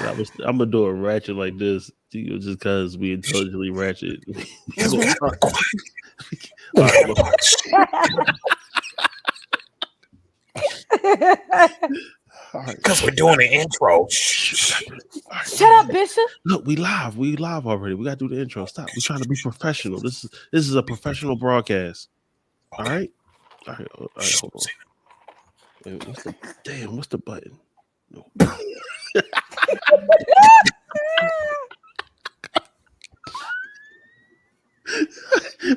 I'm gonna do a ratchet like this, just because we intelligently ratchet. All right, look. Because we're doing the intro. Shut up, Bishop. Look, we live already. We gotta do the intro. Stop. We're trying to be professional. This is a professional broadcast. All right. Hold on. Wait, what's the button? No.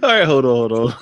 All right, hold on.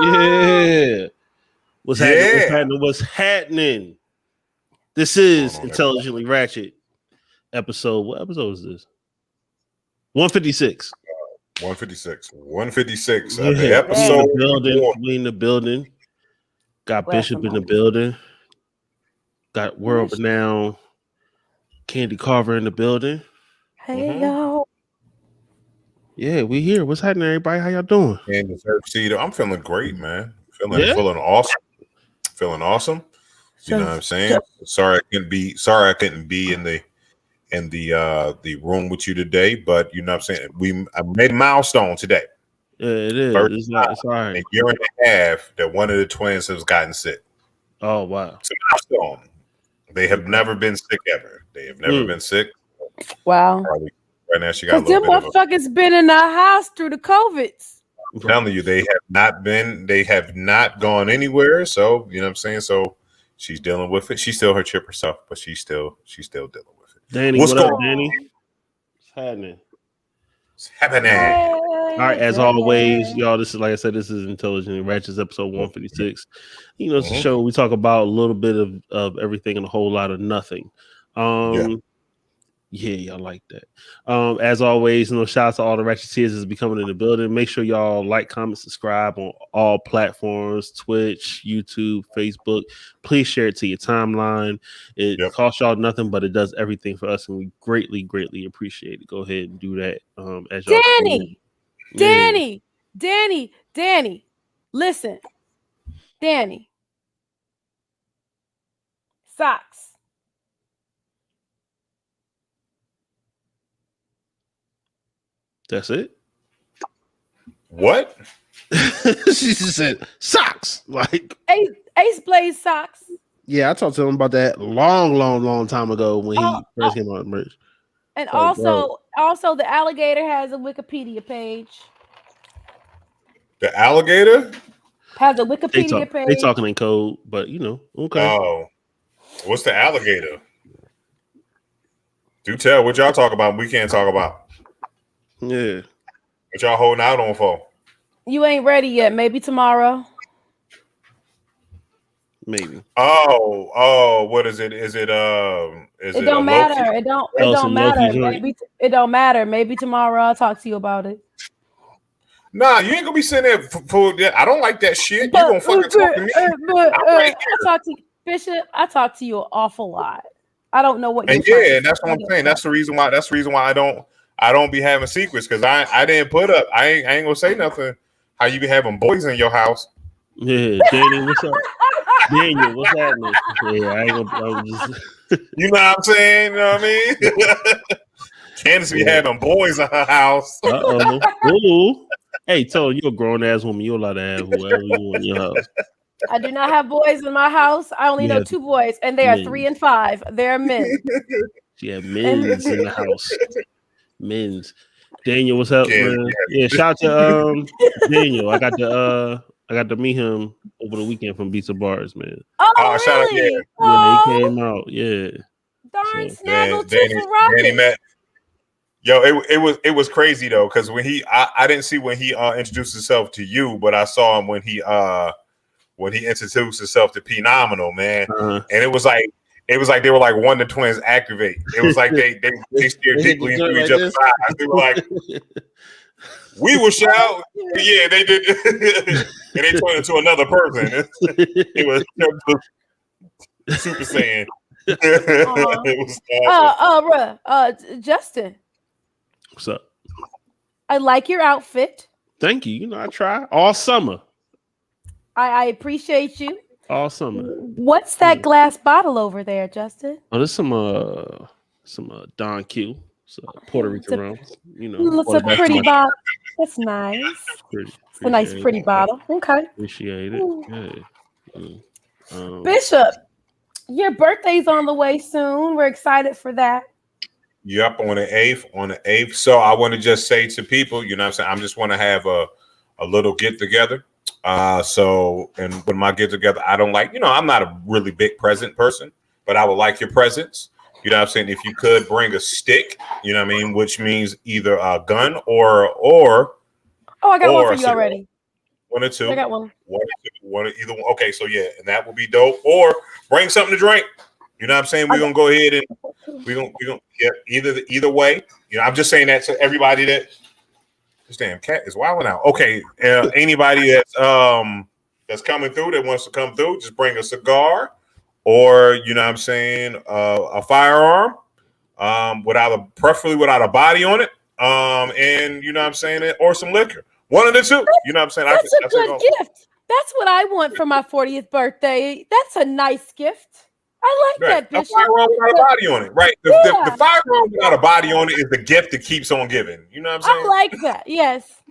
Yeah. What's happening? This is Intelligently Ratchet episode. What episode is this? 156. 156. Yeah. The episode. We in the building. Got Bishop in the building. Got world renowned Candy Carver in the building. Hey, y'all. Yeah, we here. What's happening, everybody? How y'all doing? And I'm feeling great, man. Feeling awesome. You know what I'm saying? Sorry I couldn't be in the room with you today, but you know what I'm saying? I made a milestone today. Yeah, it is. It's all right. A year and a half that one of the twins has gotten sick. Oh, wow. It's a milestone. They have never been sick ever. They have never been sick. Wow. Right now, she got a little little bit motherfuckers been in our house through the COVIDs. I'm telling you, they have not gone anywhere. So, you know what I'm saying? So she's dealing with it. She's still her chipper stuff, but she's still dealing with it. Danny, what's up, Danny? What's happening? All right, as always, y'all, this is, like I said, this is Intelligent Ratchet's episode 156. You know, it's a show we talk about a little bit of everything and a whole lot of nothing. Yeah, y'all like that. As always, shout out to all the Ratcheteers that's becoming in the building. Make sure y'all like, comment, subscribe on all platforms, Twitch, YouTube, Facebook. Please share it to your timeline. It costs y'all nothing, but it does everything for us, and we greatly, greatly appreciate it. Go ahead and do that. As y'all Danny, listen. Danny. Socks. That's it. What? She just said socks. Like Ace Blaze socks. Yeah, I talked to him about that long time ago when he first came out of merch. And also the alligator has a Wikipedia page. The alligator has a Wikipedia page. They talking in code, but okay. Oh, what's the alligator? Do tell what y'all talk about. We can't talk about. Yeah. What y'all holding out on for? You ain't ready yet. Maybe tomorrow. Maybe. Oh, what is it? Is it it don't matter. It don't matter. Maybe it don't matter. Maybe tomorrow I'll talk to you about it. Nah, you ain't gonna be sitting there for that. I don't like that shit. You gonna fucking talk to me. I talk to you, Bishop. I talk to you an awful lot. I don't know what you're and that's what I'm saying. That's the reason why I don't be having secrets, because I didn't put up. I ain't gonna say nothing. How you be having boys in your house? Yeah, Danny, what's up? Daniel, what's happening? Yeah, I ain't gonna. You know what I'm saying? You know what I mean? Candace be having boys in her house. Ooh. Hey, tell you're a grown ass woman. You're allowed to have whoever you want in your house. I do not have boys in my house. I only know 2 boys, and they are 3 and 5. They're men. She had men's in the house. Men's. Daniel, what's up, man? Yeah, shout out to Daniel. I got to meet him over the weekend from Beats and Bars, man. Oh, really? Yeah, he came out. Yeah. Darn snaggle too for Rocket. Danny it was crazy though, because when I didn't see when he introduced himself to you, but I saw him when he introduced himself to Phenomenal, man. And it was like they were like Wonder Twins activate. It was like they stared deeply into each other's eyes. They were like, we will shout. Yeah, they did. And they turned into another person. It was Super Saiyan. It was awesome. Justin. What's up? I like your outfit. Thank you. You know, I try all summer. I appreciate you. All summer. What's that glass bottle over there, Justin? Oh, there's some Don Q, Puerto Rican rum. You know, it's a pretty bottle. That's nice. It's a nice, pretty bottle. Okay. Appreciate it. Yeah. Bishop, your birthday's on the way soon. We're excited for that. Yep, on the 8th. So I want to just say to people, you know what I'm saying? I just want to have a little get together. And when my get together, I don't like, I'm not a really big present person, but I would like your presence. You know what I'm saying? If you could bring a stick, you know what I mean? Which means either a gun or oh, I got one for you already. One or two. I got one. Either one. Okay, so yeah, and that would be dope. Or bring something to drink. You know what I'm saying? We're gonna go ahead and we're gonna either way. I'm just saying that to everybody that this damn cat is wilding out. Okay, anybody that's coming through that wants to come through, just bring a cigar or you know what I'm saying, a firearm, preferably without a body on it. And you know what I'm saying, or some liquor. One of the two. You know what I'm saying? That's a good gift. That's what I want for my 40th birthday. That's a nice gift. I like that, Bishop. A firearm without a body on it, right? The firearm without a body on it is the gift that keeps on giving. You know what I'm saying? I like that. Yes.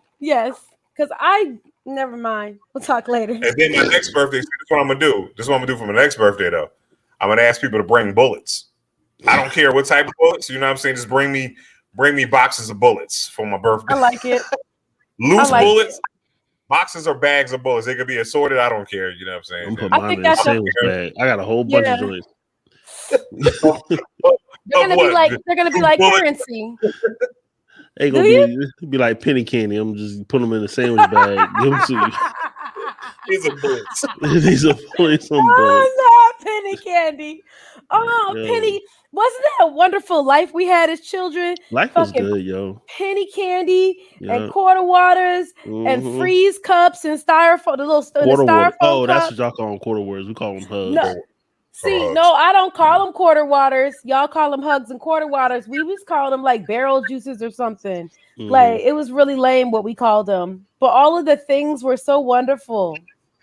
Because never mind. We'll talk later. And then my next birthday, this is what I'm gonna do. This is what I'm gonna do for my next birthday, though. I'm gonna ask people to bring bullets. I don't care what type of bullets. You know what I'm saying? Just bring me boxes of bullets for my birthday. I like it. Loose bullets. Boxes or bags of bullets. They could be assorted. I don't care. You know what I'm saying? I'm putting mine in a sandwich bag. I got a whole bunch of joints. They're gonna be like currency. They gonna be like penny candy. I'm just putting them in a sandwich bag. Give them to you. These are bullets. These are bullets. Oh no, penny candy. Oh, yeah. Penny. Wasn't that a wonderful life we had as children? Life was good, yo. Penny candy and quarter waters and freeze cups and styrofoam. The styrofoam. Oh, that's what y'all call them, quarter waters. We call them hugs. No, I don't call them quarter waters. Y'all call them hugs and quarter waters. We just call them like barrel juices or something. Like it was really lame what we called them. But all of the things were so wonderful.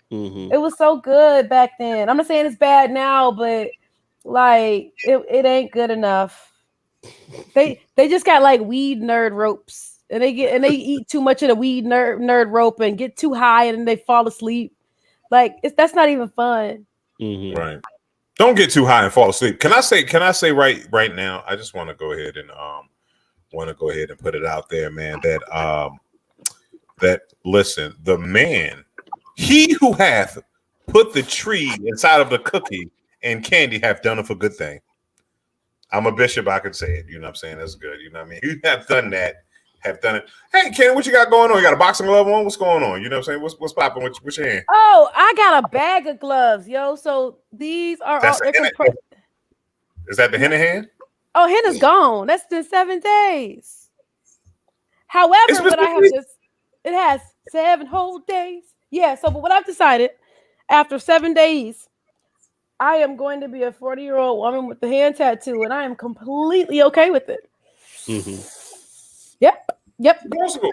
It was so good back then. I'm not saying it's bad now, but like it ain't good enough. They just got like weed nerd ropes, and they eat too much of the weed nerd rope and get too high and then they fall asleep. Like that's not even fun. Right. Don't get too high and fall asleep. Can I say right now? I just want to go ahead and put it out there, man. That listen, the man, he who hath put the tree inside of the cookie and candy have done it a good thing. I'm a bishop, I could say it. You know what I'm saying? That's good. You know what I mean? You have done that, have done it. Hey, Ken, what you got going on? You got a boxing glove on? What's going on? You know what I'm saying? What's popping with your hand? Oh, I got a bag of gloves, yo. So these are all. Is that the henna hand? Oh, henna's gone. That's been 7 days. However, what I have it has 7 whole days. Yeah. So, but what I've decided after 7 days, I am going to be a 40-year-old woman with the hand tattoo, and I am completely okay with it. Yep. Possible.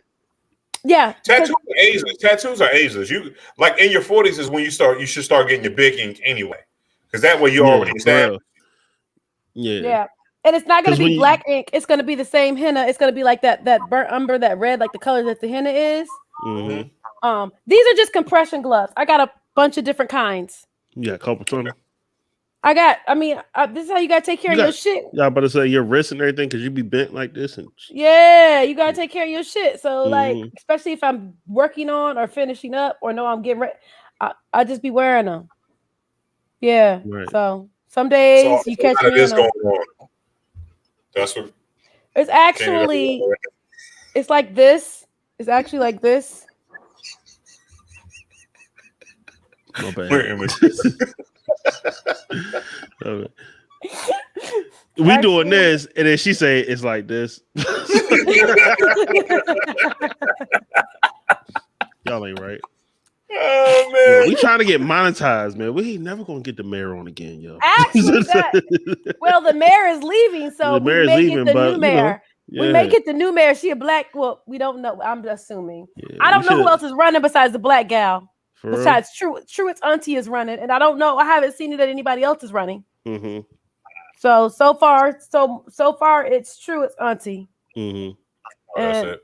Yeah. Tattoos are ageless. You like in your 40s is when you should start getting your big ink anyway, because that way you already established. Yeah. And it's not going to be black ink. It's going to be the same henna. It's going to be like that burnt umber, that red, like the color that the henna is. These are just compression gloves. I got a bunch of different kinds. Yeah, couple 20. This is how you gotta take care of your shit. Yeah, about to say your wrist and everything because you be bent like this and. Yeah, you gotta take care of your shit. So like, especially if I'm working on or finishing up or know I'm getting ready, I just be wearing them. Yeah. Right. So some days you catch me in them. That's what. It's actually. It's like this. It's actually like this. No bad. We doing this, and then she say it's like this. Y'all ain't right. Oh man, we trying to get monetized, man. We ain't never gonna get the mayor on again, yo. Actually, the mayor is leaving, so we may get the new mayor. We may get the new mayor. She a black. Well, we don't know. I'm assuming. Yeah, I don't know who else is running besides the black gal. Besides Truett's auntie is running, and I don't know. I haven't seen it that anybody else is running. Mm-hmm. So far, it's Truett's auntie. Mm-hmm. That's it.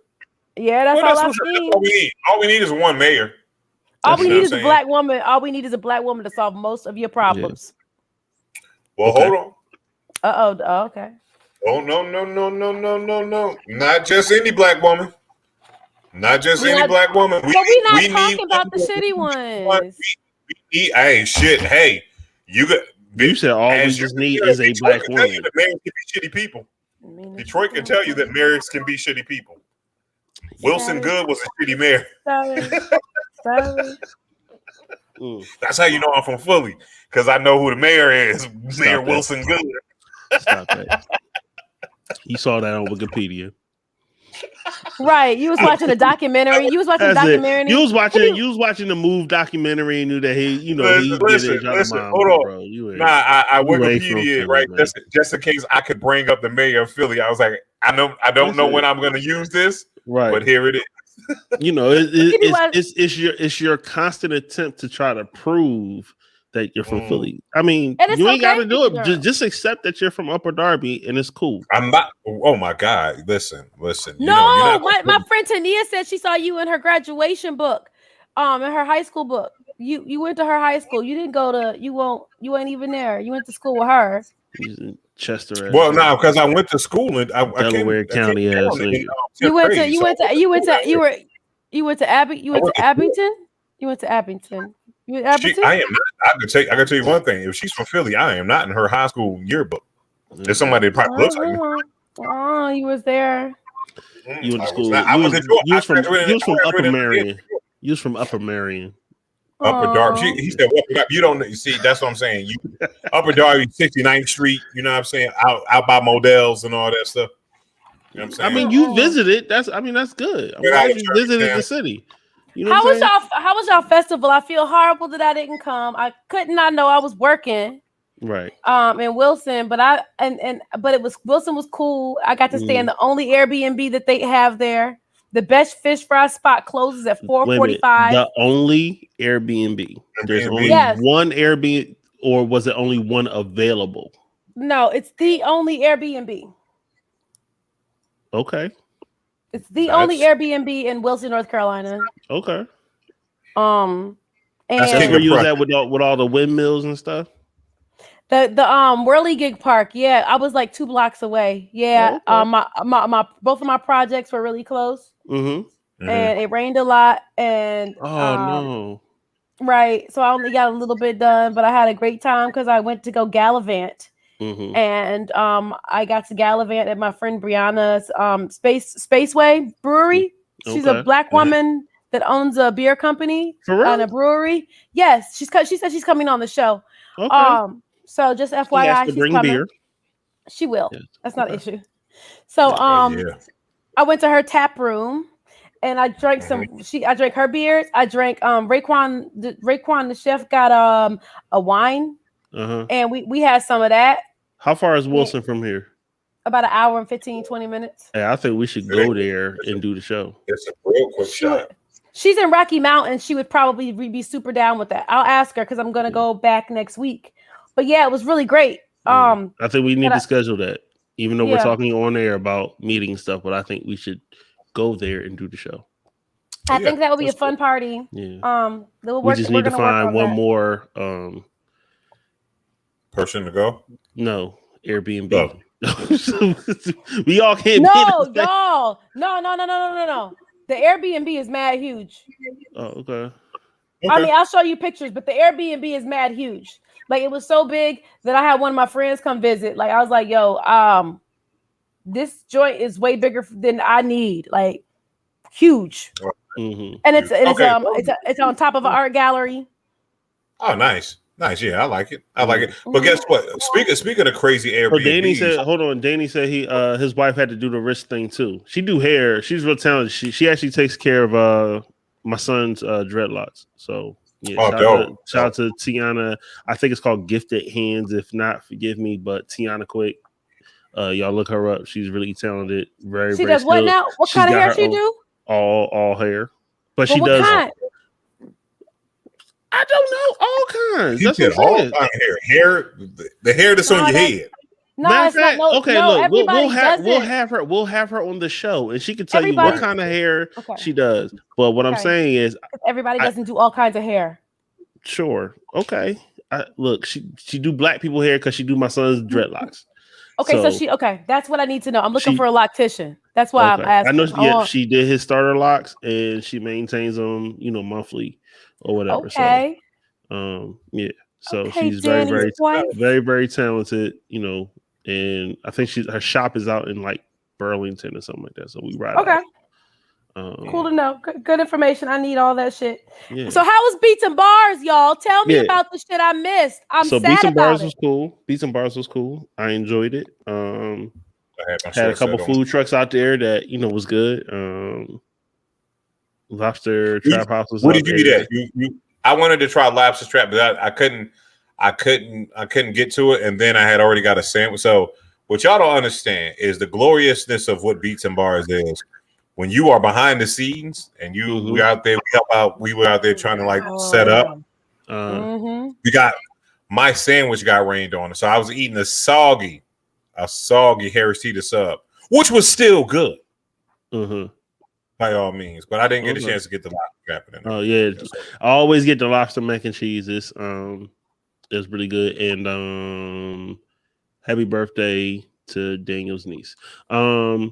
Yeah, that's all I've seen. All we need is one mayor. All we need is a black woman. All we need is a black woman to solve most of your problems. Yeah. Well, hold on. Oh, okay. Oh no! Not just any black woman. Not just any black woman. But we're not talking about the shitty ones. Hey, shit. Hey, you said all we just need is a black woman. Marriage can be shitty people. Detroit can tell you that marriage can be shitty people. Wilson Good was a shitty mayor. Sorry. That's how you know I'm from Philly, because I know who the mayor is. Mayor Wilson Good. Stop that. You saw that on Wikipedia. Right. You was watching a documentary. You was watching a documentary. You was watching the Move documentary and knew that he listen, hold on. Bro. I Wikipedia right just in case I could bring up the mayor of Philly. I was like, I don't know when I'm going to use this, right? But here it is. It's your constant attempt to try to prove that you're from Philly. I mean, you ain't got to do it. Just accept that you're from Upper Darby, and it's cool. I'm not. Oh my God! Listen. No, my friend Tania said she saw you in her graduation book, in her high school book. You went to her high school. You didn't go to. You ain't even there. You went to school with her. He's in Chester. Well, no, because I went to school in Delaware County. You went to Abington. You went to Abington. You went to Abington. I am not. I can tell you one thing. If she's from Philly, I am not in her high school yearbook. There's somebody that probably looks like me. Oh, you was there. You went to school. You was from Upper Marion. You was from Upper Marion. Upper Darby. He said, "You don't see." That's what I'm saying. Upper Darby, 69th Street. You know what I'm saying? Out by Modell's and all that stuff. You know what I'm saying? I mean, you visited. That's good. I'm glad you visited the city. You know how was y'all festival? I feel horrible that I didn't come. I could not know I was working. Right. In Wilson, but Wilson was cool. I got to stay in the only Airbnb that they have there. The best fish fry spot closes at 4:45. The only Airbnb. There's only one Airbnb, or was it only one available? No, it's the only Airbnb. Okay. It's the only Airbnb in Wilson, North Carolina. Okay. And that's where you was at with all the windmills and stuff. The Whirly Gig Park. Yeah, I was like 2 blocks away. Yeah. Oh, okay. My both of my projects were really close. Mm-hmm. And it rained a lot. And no. Right. So I only got a little bit done, but I had a great time because I went to go gallivant. Mm-hmm. And I got to gallivant at my friend Brianna's Spaceway Brewery. She's a black woman that owns a beer company and a brewery. Yes, she said she's coming on the show. Okay. So just FYI, she's bring coming. Beer. She will. Yeah. That's not an issue. So I went to her tap room and I drank I drank her beers. I drank Raekwon the chef got a wine. And we had some of that. How far is Wilson from here? About an hour and 15-20 minutes. Hey, I think we should go there and do the show. It's a real quick shot. She's in Rocky Mountain. She would probably be super down with that. I'll ask her because I'm going to go back next week. But yeah, it was really great. I think we need to schedule that, even though we're talking on air about meeting stuff. But I think we should go there and do the show. I think that would be a fun party. Yeah. We just need to find one more person to go? No, Airbnb. Oh. We all can't. No, y'all. No. The Airbnb is mad huge. Oh, okay. I mean, I'll show you pictures, but the Airbnb is mad huge. Like, it was so big that I had one of my friends come visit. Like, I was like, yo, this joint is way bigger than I need. Like, huge. Mm-hmm. And it's on top of an art gallery. Oh, nice. Yeah, I like it. But guess what? Speaking of crazy Airbnb, so Danny said, hold on. Danny said his wife had to do the wrist thing too. She do hair. She's real talented. She actually takes care of my son's dreadlocks. So yeah, shout out to Tiana. I think it's called Gifted Hands. If not, forgive me, but Tiana Quick. Y'all look her up. She's really talented. Very. She does what now? What kind of hair she do? All hair, but she does. Kind? I don't know, all kinds. That's what all kinds of hair. The hair that's on your head. No, it's not. Look, we'll have her on the show, and she can tell you what kind of hair she does. But what I'm saying is, everybody doesn't do all kinds of hair. Sure, okay. Look, she do black people hair because she do my son's dreadlocks. Okay, so she that's what I need to know. I'm looking for a loctician. That's why I'm asking. I know. She did his starter locks, and she maintains them, monthly or whatever. Okay. So, yeah. So she's very, very talented. And I think her shop is out in like Burlington or something like that. So we ride. Okay. Cool to know. Good information. I need all that shit. Yeah. So how was Beats and Bars, y'all? Tell me about the shit I missed. So Beats and Bars was cool. Beats and Bars was cool. I enjoyed it. I had a couple food trucks out there that was good. Lobster Trap House was. What did you eat at? I wanted to try Lobster Trap, but I couldn't get to it, and then I had already got a sandwich. So what y'all don't understand is the gloriousness of what Beats and Bars is. When you are behind the scenes and we out there, we were out there trying to set up. We got my sandwich got rained on, so I was eating a soggy Harris Teeter sub, which was still good. By all means, but I didn't get a chance to get the lobster trap in. Oh yeah, I always get the lobster mac and cheese. It's really good. And happy birthday to Daniel's niece. But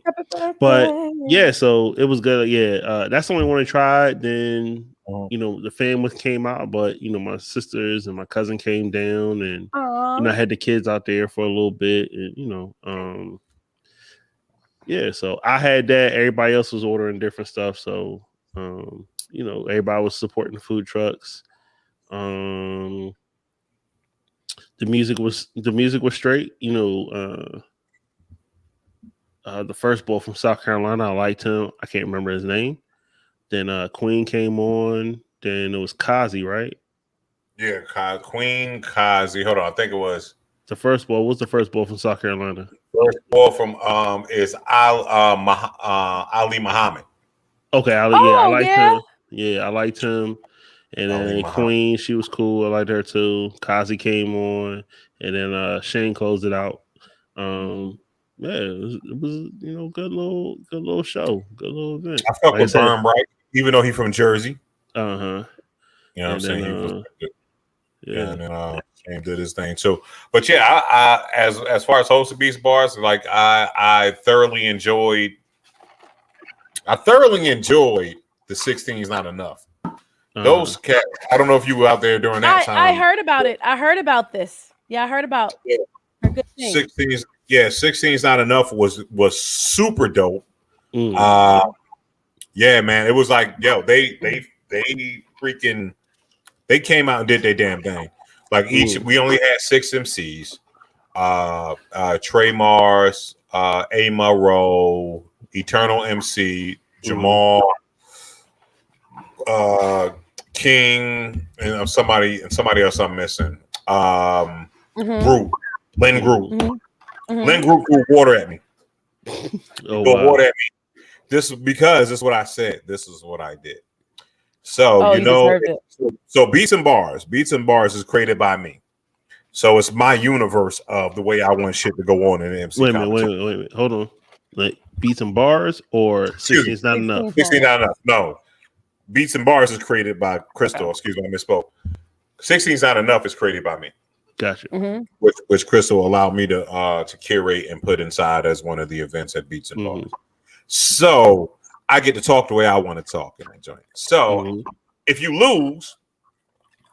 yeah, so it was good. Yeah, that's the only one I tried. Then the family came out, but my sisters and my cousin came down, and I had the kids out there for a little bit, and yeah, so I had that. Everybody else was ordering different stuff, so everybody was supporting the food trucks. The music was straight. The first boy from South Carolina, I liked him. I can't remember his name. Then Queen came on. Then it was Kazi, right? Yeah, Queen Kazi. Hold on, I think it was the first boy. What's the first boy from South Carolina? First boy from is Ali Muhammad. Okay, I liked him. Yeah, I liked him. And then Queen, she was cool. I liked her too. Kazi came on, and then Shane closed it out. Yeah, it was good little show, good little event. I felt with Burn Bright, even though he's from Jersey. You know what I'm saying? And then Shane did his thing too. But yeah, I as far as host of Beats Bars, like I thoroughly enjoyed the 16 is not enough. Those cats, I don't know if you were out there during that time. I heard about it. I heard about this. Yeah, I heard about 16 is not enough was super dope. Yeah, man. It was like, yo, they came out and did their damn thing. Like we only had 6 MCs. Trey Mars, A Monroe, Eternal MC, Jamal, King, and somebody else I'm missing. Group, Lynn Group. Lynn Group threw water at me. Water at me. This is what I said. This is what I did. So so Beats and Bars is created by me. So it's my universe of the way I want shit to go on in the MC. Wait a minute. Hold on. Like Beats and Bars or 16 is not enough? 16 not enough. No. Beats and Bars is created by Crystal. Excuse me, I misspoke. 16 is not enough is created by me. Gotcha. Which Crystal allowed me to curate and put inside as one of the events at Beats and Bars. So I get to talk the way I want to talk in that joint. So if you lose,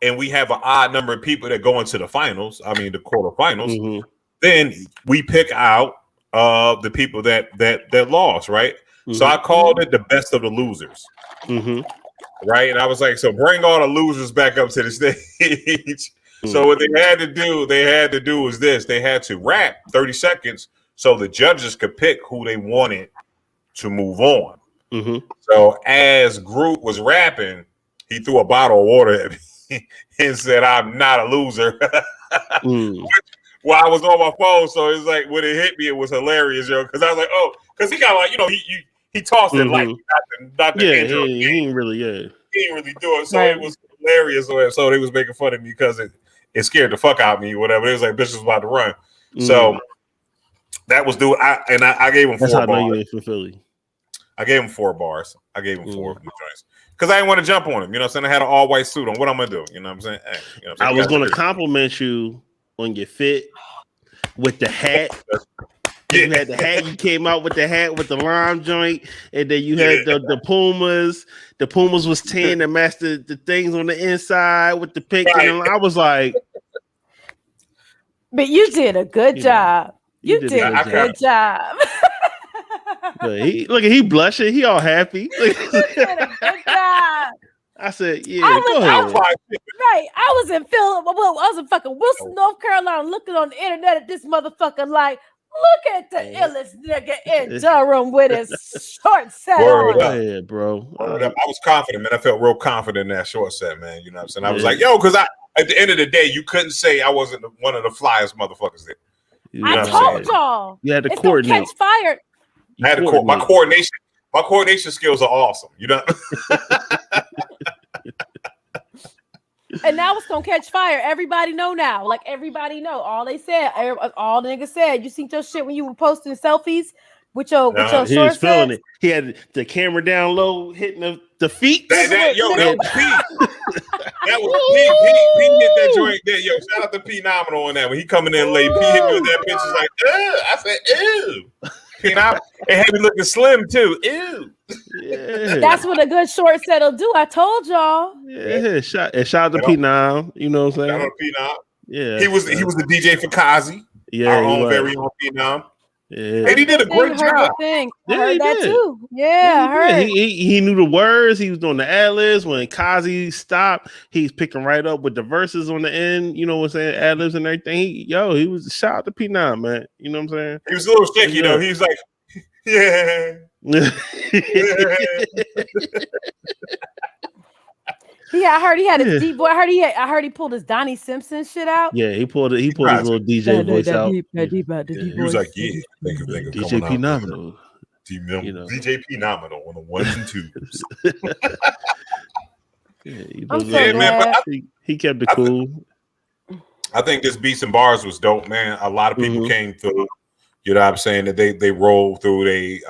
and we have an odd number of people that go into the finals, I mean the quarterfinals, then we pick out the people that lost, right? So I called it the best of the losers. Right. And I was like, so bring all the losers back up to the stage. So what they had to do was this. They had to rap 30 seconds so the judges could pick who they wanted to move on. So as Groot was rapping, he threw a bottle of water at me and said, "I'm not a loser." Well, I was on my phone, so it's like when it hit me, it was hilarious, yo. Because I was like, "Oh," because he got like, he tossed it like not the intro. He didn't really do it, so it was hilarious. So they was making fun of me because it scared the fuck out of me, whatever. It was like bitch was about to run. So that was I gave him 4 bars. That's how I know you ain't from Philly. I gave him 4 bars. I gave him 4 joints. Because I didn't want to jump on him. You know what I'm saying? I had an all-white suit on. What I'm going to do? You know what I'm saying? Hey, you know what I'm saying? I was going to compliment you on your fit with the hat. You had the hat. You came out with the hat with the lime joint. And then you had the Pumas. The Pumas was tan and matched the things on the inside with the pink. Right. And I was like. But you did a good job. You did a good job. He blushing. He all happy. You did a good job. I said, go ahead. I was in fucking Wilson, North Carolina, looking on the internet at this motherfucker like, look at the illest nigga in Durham with his short set on. Yeah, bro. I was confident, man. I felt real confident in that short set, man. You know what I'm saying? I was like, yo, because at the end of the day, you couldn't say I wasn't one of the flyest motherfuckers there. You know I told y'all. You had to coordinate. Catch fire. I had to my coordination skills are awesome. You know. And now it's gonna catch fire. Everybody know now. Like everybody know. All the niggas said. You seen your shit when you were posting selfies with your short he was feeling it. He had the camera down low, hitting the feet. That was P. That was P. P hit that joint there. Yo, shout out to P Nominal on that. When he coming in late, P hit me with that bitch. Is like, I said, ew. P Nominal. And had me looking slim too. Ew. Yeah. That's what a good short set'll do. I told y'all. Yeah, shout out to P9. You know what I'm saying? Shout out to P9. Yeah. He was the DJ for Kazi. Yeah. Our own very own P9. Yeah. And he did a great job. I heard that too. Yeah, I heard. He knew the words. He was doing the ad-libs. When Kazi stopped, he's picking right up with the verses on the end. You know what I'm saying? Ad-libs and everything. He was shout out to P9, man. You know what I'm saying? He was a little shaky though. He was like, yeah. Yeah, I heard he had his deep voice. I heard he pulled his Donnie Simpson shit out. Yeah, he pulled his little DJ voice out. He was like, yeah, think of DJ P Nominal. DJ P Nominal on the 1s and 2s. I'm so glad. Man, he kept it cool. I think this Beats and Bars was dope, man. A lot of people came through. You know what I'm saying? That they rolled through. They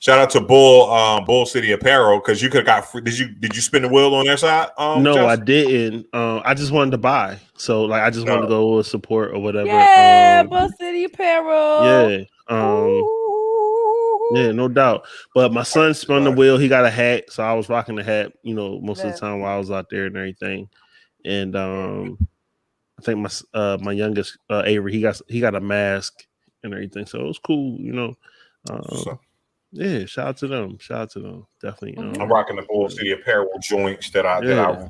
shout out to Bull City Apparel because you could have got free. Did you spin the wheel on their side? No, Justin? I didn't. I just wanted to buy. So I just wanted to go with support or whatever. Yeah, Bull City Apparel. Yeah. Yeah, no doubt. But my son spun the wheel. He got a hat, so I was rocking the hat. Most of the time while I was out there and everything. And I think my youngest Avery, he got a mask and everything, so it was cool. Yeah, shout out to them. Definitely. I'm rocking the Bull City Apparel joints that I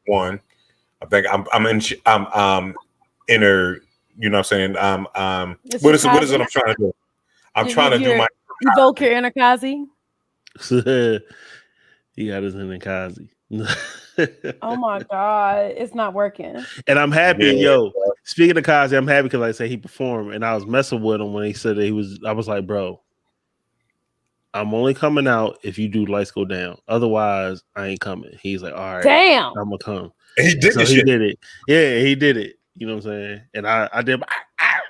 won. I think I'm inner. You know what I'm saying? What is it I'm trying to do? I'm trying to do my. Evoke your inner Kazi. He got his inner Kazi. Oh my God, it's not working. And I'm happy, Speaking of Kazi, I'm happy because like I say he performed, and I was messing with him when he said that he was. I was like, bro, I'm only coming out if you do Lights Go Down. Otherwise, I ain't coming. He's like, all right, damn, I'm gonna come. And he did. So he did it. Yeah, he did it. You know what I'm saying? And I did.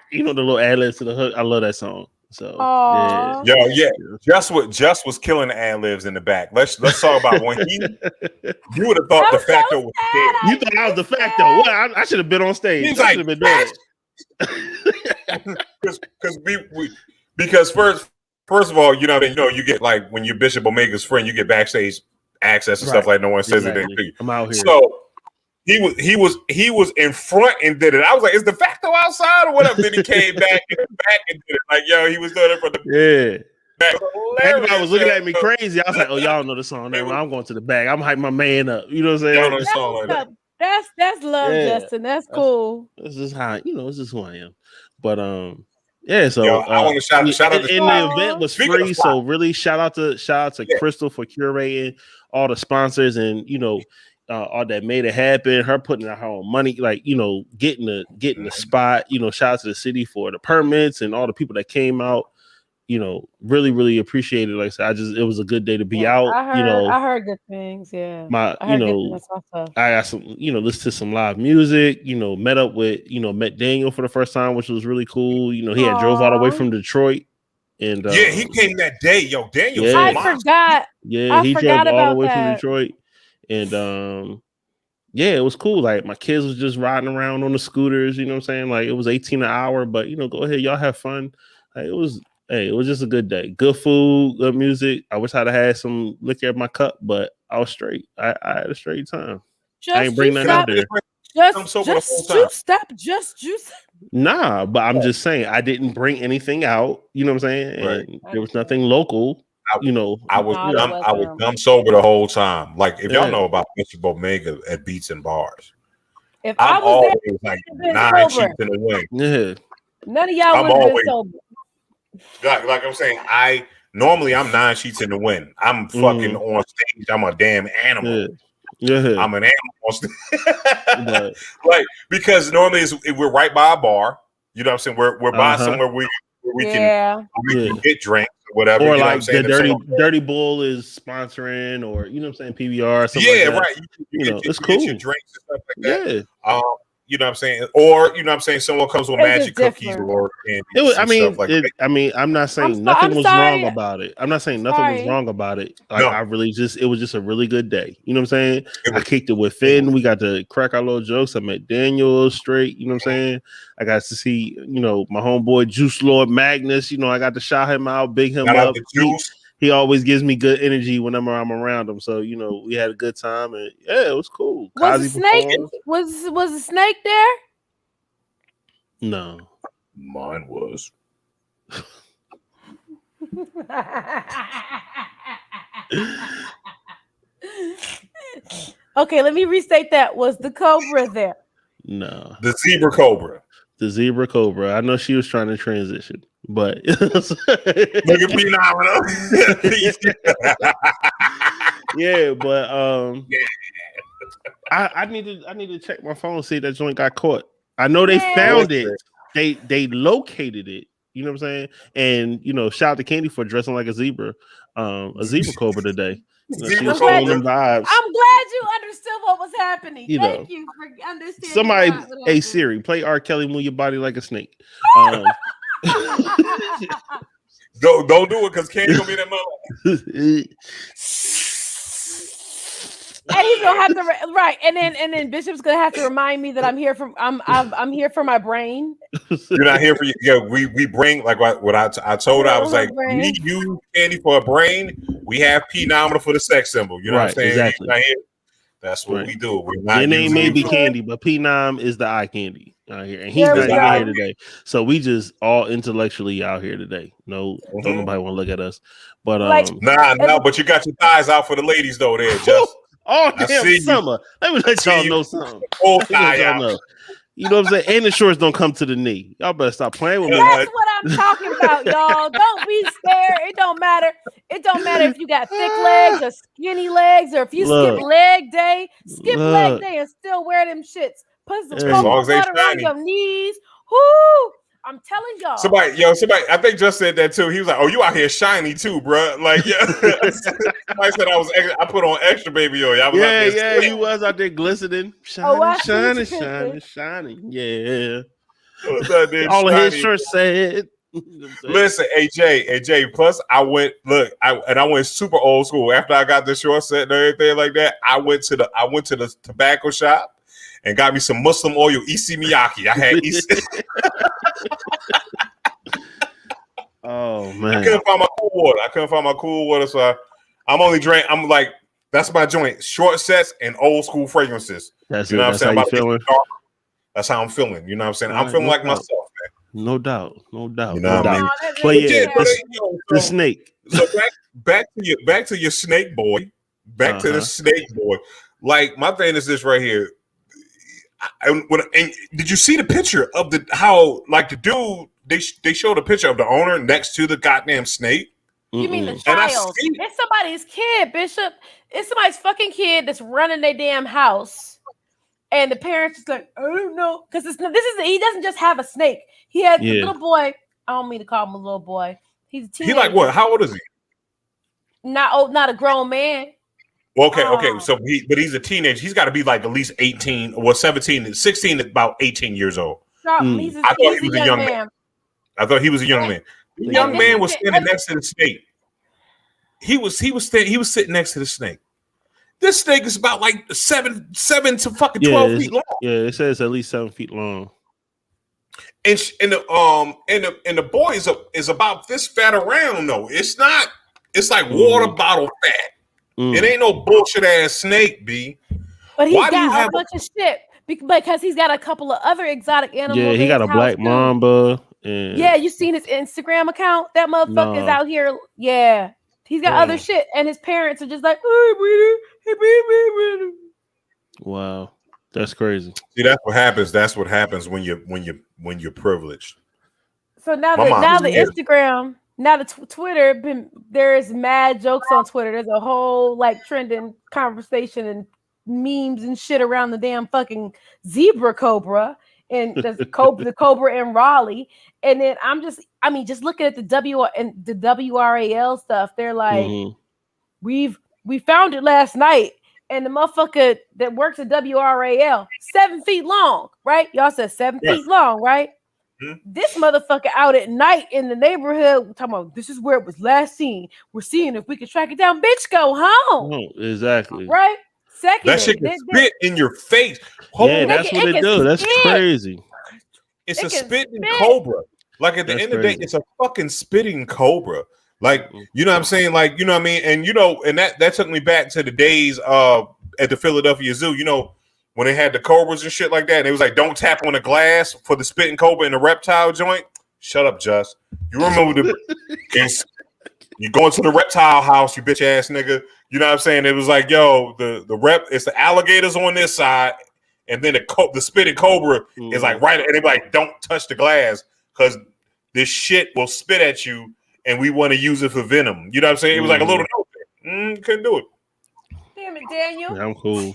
The little ad-libs to the hook. I love that song. So Aww. yeah. Just was killing the ad libs in the back. Let's talk about when you would have thought de facto was dead. You thought I was de facto. Well, I should have been on stage. He's I like, should have been doing it. Because first of all, you get like when you're Bishop Omega's friend, you get backstage access and stuff like no one says anything to you. I'm out here. So he was in front and did it. I was like, is de facto outside or whatever? Then he came back and did it. Like, yo, he was doing it from the back. Everybody was looking at me crazy. I was like, oh, y'all know the song. I'm going to the back. I'm hyping my man up. You know what I'm saying? Y'all know the song like that. That's love, Justin. That's cool. This is how this is who I am. But yeah, so I want to shout out to the event was free. So really shout out to Crystal for curating all the sponsors and all that made it happen. Her putting out her own money, like getting the spot. Shout out to the city for the permits and all the people that came out. Really, really appreciate it. Like I said, it was a good day to be out. I heard good things. Yeah, I got some, listen to some live music. Met Daniel for the first time, which was really cool. He had drove all the way from Detroit, and he came that day. Yo, Daniel, I forgot. Yeah, he drove all the way from Detroit, and it was cool. Like my kids was just riding around on the scooters. You know what I'm saying? Like it was $18 an hour, but go ahead, y'all have fun. Like, it was just a good day. Good food, good music. I wish I'd have had some liquor in my cup, but I was straight. I had a straight time. I ain't bring that out there. Just juice. Nah, but I'm just saying I didn't bring anything out. You know what I'm saying? Right. And there was nothing local. I was dumb sober the whole time. Like if y'all know about Bishop Omega at Beats and Bars, if I'm I was always there, like 9 sheets in the wing. Yeah. None of y'all would have been sober. Like I'm saying, I'm 9 sheets in the wind. I'm fucking on stage. I'm a damn animal. Yeah. I'm an animal on stage. Like because normally we're right by a bar. You know what I'm saying? We're by somewhere we can get drinks or whatever. Or you know like what I'm saying? the Dirty Bull is sponsoring, or you know what I'm saying, PBR or something. Yeah, like that. right. It's cool. Get your drinks and stuff like that. Yeah. You know what I'm saying? Or, you know what I'm saying? Someone comes with magic cookies or candy. I'm not saying nothing was wrong about it. I'm not saying nothing was wrong about it. Like, it was just a really good day. You know what I'm saying? I kicked it with Finn. We got to crack our little jokes. I met Daniel straight. You know what I'm saying? I got to see, my homeboy Juice Lord Magnus. I got to shout him out, big him up. He always gives me good energy whenever I'm around him. So, we had a good time and it was cool. Was a snake? Was a snake there? No. Mine was. Okay, let me restate that. Was the cobra there? No. The zebra cobra. The zebra cobra. I know she was trying to transition, but look at me now. Yeah, but I need to check my phone, see if that joint got caught. I know they found it. They located it. You know what I'm saying? And shout out to Candy for dressing like a zebra cobra today. I'm glad you understood what was happening. Thank you for understanding. Somebody, hey Siri, play R. Kelly, move your body like a snake. Don't do it because Candy gonna be that mother. And he's gonna have to and then Bishop's gonna have to remind me that I'm here I'm here for my brain. You're not here for you. Yeah, we bring like what I told her. I was like, we use Candy for a brain. We have P nominal for the sex symbol. You know what I'm saying? Exactly. That's what we do. Your name may be Candy, but P-Nom is the eye candy out here, and he's not even here today. So we just all intellectually out here today. No, don't nobody want to look at us. But nah. But you got your thighs out for the ladies though. There, just. Oh damn, summer. Let me let y'all know something. You know what I'm saying? And the shorts don't come to the knee. Y'all better stop playing with me. That's what I'm talking about, y'all. Don't be scared. It don't matter. It don't matter if you got thick legs or skinny legs, or if you skip leg day and still wear them shits. Put some butter around your knees. Whoo! I'm telling y'all. Somebody, I think just said that too. He was like, "Oh, you out here shiny too, bro." Like, yeah. Somebody said I put on extra baby oil. He was out there glistening, shining. Yeah. All of his shirts said, Listen, AJ. Plus, I went super old school. After I got the short set and everything like that, I went to the tobacco shop and got me some Muslim oil, Isi Miyake. I had Isi. Oh man, I couldn't find my cool water, so I'm like, that's my joint. Short sets and old school fragrances. That's you know it. what I'm That's saying? how you feeling? That's how I'm feeling. You know what I'm saying? All I'm right, feeling no like doubt. myself, man. No doubt. You know what I mean? But yeah, the snake. So back to your snake boy. Back to the snake boy. Like, my thing is this right here. And did you see the picture of how the dude? They showed a picture of the owner next to the goddamn snake. You mean the child? It's somebody's kid, Bishop. It's somebody's fucking kid that's running their damn house, and the parents just like, I don't know, because he doesn't just have a snake. He has the little boy. I don't mean to call him a little boy. He's a teenager. He like what? How old is he? Not a grown man. Okay. So he's a teenager. He's got to be like at least 18 or 17, 16, about 18 years old. I thought he was a young man. I thought he was a young man. The young man was standing next to the snake. He was sitting next to the snake. This snake is about like 7 to fucking 12 feet long. Yeah, it says at least 7 feet long. And the boy is about this fat around though. It's not. It's like water bottle fat. It ain't no bullshit ass snake, B. But he's got a bunch of shit because he's got a couple of other exotic animals. Yeah, he got a black mamba. Yeah, you seen his Instagram account? That motherfucker is out here. Yeah, he's got other shit, and his parents are just like, wow, that's crazy. See, that's what happens. That's what happens when you're privileged. So now the Instagram. Now the Twitter, there is mad jokes on Twitter. There's a whole like trending conversation and memes and shit around the damn fucking zebra cobra and the cobra in Raleigh. And then just looking at the WRAL stuff. They're like, we found it last night, and the motherfucker that works at WRAL 7 feet long, right? Y'all said 7 feet long, right? This motherfucker out at night in the neighborhood talking about this is where it was last seen. We're seeing if we can track it down. Bitch, go home. Oh, exactly. Right? Second, that shit can spit in your face. Yeah, that's what it do. That's crazy. It's a spitting cobra. Like at the end of the day, it's a fucking spitting cobra. Like, you know what I'm saying? Like, you know what I mean? And and that took me back to the days at the Philadelphia Zoo. When they had the cobras and shit like that, and it was like, don't tap on the glass for the spitting cobra in the reptile joint. Shut up, Just. You remember you go into the reptile house, you bitch ass nigga. You know what I'm saying? It was like, yo, it's the alligators on this side, and then the spitting cobra is like right, and they're like, don't touch the glass because this shit will spit at you, and we want to use it for venom. You know what I'm saying? It was like a little couldn't do it. Damn it, Daniel. Yeah, I'm cool.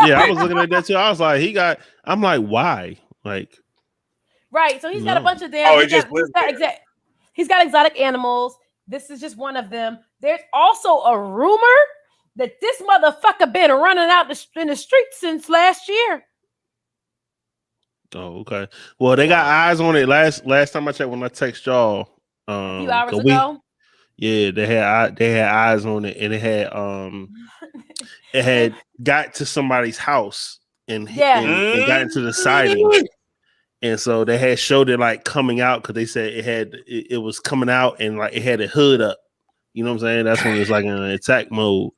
Yeah, I was looking at that too. I was like, I'm like, why? Like, right. So he's got a bunch of damn. He's got exotic animals. This is just one of them. There's also a rumor that this motherfucker been running out in the streets since last year. Oh, okay. Well, they got eyes on it. Last time I checked, when I text y'all, a few hours ago. Yeah, they had eyes on it, and it had got to somebody's house and got into the siding, and so they had showed it like coming out because they said it was coming out and like it had a hood up. You know what I'm saying? That's when it's like in an attack mode,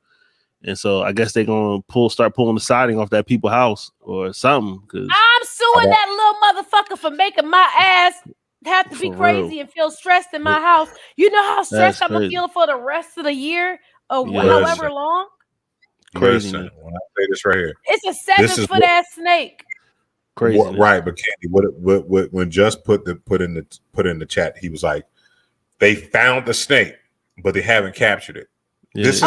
and so I guess they're gonna start pulling the siding off that people's house or something. Cause I'm suing that little motherfucker for making my ass have to be crazy and feel stressed in my house. You know how stressed I'm gonna feel for the rest of the year or however long. Crazy. Listen, when I say this right here, it's a 7-foot ass snake. Crazy, right? But Candy, what when Just put in the chat, he was like, they found the snake, but they haven't captured it. Yeah. This is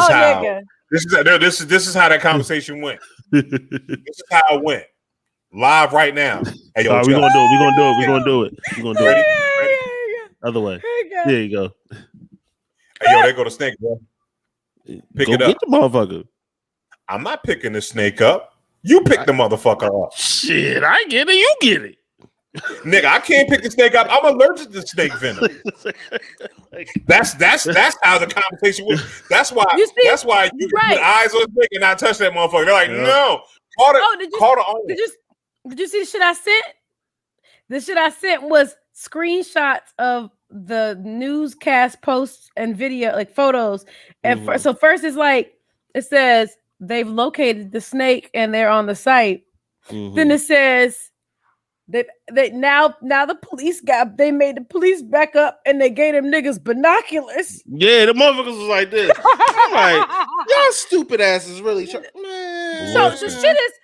how that conversation went. This is how it went. Live right now. Hey, yo, we're gonna do it. Other way. There you go. Hey, yo, there go the snake, bro. Pick it up. Get the motherfucker. I'm not picking the snake up. You pick the motherfucker up. Shit, I get it. You get it. Nigga, I can't pick the snake up. I'm allergic to snake venom. That's how the conversation was. That's why you put eyes on the snake and not touch that motherfucker. They're like, no. Call the owner. Did you see the shit I sent? The shit I sent was screenshots of the newscast posts and video, like photos. And so first it's like, it says they've located the snake and they're on the site. Then it says that now the police they made the police back up and they gave them niggas binoculars. Yeah, the motherfuckers was like this. I'm like, y'all stupid asses really. Man. So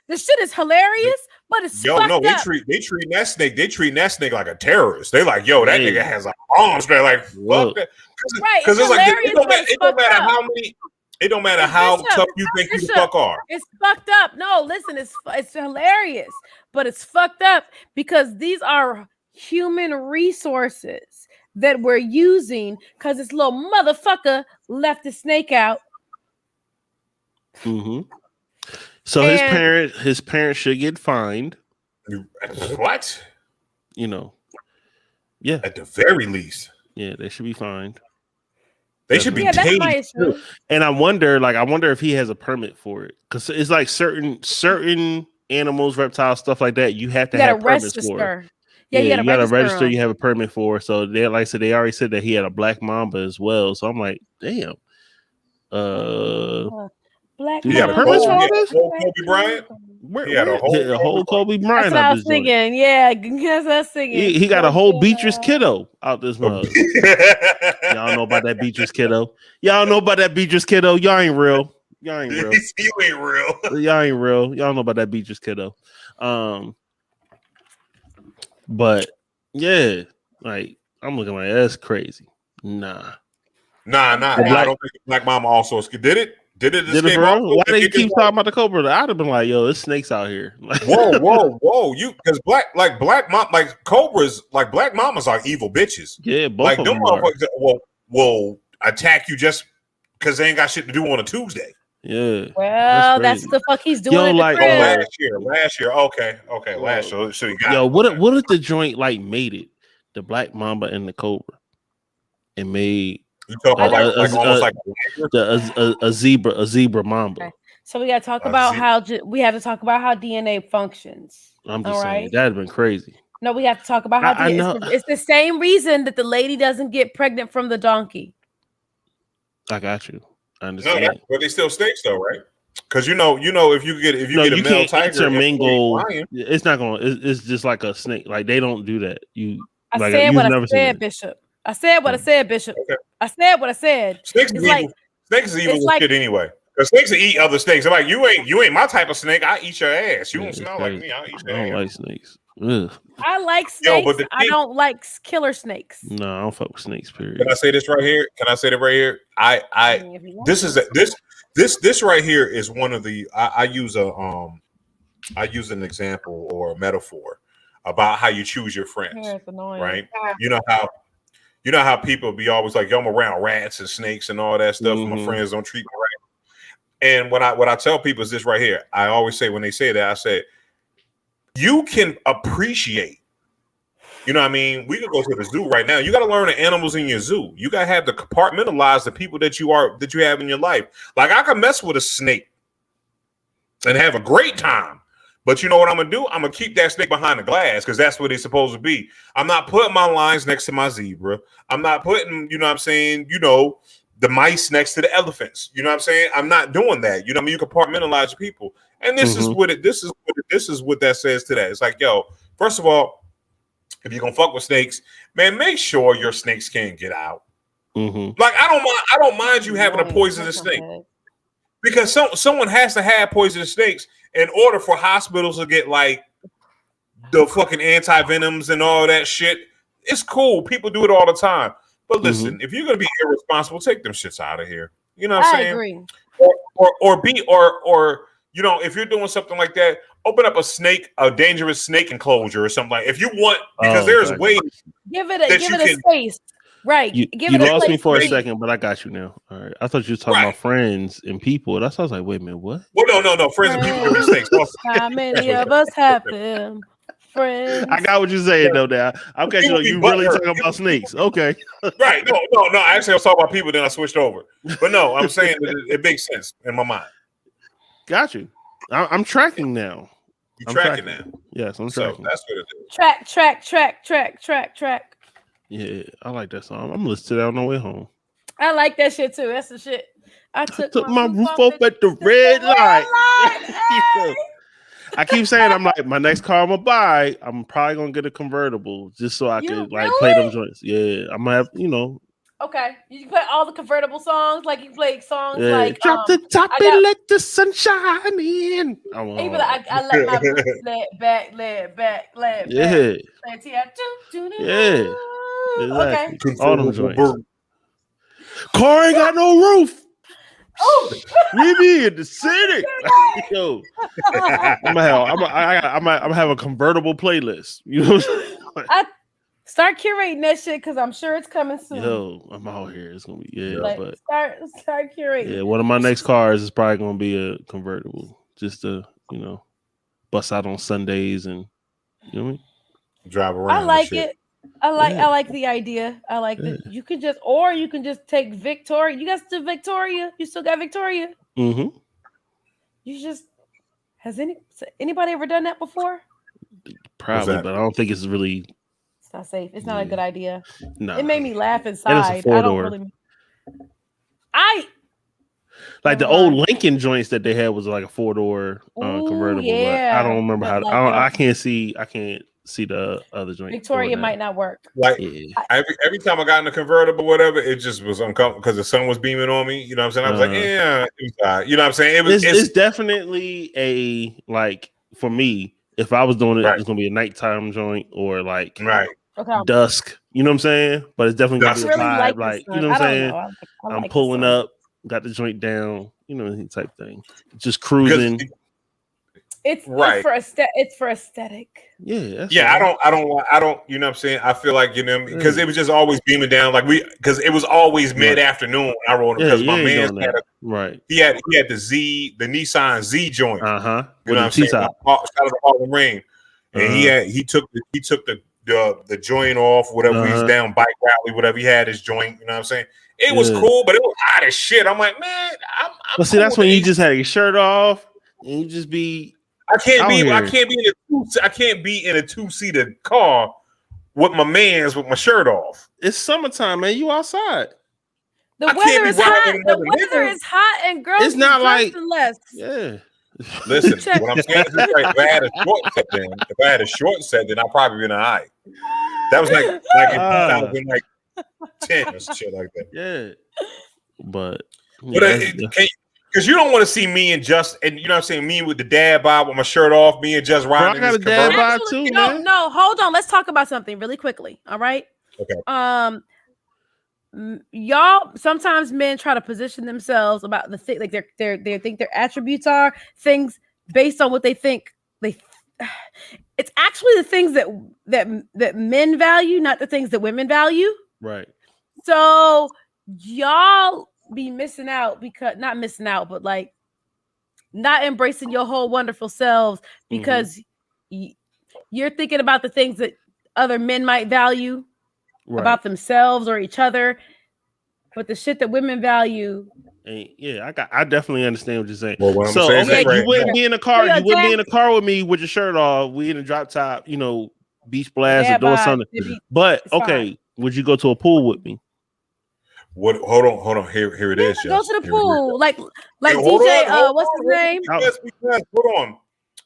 the shit is hilarious, but it's fucked up. They treat that snake. They treat that snake like a terrorist. They like, yo, that nigga has a bomb spray. Like, fuck that. Because it's like it don't matter how many. It don't matter how tough you think you the fuck are. It's fucked up. No, listen, it's hilarious, but it's fucked up because these are human resources that we're using because this little motherfucker left the snake out. So his parents should get fined. What? Yeah. At the very least. Yeah, they should be fined. They should be tased. And I wonder if he has a permit for it. Because it's like certain animals, reptiles, stuff like that, you have to have permits for. Yeah, you gotta register. You have a permit for. So they, like I said, they already said that he had a black mamba as well. So I'm like, damn. Black you got permits for this? Kobe Bryant? A whole Kobe Bryant. That's what I was thinking. Yeah, because I was thinking. He got a whole Beatrice kiddo out this mug. Y'all know about that Beatrice kiddo. Y'all ain't real. You ain't real. Y'all ain't real. Y'all know about that Beatrice kiddo. But yeah, like I'm looking like that's crazy. Nah. I don't think Black Mama also did it. Did it for real? Why they keep talking about the Cobra? I'd have been like, yo, there's snakes out here. whoa. You because Black Cobras, like Black Mamas are evil bitches. Yeah, both like of them motherfuckers will attack you just because they ain't got shit to do on a Tuesday. Yeah. Well, that's the fuck he's doing. Last year. Okay. Last year. So he got what if the joint like made it? The Black Mamba and the Cobra. And made you talking about almost like a zebra mamba. Okay. So we got to talk about how DNA functions. I'm just saying that'd have been crazy. No, we have to talk about how it's the same reason that the lady doesn't get pregnant from the donkey. I got you. I understand. But they still snakes though, right? Because you know, if you get a male tiger, it's not gonna. It's just like a snake. Like they don't do that. I said what I said, Bishop. I said what I said, Bishop. Okay. I said what I said. Snakes is evil. Snakes is evil shit anyway. Because snakes will eat other snakes. I'm like, you ain't my type of snake. I eat your ass. You don't smell like me. I eat your ass. I don't like snakes. Ugh. I like snakes. I don't like killer snakes. No, I don't fuck with snakes. Period. Can I say this right here? This right here is one of the. I use an example or a metaphor about how you choose your friends. Yeah, it's annoying. Right? You know how people be always like, yo, I'm around rats and snakes and all that stuff. My friends don't treat me right. And what I tell people is this right here. I always say when they say that, I say, you can appreciate. You know what I mean? We could go to the zoo right now. You got to learn the animals in your zoo. You got to have to compartmentalize the people that you have in your life. Like I can mess with a snake and have a great time. But you know what I'm going to do? I'm going to keep that snake behind the glass because that's what it's supposed to be. I'm not putting my lions next to my zebra. I'm not putting, you know what I'm saying, the mice next to the elephants. You know what I'm saying? I'm not doing that. You know what I mean? You compartmentalize your people. And this is what that says to that. It's like, yo, first of all, if you're going to fuck with snakes, man, make sure your snakes can't get out. Like, I don't mind you having a poisonous snake. Because someone has to have poisonous snakes in order for hospitals to get like the fucking anti-venoms and all that shit. It's cool. People do it all the time. But listen, if you're gonna be irresponsible, take them shits out of here. You know what I'm saying? I agree. Or if you're doing something like that, open up a dangerous snake enclosure or something like. If you want, because there's ways. Give it a space. Right. You lost me for a second, but I got you now. All right. I thought you were talking about friends and people. That's why I was like, wait a minute, what? Well, no. Friends and people can be snakes. How many of us have them? friends. I got what you're saying though. Now I'm catching on. You really talking about snakes? Okay. Right? No. Actually, I was talking about people. Then I switched over. But no, I'm saying it makes sense in my mind. Got you. I'm tracking now. I'm tracking now. Yes, I'm tracking. So that's what it is. Track. Yeah, I like that song. I'm gonna listen to that on the way home. I like that shit too. That's the shit. I took my roof off at the red light. Hey. I keep saying I'm like my next car I'm gonna buy. I'm probably gonna get a convertible just so I can like play them joints. Yeah, I'm gonna have Okay, you can play all the convertible songs. Like you play songs like drop the top and let the sun shine in. I let my boots lay back. Yeah. Yeah. Exactly. Okay. All them joints. Car ain't got no roof. Oh, we be in the city. Yo, I'm gonna have a convertible playlist. You know what I'm saying? Start curating that shit because I'm sure it's coming soon. Yo, I'm out here. It's gonna be but start curating. Yeah, one of my next cars is probably gonna be a convertible, just to bust out on Sundays and you know what I mean? Drive around. I like it. I like the idea. I like that you can just take Victoria. You guys still Victoria? You still got Victoria? Mm-hmm. Has anybody ever done that before? Probably, but I don't think it's really. It's not safe. It's not a good idea. No, it made me laugh inside. I don't really. Like the old Lincoln joints that they had was like a 4-door convertible. Yeah. I don't remember how. I can't see the other joint. Victoria might not work. Like every time I got in the convertible, whatever, it just was uncomfortable because the sun was beaming on me. You know what I'm saying? I was like, yeah, it was, you know what I'm saying? It's definitely a like for me. If I was doing it, it's gonna be a nighttime joint or like dusk. You know what I'm saying? But it's definitely gonna be a vibe. Like you know what I'm saying? I'm pulling up, got the joint down. You know, type thing. Just cruising. It's for aesthetic. Yeah. I don't. You know what I'm saying? I feel like because it was just always beaming down. Like because it was always mid afternoon when I rolled because my man had He had the Nissan Z joint. You know what I'm saying? Out of the Harlem Ring, and he took the joint off. Whatever he's down bike rally, whatever he had his joint. You know what I'm saying? It was cool, but it was hot as shit. I'm like, man, But see, that's when you just had your shirt off and you just be. I can't be in a two-seated car with my mans with my shirt off. It's summertime, man. You outside. The weather is hot. The weather is hot, and girls. It's not like less. Yeah. Listen, what I'm saying is if I had a short set, then I'd probably been all right. That was like in 2010 or shit like that. Yeah. But because you don't want to see me and you know what I'm saying, me with the dad bod with my shirt off, me and just riding. Bro, I got a dad bod too, man. No, hold on. Let's talk about something really quickly. All right. Okay. Y'all sometimes men try to position themselves about the thing like they think their attributes are things based on what they think it's actually the things that men value, not the things that women value. Right. So y'all be missing out because not missing out, but like not embracing your whole wonderful selves because you're thinking about the things that other men might value about themselves or each other, but the shit that women value. I definitely understand what you're saying. Well, what I'm saying you wouldn't be in a car. You wouldn't be in a car with me with your shirt off. We in a drop top, beach blast or doing something. But okay, would you go to a pool with me? What? Hold on. Here it is. Go to the pool, like DJ. What's his name? Hold on.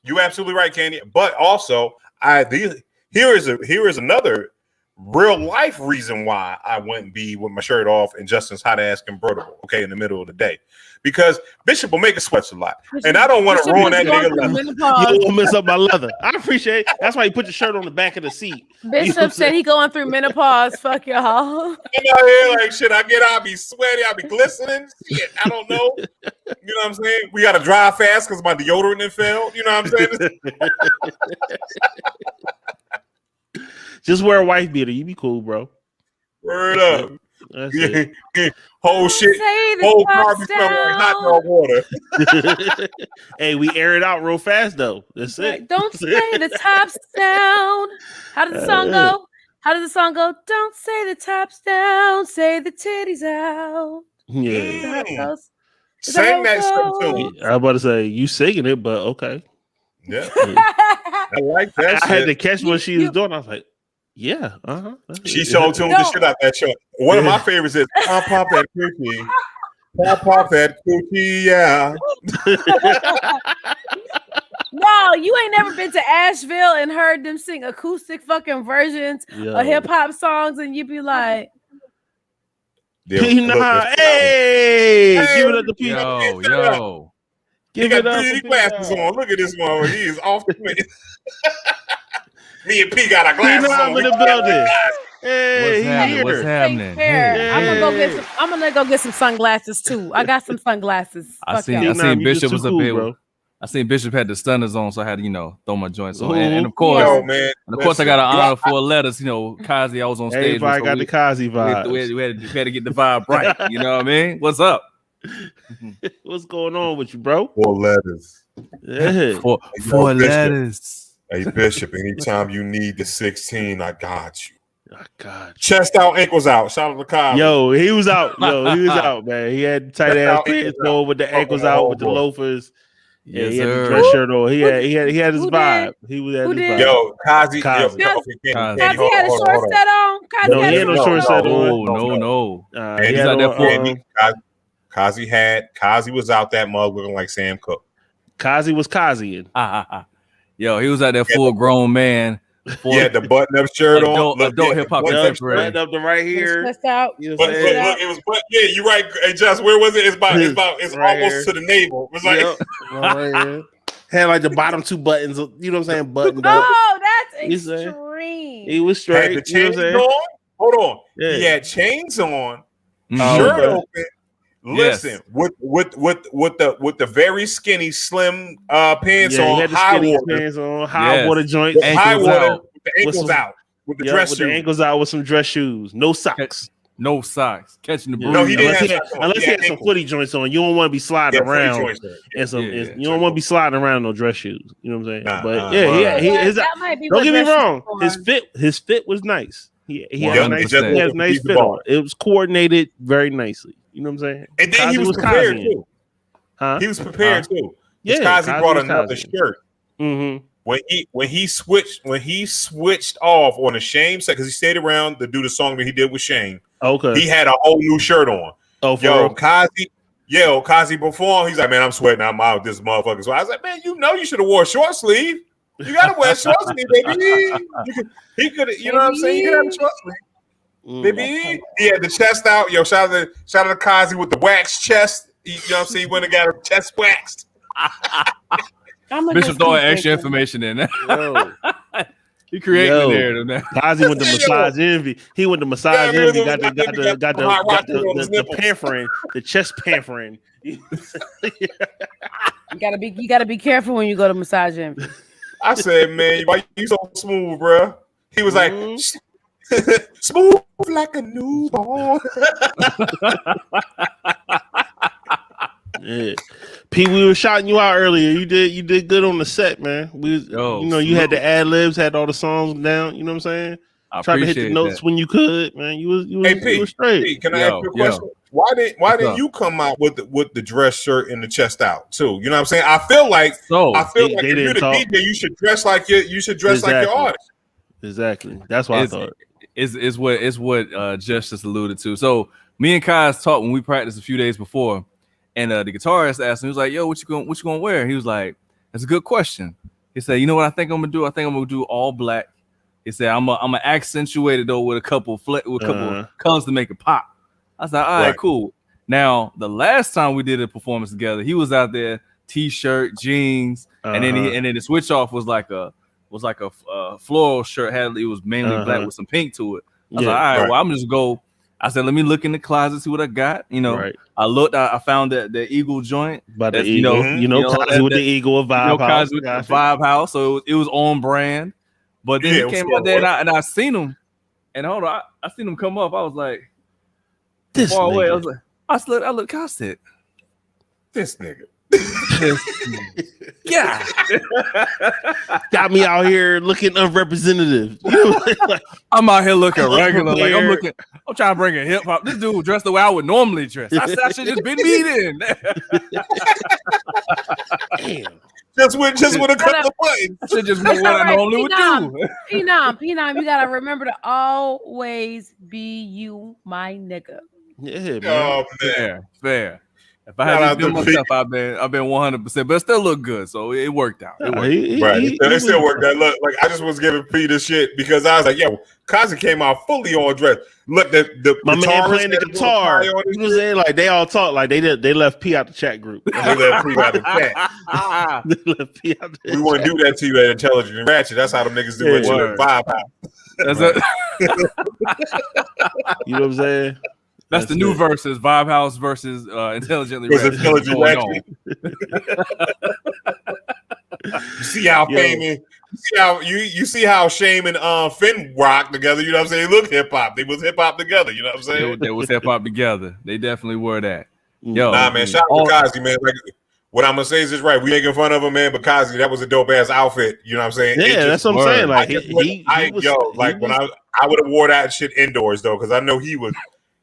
You're absolutely right, Candy. But also, here is another real life reason why I wouldn't be with my shirt off and Justin's hot ass convertible, okay, in the middle of the day. Because Bishop will make us sweats a lot. And I don't want to ruin that nigga leather. You don't want to mess up my leather. I appreciate it. That's why you put your shirt on the back of the seat. Bishop said he going through menopause. Fuck y'all. I'm out here like shit. I'll be sweaty, I'll be glistening. Shit, I don't know. You know what I'm saying? We gotta drive fast because my deodorant didn't fail. You know what I'm saying? Just wear a wife beater. You be cool, bro. Word up. That's it. Whole shit. Whole car be smelling like hot dog water. Hey, we air it out real fast though. That's it. Don't say the top's down. How does the song go? How does the song go? Don't say the top's down. Say the titties out. Yeah. Sing that shit too. I was about to say you singing it, but okay. Yeah. I like that. I had to catch what she was doing. I was like, yeah, She so tuned the shit out that show. One of my favorites is Pop that cookie. Pop that cookie, yeah. No, you ain't never been to Asheville and heard them sing acoustic fucking versions of hip hop songs, and you be like, hey, give it up to P. Yo. Give it up. He got glasses on. Look at this one. He is off the minute. Me and P got our glasses on. In the building. Hey, what's happening? Hey. I'm gonna go get some sunglasses too. I got some sunglasses. I seen Bishop was up here, bro. I seen Bishop had the stunners on, so I had to, throw my joints on. And of course, I got an honor for letters. Kazi, I was on stage. Everybody got the Kazi vibe. We had to get the vibe right. You know what I mean? What's up? What's going on with you, bro? 4 letters. Yeah. Four letters. Hey, Bishop, anytime you need the 16, I got you. I got you. Chest out, ankles out. Shout out to Kyle. Yo, he was out, man. He had tight ass pants on with the ankles out, with the loafers. Yeah, he had the dress shirt on. He had his vibe. He was at his vibe. Yo, Kazi had a short set on. No, he had no short set on. No. He's out there. Kazi was out that mug looking like Sam Cooke. Kazi was Kaziing. Yo, he was out there full grown man. He had the button up shirt on. Adult hip hop contemporary. Button up the right here. Out. You know it was. Yeah, you're right. Hey, Josh, where was it? It's right almost here. To the navel. It was like had like the bottom 2 buttons. You know what I'm saying? Buttoned up. Oh, that's extreme. He was straight. Had the chains on. Hold on. Yeah. He had chains on. Shirt open. Listen, with the very skinny, slim pants on, high water joints, high water, with the ankles out, with the dress shoes. The ankles out with some dress shoes, no socks. Catching the breeze. No, he unless he had some footy joints on. You don't want to be sliding around, you don't want to be sliding around in no dress shoes. You know what I'm saying? But don't get me wrong. His fit was nice. He had a nice fit on. It was coordinated very nicely. You know what I'm saying? And then he was prepared too. He was prepared too. Yeah, Kazi brought another shirt. Mm-hmm. When he switched off on the Shame set, because he stayed around to do the song that he did with Shame. Okay, he had a whole new shirt on. Kazi performed. He's like, man, I'm sweating. I'm out this motherfucker. So I was like, man, you should have wore short sleeve. You gotta wear short sleeve, baby. He could, you know what I'm saying? You could have a short sleeve. Baby, he had the chest out. Yo, shout out to Kazi with the wax chest. You know what I'm saying? He went and got her chest waxed. Bishop throwing extra information in there. He created the narrative. Kazi went to Massage Envy. He went to Massage Envy. Got the pampering, the chest pampering. You gotta be careful when you go to Massage Envy. I said, man, why you so smooth, bro? He was like, smooth like a newborn. Yeah, P, we were shouting you out earlier. You did good on the set, man. You had the ad libs, had all the songs down. You know what I'm saying? Try to hit the notes when you could, man. You was straight. P, can I ask you a question? Why didn't you come out with the dress shirt and the chest out too? You know what I'm saying? I feel like if you're the DJ, you should dress like your artist. Exactly. That's what I thought. It's what Justice alluded to. So me and Kai's talked when we practiced a few days before, and the guitarist asked him, he was like, "Yo, what you gonna wear?" He was like, "That's a good question." He said, "You know what I think I'm gonna do? I think I'm gonna do all black." He said, "I'm gonna accentuate it though with a couple colors to make it pop." I was like, "All right, cool." Now the last time we did a performance together, he was out there t-shirt, jeans, and then the switch off was like a floral shirt. It was mainly black with some pink to it. I was like, all right, well, I'm just go. I said, let me look in the closet, see what I got. I looked. I found the Eagle joint. But the Eagle, Kazi with the Eagle, Vibe House. Kazi with the Vibe House. So it was on brand. But then he came out there and I seen him. And hold on, I seen him come up. I was like, This far away. nigga. I look. I said, This nigga. yeah. Got me out here looking unrepresentative. I'm out here looking regular. Like I'm trying to bring a hip hop. This dude dressed the way I would normally dress. I said I should just been me then. Damn. Just with a couple of buttons. I should just been what I normally would do. Phenom, you gotta remember to always be you, my nigga. Yeah, man. Oh man. Fair. If I had to do myself, I've been 100%, but it still look good, so it worked out. It still worked out. Look, like I just was giving P the shit because I was like, yo, Kazi came out fully on dress. Look, my man playing the guitar. You know what I'm saying? Like they all talk like they left P out the chat group. They left P out the chat. They left P out the we wouldn't do that to you at Intelligent and Ratchet. That's how them niggas do it. Vibe out. That's it. You know what I'm saying? That's the new versus Vibe House versus Intelligently Ratchet. Intelligent Ratchet. You see how famous. You see how Shame and Finn rock together. You know what I'm saying? They look hip hop. They was hip hop together. You know what I'm saying? They was hip hop together. They definitely were that. Yo, nah, man. Shout out to Kazi, man. Like, what I'm gonna say is just right. We making fun of him, man. But Kazi, that was a dope ass outfit. You know what I'm saying? Yeah, that's what I'm saying. Like when I would have wore that shit indoors though, because I know he was.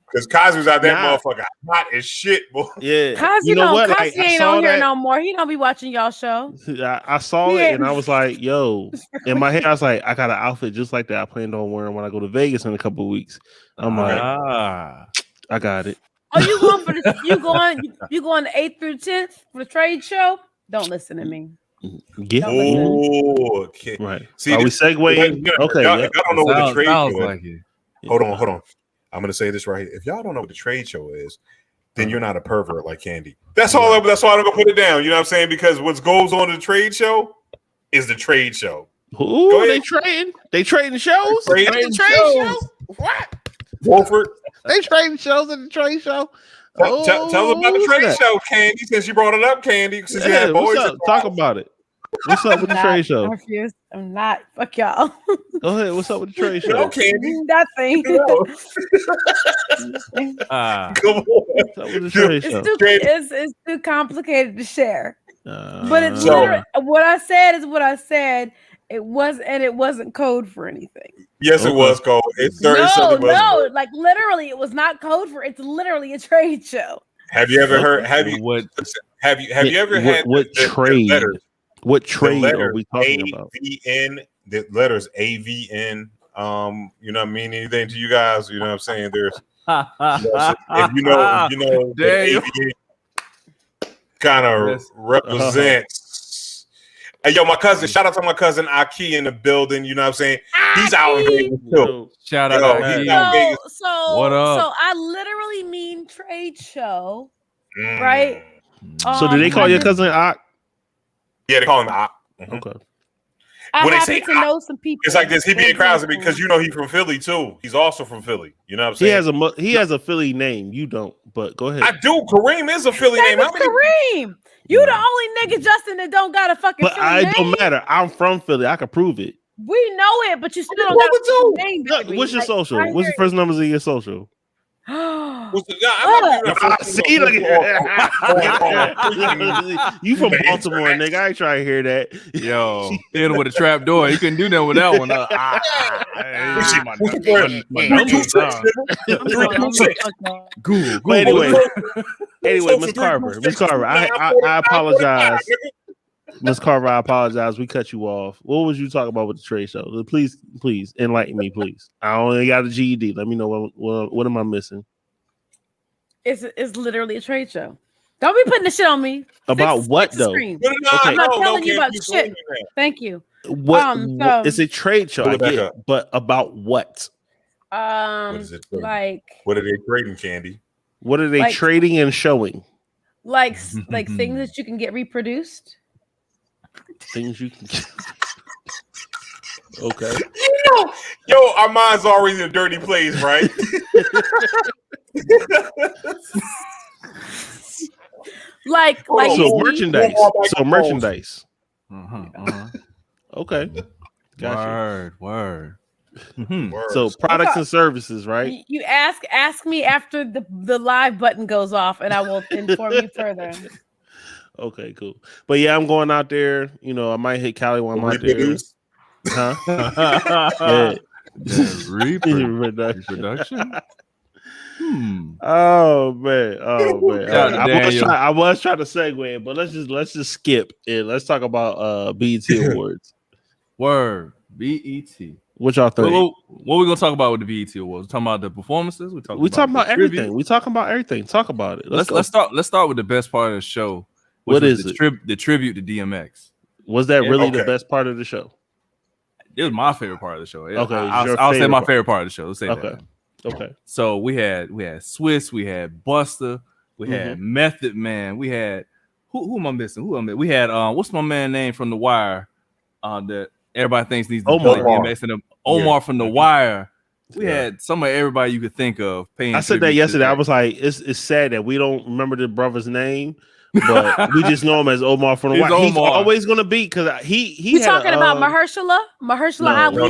Because Kazi was out that motherfucker hot as shit, boy. Yeah. Kazi, you know what? Kazi ain't on here no more. He don't be watching y'all show. I saw it and I was like, yo. In my head, I was like, I got an outfit just like that I planned on wearing when I go to Vegas in a couple of weeks. I'm like, I got it. Oh, you going for the you going the 8th through 10th for the trade show? Don't listen to me. Yeah. Oh, okay. Right. See, are we segueing? Okay. Y'all don't know what the trade show is. Like it. Hold on. I'm gonna say this right here. If y'all don't know what the trade show is, then you're not a pervert like Candy. That's all. That's why I'm gonna put it down. You know what I'm saying? Because what goes on in the trade show is the trade show. Ooh, they trading. They trading shows. Trading shows. What? Wolford. They trading shows at the trade show. Tell them about the trade show, Candy. Since you brought it up, Candy. Since you had boys. Talk about it. What's up with the trade show? I'm not. Fuck y'all. Go ahead. What's up with the trade show? No, Candy. Nothing. Come on. What's up with the trade show? It's too complicated to share. But it's literally what I said is what I said. It wasn't code for anything. Yes, it was code. No, like literally, it was not code for. It's literally a trade show. Have you ever heard? Have you ever had what trade? What trade are we talking about? AVN, the letters AVN. You know what I mean? Anything to you guys? You know what I'm saying? There's, if you know, AVN kind of represents. Hey, yo, my cousin. Shout out to my cousin Aki in the building. You know what I'm saying? He's out in Vegas too. Shout out to Aki. So what up? So I literally mean trade show, right? So did they call your cousin Ak? Yeah, they call him Ak. Okay. I happen to know some people. It's like this. He be in Krause because you know he's from Philly too. He's also from Philly. You know what I'm saying? He has a Philly name. You don't, but go ahead. I do. Kareem is a Philly name. Kareem. You the only nigga, Justin, that don't got a fucking. But Philly name. Don't matter. I'm from Philly. I can prove it. We know it, but you still don't got a name. Baby. What's your social? What's the first numbers of your social? See, look you from Baltimore, nigga. I ain't trying to hear that. Yo, hit him with a trap door. You couldn't do that with that one. Google. But anyway, Miss Carver, I apologize. Miss Carver, I apologize. We cut you off. What was you talking about with the trade show? Please enlighten me, please. I only got a GED. Let me know what am I missing? It's literally a trade show. Don't be putting the shit on me. About what though? Okay. I'm not telling you about shit. Thank you. What it's a trade show, I get, but about what? What is it? Like what are they trading, Candy? What are they trading and showing? Like things that you can get reproduced. Things you can get. Okay. Yo, our mind's already in a dirty place, right? So merchandise. Okay. Gotcha. Word. So products and services, right? You ask me after the live button goes off, and I will inform you further. Okay, cool. But yeah, I'm going out there. You know, I might hit Cali while I'm out there. Huh? Reproduction. Oh man. I was trying to segue, but let's just skip and let's talk about BET Awards. Word. BET. What y'all think? What we gonna talk about with the BET Awards? We talking about the performances? We talking about everything. We talking about everything. Talk about it. Let's start with the best part of the show. What is it? The tribute to DMX. Was that really the best part of the show? It was my favorite part of the show. Okay, I'll say my favorite part of the show. Let's say that. Okay. So we had Swiss, we had Buster, we had Method Man, we had who am I missing? We had what's my man name from The Wire? That everybody thinks needs to play DMX and Omar from The Wire. We had some of everybody you could think of paying. I said that yesterday. I was like, it's sad that we don't remember the brother's name, but we just know him as Omar from The Wire. He's always gonna be because he. You talking about Mahershala Ali?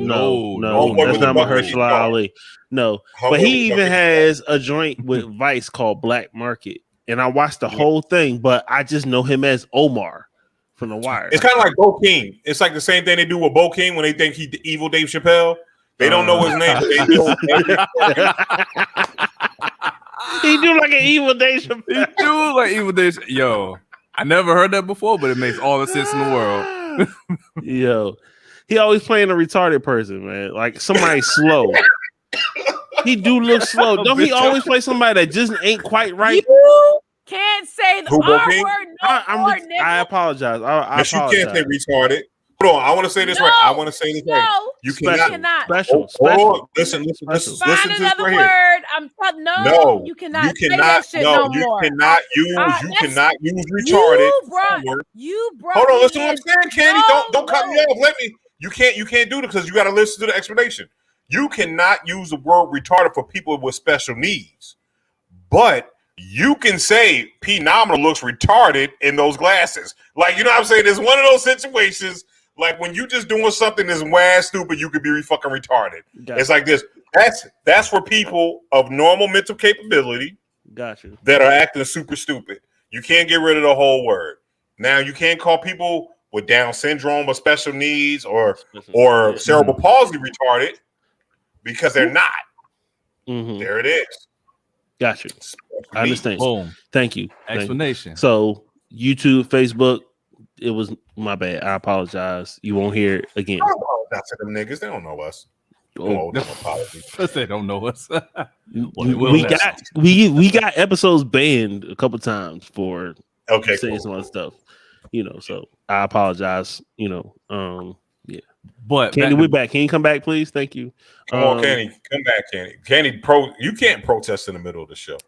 No, that's not Mahershala Ali. No, but he even has a joint with Vice called Black Market, and I watched the whole thing, but I just know him as Omar from The Wire. It's kind of like Bo King. It's like the same thing they do with Bo King when they think he's the evil Dave Chappelle. They don't know his name. He do like an evil Dave Chappelle. Yo, I never heard that before, but it makes all the sense in the world. Yo, he always playing a retarded person, man. Like somebody slow. He do look slow. Don't he always play somebody that just ain't quite right? You can't say the R word. I apologize. I apologize. You can't say retarded. Hold on. I want to say this right. I want to say this right. You cannot. Special. Listen to this right word. here. You cannot say that shit no more. You cannot use retarded. Hold on. Listen to what I'm saying, Candy. Don't cut me off. You can't do it because you got to listen to the explanation. You cannot use the word retarded for people with special needs, but you can say P Nominal looks retarded in those glasses. Like, you know what I'm saying? It's one of those situations like when you just doing something that's mad stupid, you could be fucking retarded. Gotcha. It's like this. That's for people of normal mental capability. Gotcha. That are acting super stupid. You can't get rid of the whole word. Now you can't call people with Down syndrome or special needs or cerebral palsy retarded because they're not. Mm-hmm. There it is. Gotcha. I understand. Boom. Thank you. Explanation. So YouTube, Facebook, it was my bad. I apologize. You won't hear it again. I apologize to them niggas. They don't know us. They don't know us. we got episodes banned a couple times for saying some other stuff. You know, so I apologize. You know, yeah. But Candy, we're back. Can you come back, please? Thank you. Come on, Candy. Come back, Candy. Candy, you can't protest in the middle of the show.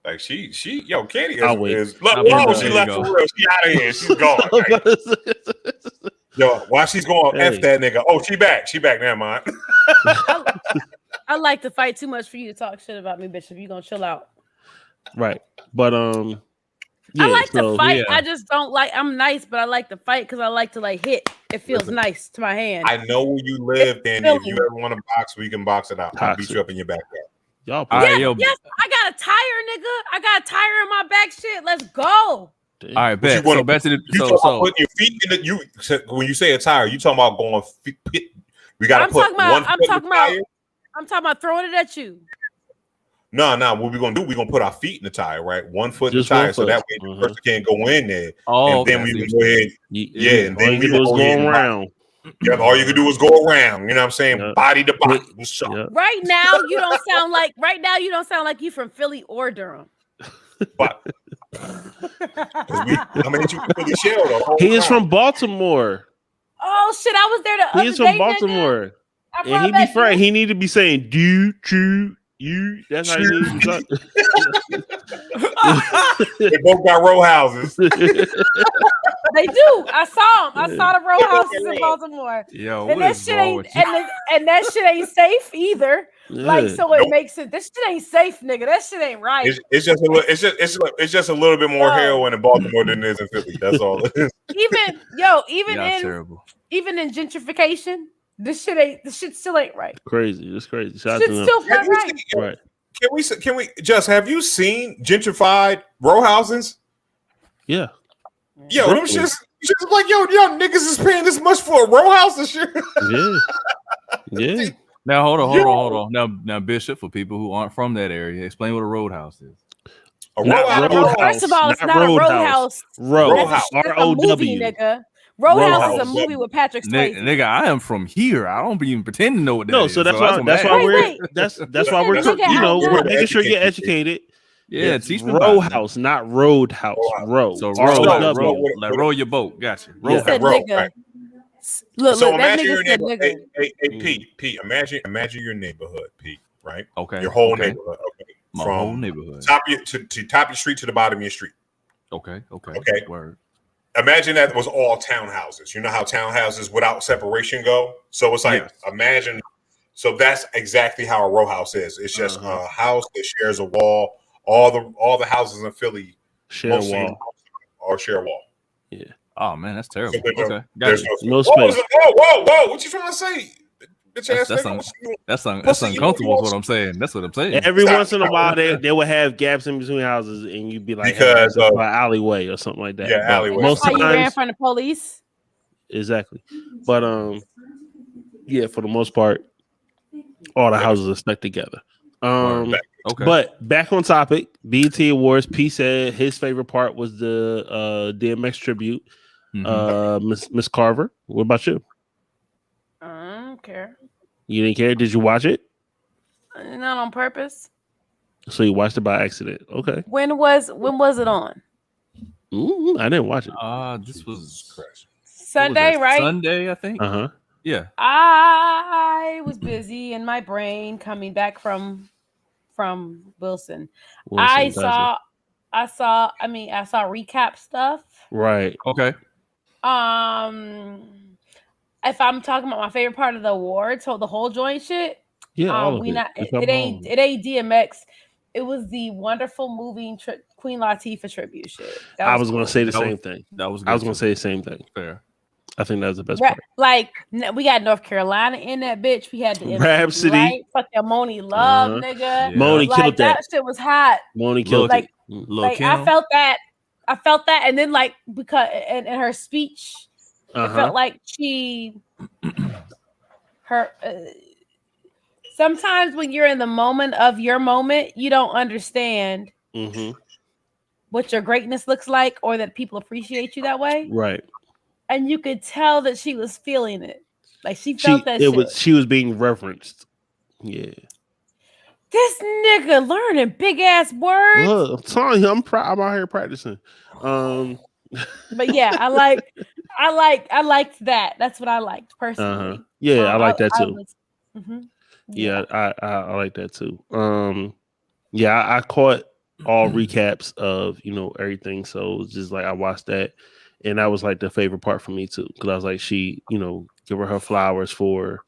Like she, Candy is look, she left for real. She out of here. She's gone. Yo, while she's going, F that nigga. Oh, she back. Never mind. I like to fight too much for you to talk shit about me, Bishop. You gonna chill out. Right. But yeah, I like to fight. Yeah. I just don't like. I'm nice, but I like to fight because I like to hit. It feels nice to my hand. I know where you live, Danny. If you ever want to box, we can box it out. I'll beat you up in your backyard. Y'all, yes, I got a tire, nigga. I got a tire in my back. Shit, let's go. All right, bet. So back to the putting your feet in the when you say a tire, you talking about going. We got to put one foot in the tire. I'm talking about throwing it at you. No. What we're gonna do? We're gonna put our feet in the tire, right? 1 foot in the tire, so that way the person can't go in there. Oh, and then we can go ahead. And then we go around. Yeah, all you can do is go around. You know what I'm saying? Body to body. Right now, you don't sound like you from Philly or Durham. But he is from Baltimore. Oh shit! I was there the other day. He is from Baltimore, and he be frank. He need to be saying "do, true, you." That's how he needs to talk. They both got row houses. They do. I saw them. I saw the row houses in Baltimore. Yo, and that shit ain't and that shit ain't safe either. Like, so it makes it. This shit ain't safe, nigga. That shit ain't right. It's just a little bit more heroin in Baltimore than it is in Philly. That's all it is. Even even in gentrification, this shit still ain't right. Crazy. It's crazy. Shit's still not right. Right. Can we just have you seen gentrified row houses? Yeah. Yo, them shits like yo niggas is paying this much for a row house and shit. Yeah. Yeah. Now hold on. Now Bishop, for people who aren't from that area, explain what a roadhouse is. First of all, it's not a roadhouse. Roadhouse. R-O-W. Nigga. Roadhouse is a movie with Patrick Swayze. Nigga, I am from here. I don't even pretend to know what that is. So that's why we're we're making sure you're educated. Yeah, teach me Rowhouse, not roadhouse. Row. So row your boat. Gotcha. Row. Right. Look, so that imagine your nigga. Hey, Pete. Imagine your neighborhood, Pete. Right. Okay. Your whole neighborhood. Okay. My whole neighborhood. Top of your street to the bottom of your street. Okay. Word. Imagine that was all townhouses. You know how townhouses without separation go? So it's like imagine. So that's exactly how a row house is. It's just a house that shares a wall. All the houses in Philly share a wall. Or share a wall. Yeah. Oh man, that's terrible. So there's no space. Whoa! What you trying to say? That's uncomfortable. Is what I'm saying. That's what I'm saying. Every once in a while, they would have gaps in between houses, and you'd be like, because of an alleyway or something like that. Yeah, alleyway. Most times, you ran from the police. Exactly, but yeah, for the most part, all the houses are stuck together. But back on topic, BET Awards. P said his favorite part was the DMX tribute. Miss Carver. What about you? I don't care. You didn't care? Did you watch it? Not on purpose. So you watched it by accident. Okay. When was it on? I didn't watch it. This was Sunday, right? Sunday, I think. Yeah. I was busy in my brain coming back from Wilson. I saw recap stuff. Right. Okay. If I'm talking about my favorite part of the awards, so the whole joint shit. Yeah, it ain't DMX. It was the wonderful moving Queen Latifah tribute shit. I was gonna say the same thing. That was. I was gonna say the same thing. Fair. I think that was the best part. Like we got North Carolina in that bitch. We had the Rhapsody. Right? Fucking Moni Love, nigga. Yeah. Moni killed that. That shit was hot. Moni killed it. Like I felt that, and then because in her speech. It felt like sometimes when you're in the moment of your moment, you don't understand what your greatness looks like or that people appreciate you that way. Right. And you could tell that she was feeling it. Like she felt that shit. She was being referenced. Yeah. This nigga learning big ass words. Look, I'm telling you, I'm out here practicing. But yeah, I liked that. That's what I liked personally. Yeah, I like that too. Yeah, I like that too. I caught all recaps of everything, so it was just like I watched that, and that was like the favorite part for me too, because I was like, she, give her flowers for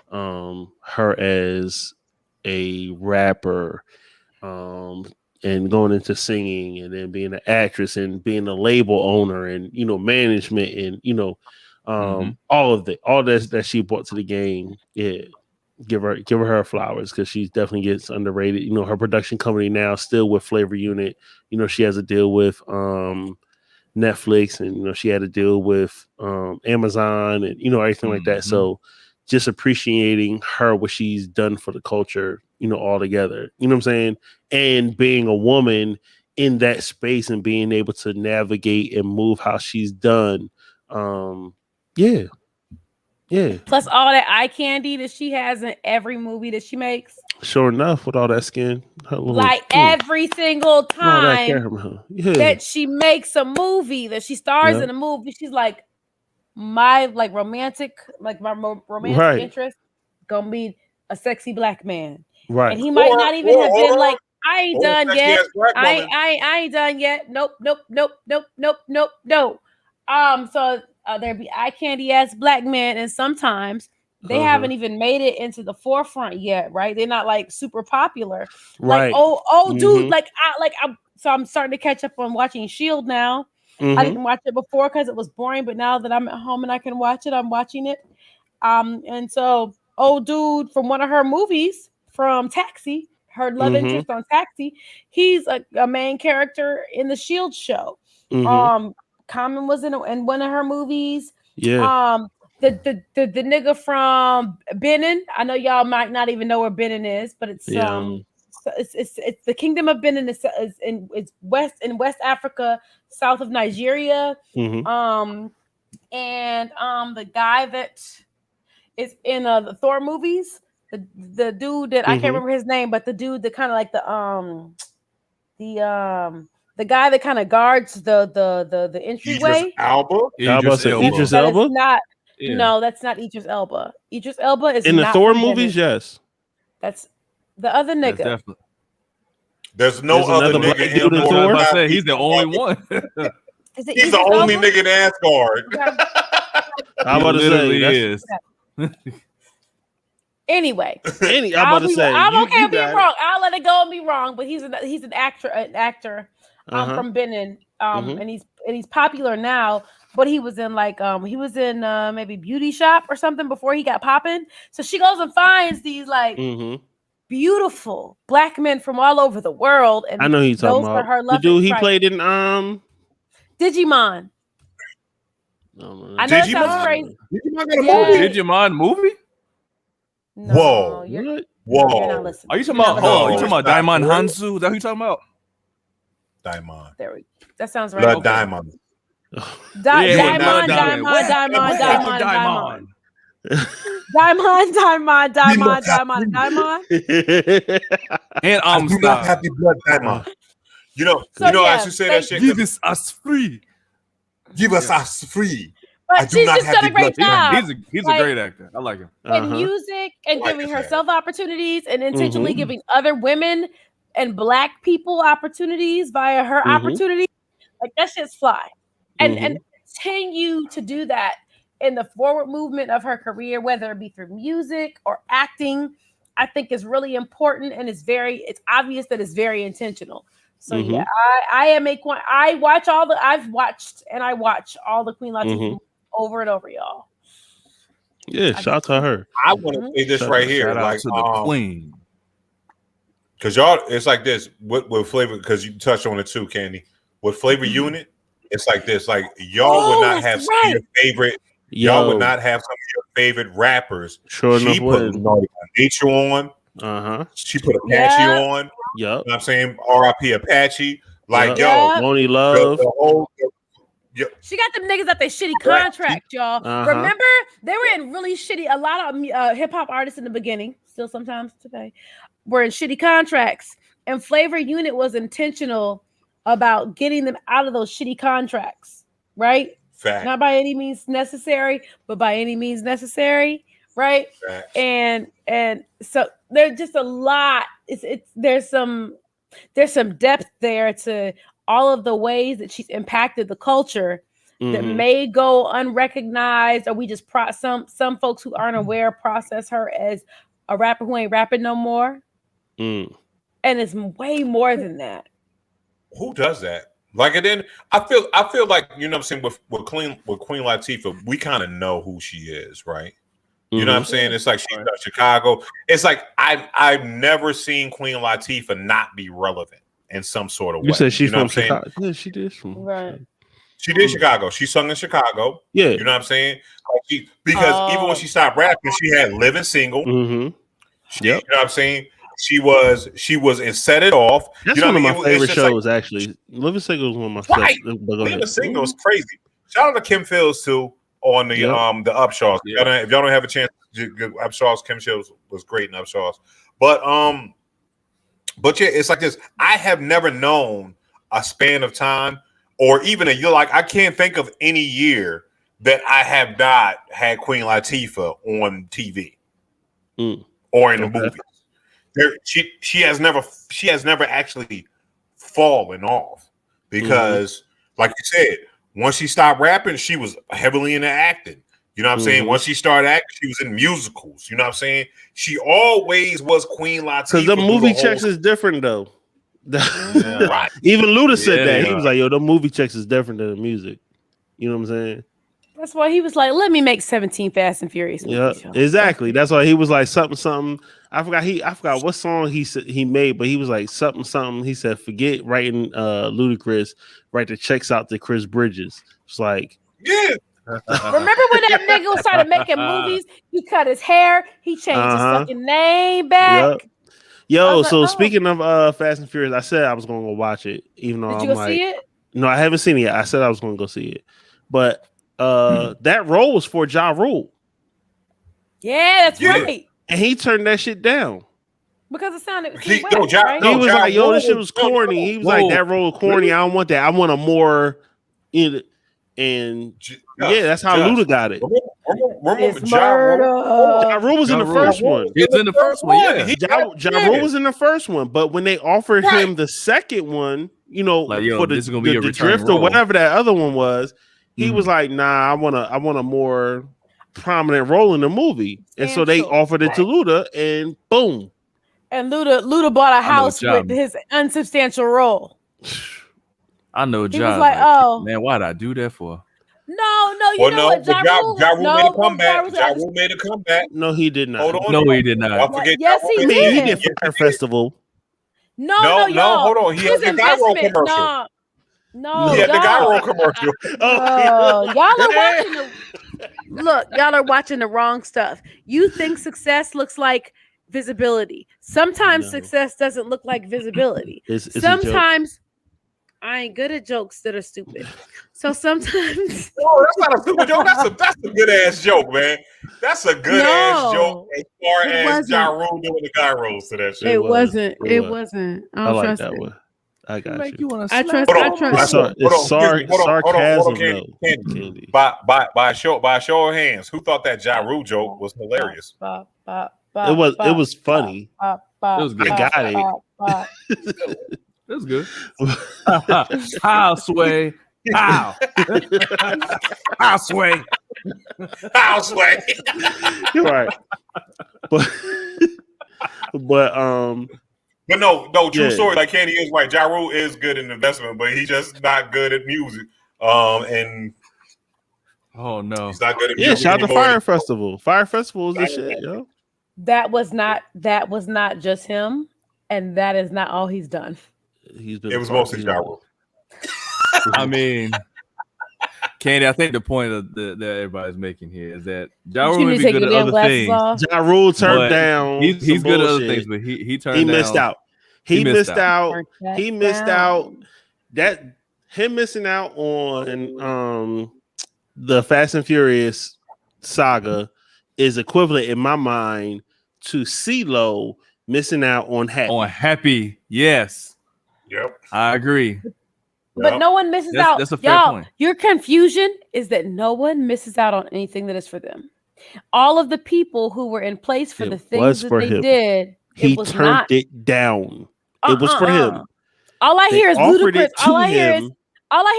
her as a rapper, and going into singing, and then being an actress, and being a label owner, and management, and all of that she brought to the game. Yeah, give her her flowers, because she definitely gets underrated. Her production company now still with Flavor Unit. She has a deal with Netflix, and she had a deal with Amazon, and everything like that. So just appreciating her, what she's done for the culture, all together. You know what I'm saying? And being a woman in that space and being able to navigate and move how she's done. Yeah. Plus all that eye candy that she has in every movie that she makes. Sure enough, with all that skin. Every single time that she makes a movie, that she stars in a movie, she's like, my romantic interest gonna be a sexy black man. Right. And he might not even have been like, I ain't done yet. I ain't done yet. Nope. So there be eye candy ass black men, and sometimes they haven't even made it into the forefront yet, right? They're not like super popular. Right. Like, dude, so I'm starting to catch up on watching Shield now. I didn't watch it before because it was boring, but now that I'm at home and I can watch it, I'm watching it. And so old dude from one of her movies from Taxi, her love interest on Taxi, he's a main character in the Shield show. Common was in one of her movies. Yeah. The nigga from Benin. I know y'all might not even know where Benin is, but it's it's the Kingdom of Benin. It's in West Africa, south of Nigeria. And the guy that is in the Thor movies, the dude that I can't remember his name, but the dude that kind of like the guy that kind of guards the entryway. Idris Elba. No, that's not Idris Elba. Idris Elba is in the not Thor movies. Yes, that's the other nigga. There's no other nigga in Thor. I was about to say he's the only one. He's the only nigga in Asgard. I'm about to say is. Anyway, I'm about to say I'm okay with being wrong. I'll let it go and be wrong. But he's an actor from Benin, and he's popular now. But he was in maybe Beauty Shop or something before he got popping. So she goes and finds these beautiful black men from all over the world, and I know he's talking about her the dude he played in Digimon. I know that sounds crazy. Digimon movie? No, Whoa! You're not listening. Are you talking about? You talking about Daimon Hansu? Is that who you talking about? Daimon. There we go. That sounds right. Blood Daimon. Diamond. And I do not have the blood Daimon. You know, I should say that shit. Give us free. Give us free. But she's just done a great job. He's a great actor. I like him. In music and giving herself opportunities and intentionally giving other women and black people opportunities via her opportunities. Like that shit's fly. And continue to do that in the forward movement of her career, whether it be through music or acting, I think is really important. And it's obvious that it's very intentional. So yeah, I've watched all the Queen Latifah over and over, y'all. Yeah, shout out to her. I want to say this right here, like to the Queen, because y'all, it's like this with Flavor, because you touched on it too, Candy. With Flavor Unit, it's like this, like y'all would not have some of your favorite. Y'all would not have some of your favorite rappers. Sure she put Nature on. She put Apache on. Yep. You know what I'm saying? R.I.P. Apache. Like, Lonely Love. She got them niggas at their shitty contract, y'all. Remember, they were in really shitty. A lot of hip hop artists in the beginning, still sometimes today, were in shitty contracts. And Flavor Unit was intentional about getting them out of those shitty contracts, right? Fact. Not by any means necessary, but by any means necessary, right? Fact. And so there's just a lot. There's some depth there to all of the ways that she's impacted the culture that may go unrecognized, or we just some folks who aren't aware process her as a rapper who ain't rapping no more. And it's way more than that. Who does that? Like, and then I feel like, you know what I'm saying, with Queen Latifah, we kind of know who she is, right? You know what I'm saying? It's like she's from Chicago. It's like I've never seen Queen Latifah not be relevant in some sort of way. You said she's from Chicago. Yeah, she did from right. She did Chicago. She sung in Chicago. Yeah. You know what I'm saying? Like because even when she stopped rapping, she had Living Single. You know what I'm saying? She was in Set It Off. That's one of my favorite shows, actually. Living Single is one of my favorites. Living Single is crazy. Shout out to Kim Fields too on the Upshaws. If y'all don't have a chance, Upshaws, Kim Fields was great in Upshaws. But yeah, it's like this. I have never known a span of time or even a year. Like I can't think of any year that I have not had Queen Latifah on TV or in the movies. She has never actually fallen off because, like you said, once she stopped rapping, she was heavily into acting. You know what I'm saying? Once she started acting, she was in musicals. You know what I'm saying? She always was Queen Latifah. Because the movie checks is different, though. Right. Even Luda said that. He are. was like, "Yo, the movie checks is different than the music." You know what I'm saying? That's why he was like, "Let me make 17 Fast and Furious movies." Yeah, exactly. That's why he was like something. I forgot what song he made, but he was like something. He said, "Forget writing Ludacris, write the checks out to Chris Bridges." It's like, Yeah. Remember when that nigga started making movies? He cut his hair. He changed his fucking name back. Yep. Yo, like, so speaking of Fast and Furious, I said I was going to go watch it, even though Did I'm you go like, see it? no, I haven't seen it yet. I said I was going to go see it, but that role was for Ja Rule. Yeah, that's right. And he turned that shit down. Because it sounded he was like, yo, this shit was corny. He was like, that role corny. I don't want that. I want a more that's how Luda got it. Remember Ja Rule was in the first one. He was in the first one, yeah. Ja Rule was in the first one, but when they offered him the second one, like, for the drift role. or whatever that other one was, he was like, nah, I want a more prominent role in the movie. And so they offered it to Luda, and boom. And Luda bought a house with his unsubstantial role. I know he was like, oh man, why'd I do that for? No, you know what? Ja Rule made a comeback. No, he did not. Hold on. No, he did not. Yes, he did. He did Fire Festival. No, hold on. He had the Guy Roll commercial. No, he had the Guy Roll commercial. Y'all are watching the wrong stuff. You think success looks like visibility. Sometimes success doesn't look like visibility. Sometimes I ain't good at jokes that are stupid. So sometimes that's not a stupid joke. That's a good ass joke, man. That's a good ass joke as far as Ja Rule doing the Guy Rolls to that shit. It wasn't. I like that one. I got you. I trust. It's sarcasm, Candy. By a show of hands, who thought that Ja Rule joke was hilarious? It was funny. It was good. I got it. It was good. How sway? How? How sway? How sway? You're right. But no, true story. Like Candy is right. Ja Rule is good in investment, but he's just not good at music. And oh no, he's not good at music. Shout out to Fire Festival. Fire Festival is the shit, yo. That was not just him, and that is not all he's done. It was mostly Ja Rule. I mean, Candy, I think the point that everybody's making here is that Ja Rule may be good at other things. Ja Rule turned down. He's good at other things, but he missed out. He missed out. He missed out. Him missing out on the Fast and Furious saga is equivalent in my mind to CeeLo missing out on Happy. On Happy, yes. Yep. I agree. But no one misses out. That's a fair point. Your confusion is that no one misses out on anything that is for them. All of the people who were in place for the things that they did, he turned it down. It was for him. All I hear is Ludacris. All I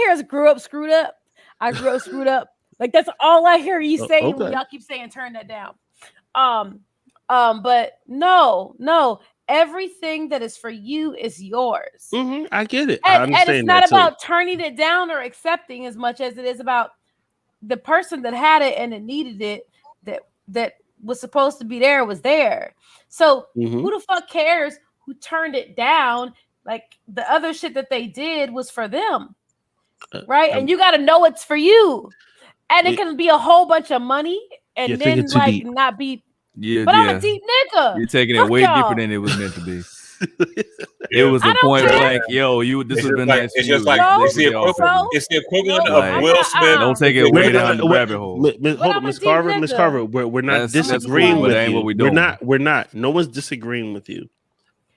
hear is grew up screwed up. I grew up screwed up. Like that's all I hear you saying when y'all keep saying turn that down. But no. Everything that is for you is yours. Mm-hmm, I get it. And it's not about turning it down or accepting as much as it is about the person that had it and it needed it that was supposed to be there was there. So who the fuck cares who turned it down? Like the other shit that they did was for them. Right? And you got to know it's for you. And it can be a whole bunch of money and then like not be. Yeah, but I'm a deep nigga. You're taking it way deeper than it was meant to be. It was the point where, like, yo, this has been nice. It's just like it's the equivalent of Will Smith. Don't take it way down the rabbit hole. Hold on, Miss Carver. We're not disagreeing with you. We're not. No one's disagreeing with you.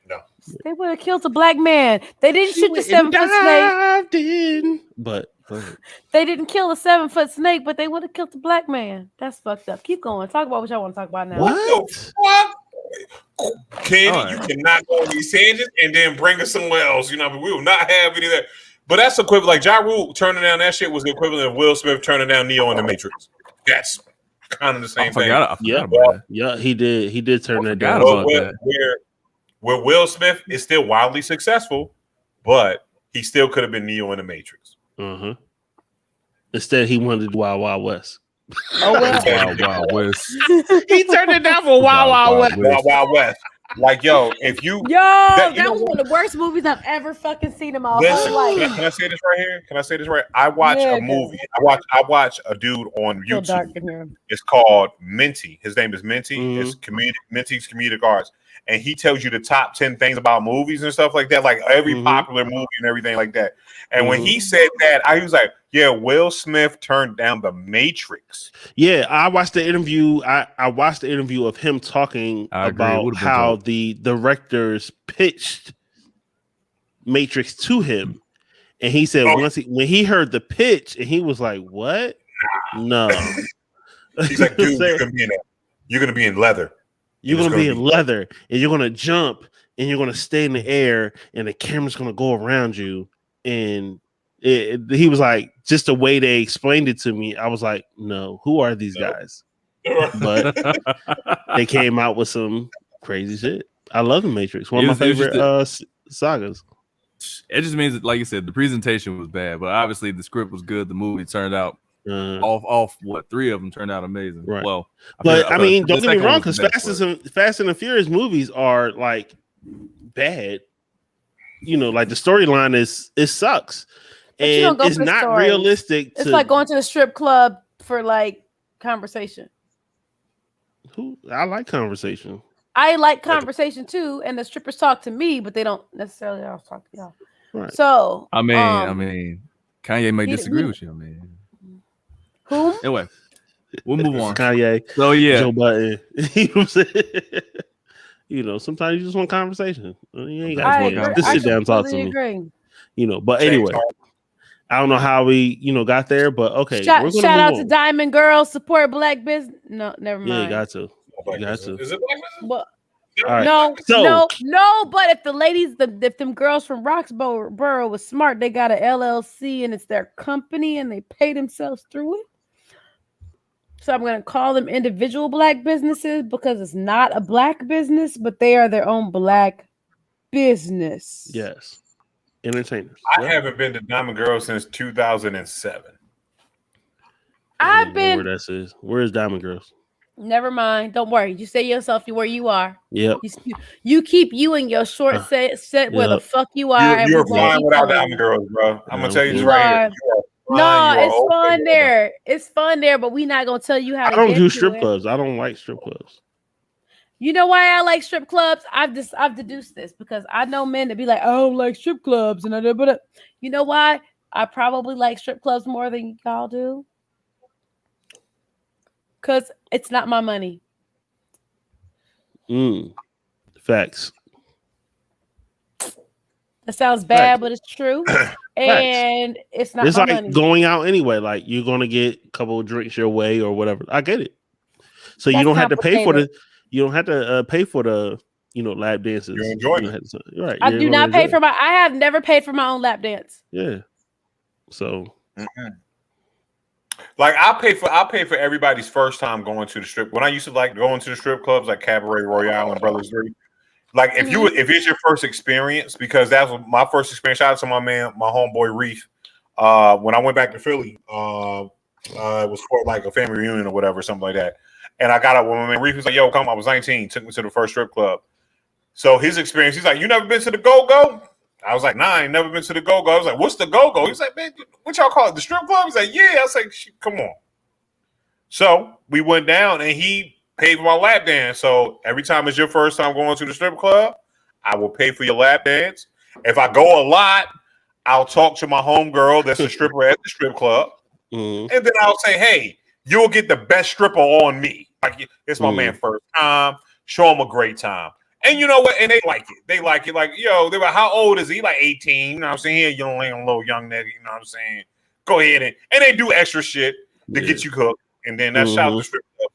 No. They would have killed a black man. They didn't shoot the 7-foot snake. But they didn't kill a 7-foot snake, but they would have killed the black man. That's fucked up. Keep going. Talk about what y'all want to talk about now. What the fuck? Candy, you cannot go on these tangents and then bring us somewhere else. You know, we will not have any of that. But that's equivalent. Like Ja Rule turning down that shit was the equivalent of Will Smith turning down Neo in the Matrix. That's kind of the same thing. Yeah, he did. He did turn that down. where Will Smith is still wildly successful, but he still could have been Neo in the Matrix. Instead, he wanted to do Wild Wild West. Oh well, Wild West. He turned it down for Wild Wild West. Wild Wild West. Like, that was one of the worst movies I've ever fucking seen in my whole life. Can I say this right here? Can I say this right? I watch a movie. I watch a dude on YouTube. Dark in here. It's called Minty. His name is Minty. It's Minty's Comedic Arts. And he tells you the top 10 things about movies and stuff like that, like every popular movie and everything like that. And when he said that, I was like, yeah, Will Smith turned down The Matrix. Yeah, I watched the interview. I watched the interview of him talking about how the directors pitched Matrix to him. And he said when he heard the pitch, and he was like, what? No. He's like, dude, you're gonna be in leather. You're going to be in leather, and you're going to jump, and you're going to stay in the air, and the camera's going to go around you. And he was like, just the way they explained it to me, I was like, no, who are these guys? But they came out with some crazy shit. I love The Matrix. One of my favorite sagas. It just means that, like you said, the presentation was bad, but obviously the script was good. The movie turned out three of them turned out amazing. Right. Well, don't get me wrong, because Fast and the Furious movies are like bad. Like the storyline it sucks, and it's not realistic. It's like going to the strip club for like conversation. I like conversation. I like conversation too, and the strippers talk to me, but they don't necessarily always talk to y'all. Right. So I mean, Kanye may disagree with you. I mean. Who? Anyway, we'll move on. Kanye. So yeah, Joe Budden. You know what I'm saying? Sometimes you just want conversation. You ain't got to just sit down and talk to me. Agree. But anyway, I don't know how we got there, but okay. Shout out to Diamond Girls, support Black business. No, never mind. Yeah, you got to. Is it Black business? Well, right. No. But if the ladies, if them girls from Roxborough was smart, they got an LLC and it's their company and they pay themselves through it. So I'm going to call them individual Black businesses because it's not a Black business, but they are their own Black business. Yes. Entertainers. I haven't been to Diamond Girls since 2007. I've been. Where is Diamond Girls? Never mind. Don't worry. You say yourself where you are. Yep. You keep you and your short set where the fuck you are. You're flying without Diamond Girls, bro. I'm going to tell you this right here. No, it's fun there. It's fun there, but we're not gonna tell you how. I don't do strip clubs. I don't like strip clubs. You know why I like strip clubs? I've deduced this because I know men that be like, I don't like strip clubs, and but you know why? I probably like strip clubs more than y'all do, because it's not my money. Facts. That sounds bad, but it's true. And it's not. It's my like money. going out anyway. Like you're gonna get a couple of drinks your way or whatever. I get it. So you don't have to pay for the. You don't have to pay for the. Lap dances. You're enjoying it. Right. I do not pay for my. I have never paid for my own lap dance. Yeah. So. Like I'll pay for everybody's first time going to the strip. When I used to like going to the strip clubs like Cabaret Royale and Brothers 3. Like if it's your first experience, because that was my first experience. Shout out to my homeboy Reef. When I went back to Philly, it was for like a family reunion or whatever, something like that. And I got up with my man Reef. He was like, "Yo, come!" I was 19. Took me to the first strip club. So his experience, he's like, "You never been to the Go-Go?" I was like, "Nah, I ain't never been to the Go-Go." I was like, "What's the Go-Go?" He's like, "Man, what y'all call it? The strip club?" He's like, "Yeah." I was like, "Come on." So we went down, and he paid for my lap dance. So every time it's your first time going to the strip club, I will pay for your lap dance. If I go a lot, I'll talk to my homegirl that's a stripper at the strip club. And then I'll say, hey, you'll get the best stripper on me. Like, it's my man first time. Show him a great time. And you know what? And they like it. They like it. Like, yo, they were, how old is he? Like 18. You know what I'm saying? Here, you don't a little young nigga. You know what I'm saying? Go ahead. And they do extra shit to get you hooked. And then that's shout out to strip club.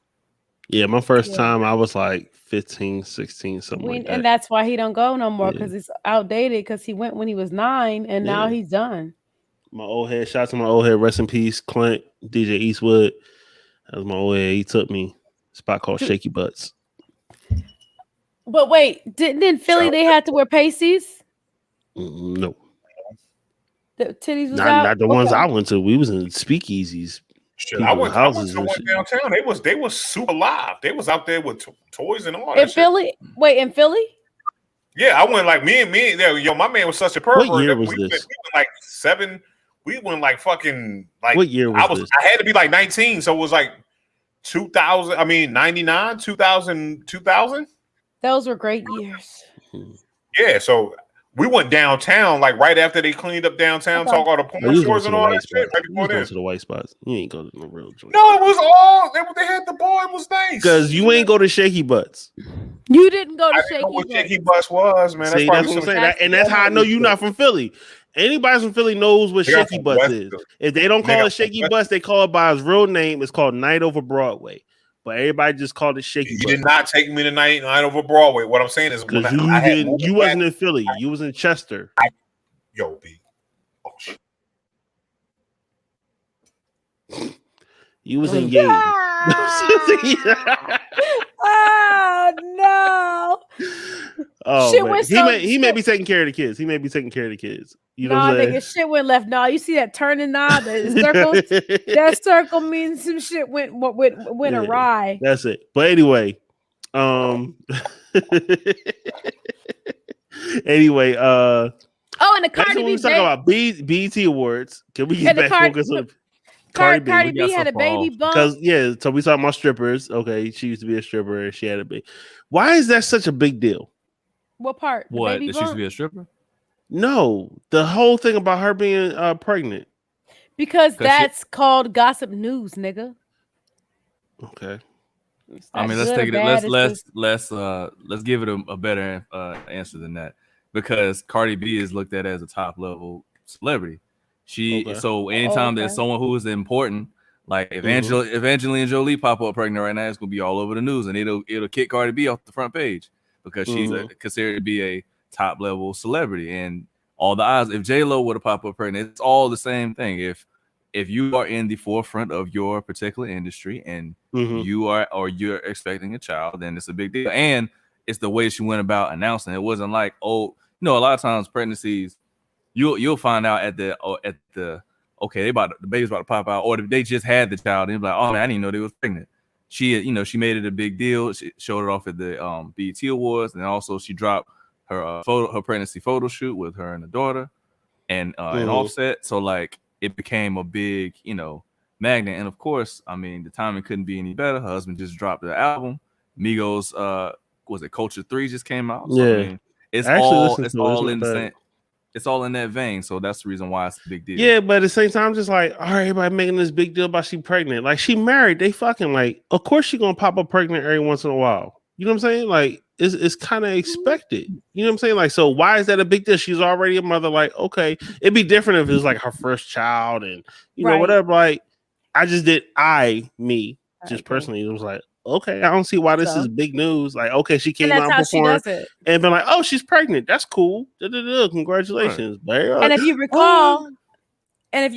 Yeah, my first time I was like 15, 16, something like that. And that's why he don't go no more, because it's outdated, because he went when he was 9 and now he's done. My old head, shout out to my old head, rest in peace, Clint, DJ Eastwood. That was my old head. He took me a spot called Shaky Butts. But wait, didn't in Philly they had to wear pasties? No. The titties was not, out. Not the ones I went to. We was in speakeasies. Shit, I went downtown. They was super live. They was out there with toys and all that. In Philly? Wait, in Philly? Yeah, I went like me. Yo, my man was such a pervert. What year was we this? Went like 7. We went like fucking like. What year was this? I had to be like 19, so it was like 2000. I mean 99, 2000. Those were great years. Yeah, so we went downtown like right after they cleaned up downtown, talk all the porn stores and all that shit. Right before going to the white spots. You ain't go to no real joint. No, it was all they had. The boy, it was nice. Because you ain't go to Shaky Butts. You didn't go to I didn't know what Shaky Butts was, man. See, that's what I'm saying. And that's how I know you're not from Philly. Anybody from Philly knows what Shaky Butts is. If they don't call it Shaky Butts, they call it by his real name. It's called Night Over Broadway. But everybody just called it Shaky Butts. You did not take me to Night Over Broadway. What I'm saying is, because you wasn't in Philly. You was in Chester. Yo, B. Oh, shit. You was in Yale. Oh no! Oh, he may be taking care of the kids. You know what I'm saying? Nigga, shit went left. No, you see that turning knob, that circle? That circle means some shit went awry. That's it. But anyway, and the Cardi B. We talking about BET Awards. Can we get back focused on Cardi B had a baby bump? So we talking about strippers. Okay, she used to be a stripper and she had a baby. Why is that such a big deal? What part? What? That she used to be a stripper? No, the whole thing about her being pregnant. Because that's called gossip news, nigga. Okay. I mean, let's take it. Let's give it a better answer than that, because Cardi B is looked at as a top level celebrity. So anytime there's someone who is important, like if Angelina Jolie pop up pregnant right now, it's gonna be all over the news, and it'll kick Cardi B off the front page because she's considered to be a top level celebrity, and all the eyes. If J-Lo were to pop up pregnant, it's all the same thing. If you are in the forefront of your particular industry and you're expecting a child, then it's a big deal. And it's the way she went about announcing. It wasn't like, a lot of times pregnancies, you'll find out at the the baby's about to pop out, or they just had the child and be like, oh man, I didn't know they was pregnant. She made it a big deal. She showed it off at the BET Awards, and also she dropped her pregnancy photo shoot with her and the daughter and an Offset. So like it became a big, magnet. And of course, I mean, the timing couldn't be any better. Her husband just dropped the album. Migos, was it Culture 3 just came out? So, I mean, it's all in the same. It's all in that vein. So that's the reason why it's a big deal. Yeah, but at the same time, just like, all right, everybody making this big deal about she pregnant. Like, she married. They fucking like, of course she gonna pop up pregnant every once in a while. You know what I'm saying? Like, it's kind of expected. You know what I'm saying? Like, so why is that a big deal? She's already a mother. Like, okay, it'd be different if it was like her first child and know whatever. Like, personally, it was like, okay, I don't see why this is big news. Like, okay, she came out before and been like, oh, she's pregnant. That's cool. Congratulations. Right. And if you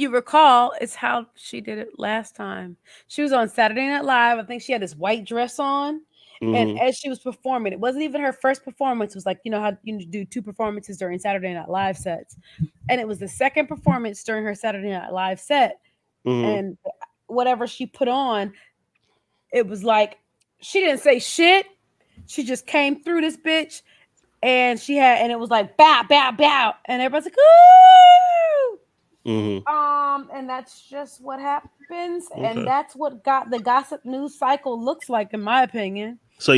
recall, it's how she did it last time. She was on Saturday Night Live. I think she had this white dress on. And as she was performing, it wasn't even her first performance. It was like, how you do 2 performances during Saturday Night Live sets. And it was the second performance during her Saturday Night Live set. And whatever she put on, it was like, she didn't say shit. She just came through this bitch. And it was like, bow, bow, bow. And everybody's like, ooh. And that's just what happens. Okay. And that's what the gossip news cycle looks like, in my opinion. So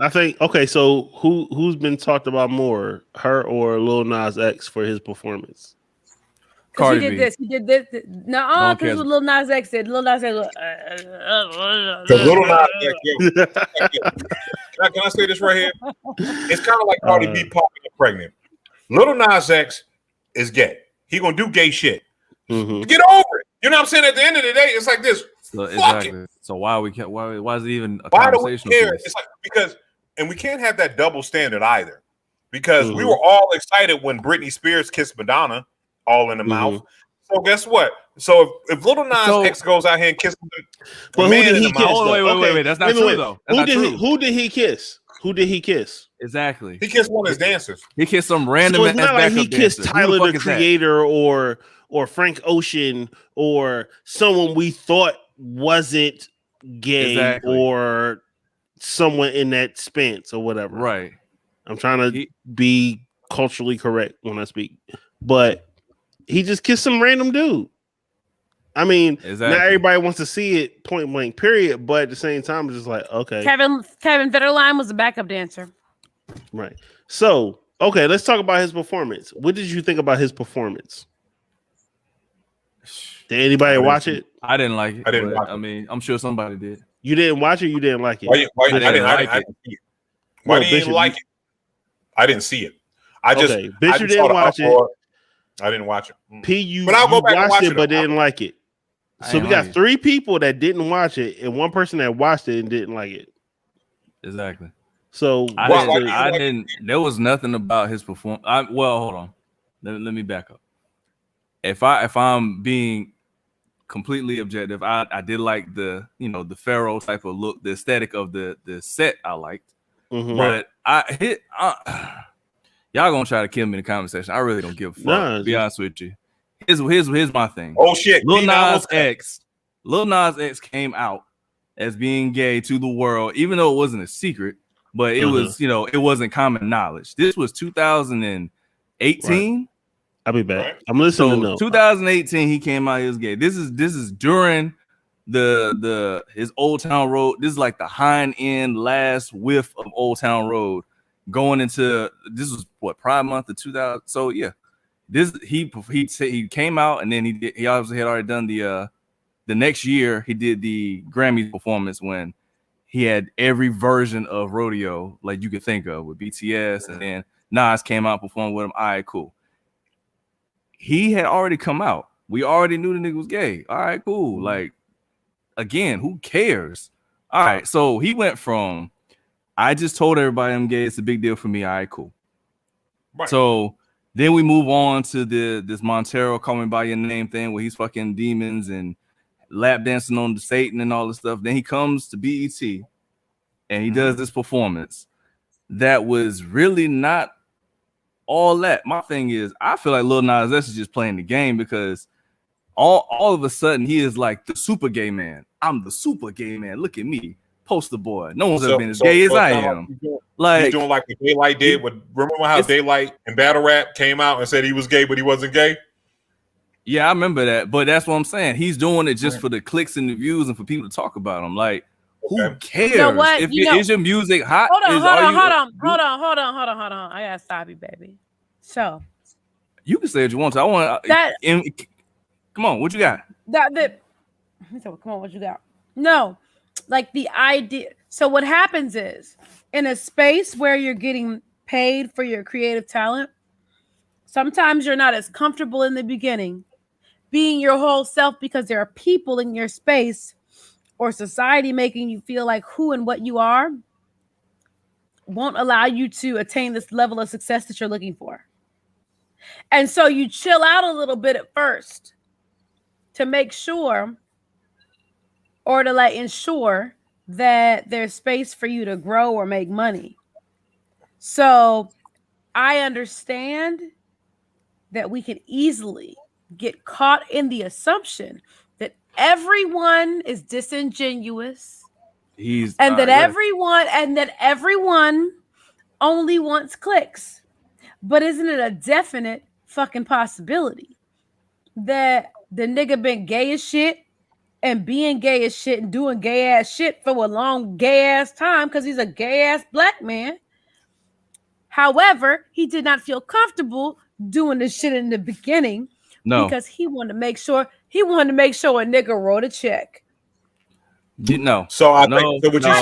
I think so who's been talked about more, her or Lil Nas X for his performance? Cardi he did this. No, because what Lil Nas X did. Lil Nas X Lil Nas X, can I say this right here? It's kind of like Cardi B popping up pregnant. Lil Nas X is gay. He gonna do gay shit. Get over it. You know what I'm saying? At the end of the day, it's like this. So, exactly. So why is it even a conversation? Why do we care? It's like and we can't have that double standard either. Because we were all excited when Britney Spears kissed Madonna all in the mouth. So guess what? So if Lil Nas X goes out here and kisses the man in the mouth, wait, that's not true though. That's not true. Who did he kiss? Who did he kiss? Exactly. He kissed one of his dancers. He kissed some random. So it's not like he kissed Tyler the Creator or Frank Ocean or someone we thought wasn't gay or someone in that stance or whatever. Right. I'm trying to be culturally correct when I speak, but he just kissed some random dude. I mean, not everybody wants to see it point blank, period. But at the same time, it's just like, okay. Kevin Federline was a backup dancer. Right. So, okay, let's talk about his performance. What did you think about his performance? Did anybody watch it? I didn't like it. I didn't watch it. I mean, I'm sure somebody did. You didn't watch it? You didn't like it? Why didn't you like it? I didn't see it. Bishop didn't watch it. I didn't watch it. But I'll go back and watch it, but didn't like it. So we got 3 people that didn't watch it, and 1 person that watched it and didn't like it. Exactly. So I didn't. There was nothing about his performance. Well, hold on. Let me back up. If I'm being completely objective, I did like the the Pharaoh type of look, the aesthetic of the set. I liked, but y'all gonna try to kill me in the comment section. I really don't give a fuck. To be honest with you. Here's my thing. Oh shit! Lil Nas X came out as being gay to the world, even though it wasn't a secret, but it was it wasn't common knowledge. This was 2018. Right. I'll be back. I'm listening. So 2018, he came out. He was gay. This is during his Old Town Road. This is like the hind end last whiff of Old Town Road. Going into this was what Pride Month of 2000. So yeah, he came out and then he obviously had already done the next year he did the Grammy performance when he had every version of rodeo like you could think of with BTS and then Nas came out and performed with him. All right, cool. He had already come out. We already knew the nigga was gay. All right, cool. Like again, who cares? All right, so he went from I just told everybody I'm gay. It's a big deal for me. All right, cool. Right. So then we move on to this Montero Call Me By Your Name thing where he's fucking demons and lap dancing on the Satan and all this stuff. Then he comes to BET and he does this performance that was really not all that. My thing is, I feel like Lil Nas X is just playing the game because all of a sudden he is like the super gay man. I'm the super gay man. Look at me. Poster boy. No one's ever been as gay as I am. Like doing like what Daylight did. Remember how Daylight in Battle Rap came out and said he was gay, but he wasn't gay? Yeah, I remember that. But that's what I'm saying. He's doing it just for the clicks and the views and for people to talk about him. Like, who cares? You know what? Is your music hot? Hold on. I gotta stop you, baby. So you can say what you want to. I want that. Come on, what you got? Come on, what you got? No. Like the idea. So what happens is in a space where you're getting paid for your creative talent, sometimes you're not as comfortable in the beginning being your whole self because there are people in your space or society making you feel like who and what you are won't allow you to attain this level of success that you're looking for. And so you chill out a little bit at first to make sure or to like ensure that there's space for you to grow or make money. So I understand that we can easily get caught in the assumption that everyone is disingenuous and that everyone only wants clicks. But isn't it a definite fucking possibility that the nigga been gay as shit and being gay as shit and doing gay ass shit for a long gay ass time because he's a gay ass black man. However, he did not feel comfortable doing this shit in the beginning because he wanted to make sure a nigga wrote a check. No. So I think so what you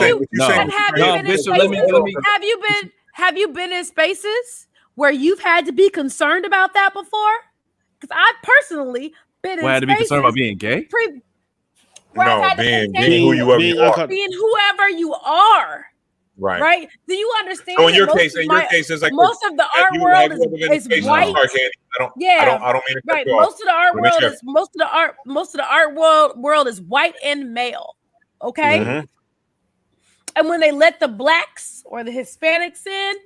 saying? Have you been in spaces where you've had to be concerned about that before? Because I personally been in spaces. Had to be concerned about being gay? Being whoever you are. Being whoever you are. Right? Do you understand? So in your case, it's like most of the art world is white. I don't mean to cut you off. Most of the art world is white and male. Okay. And when they let the blacks or the Hispanics in,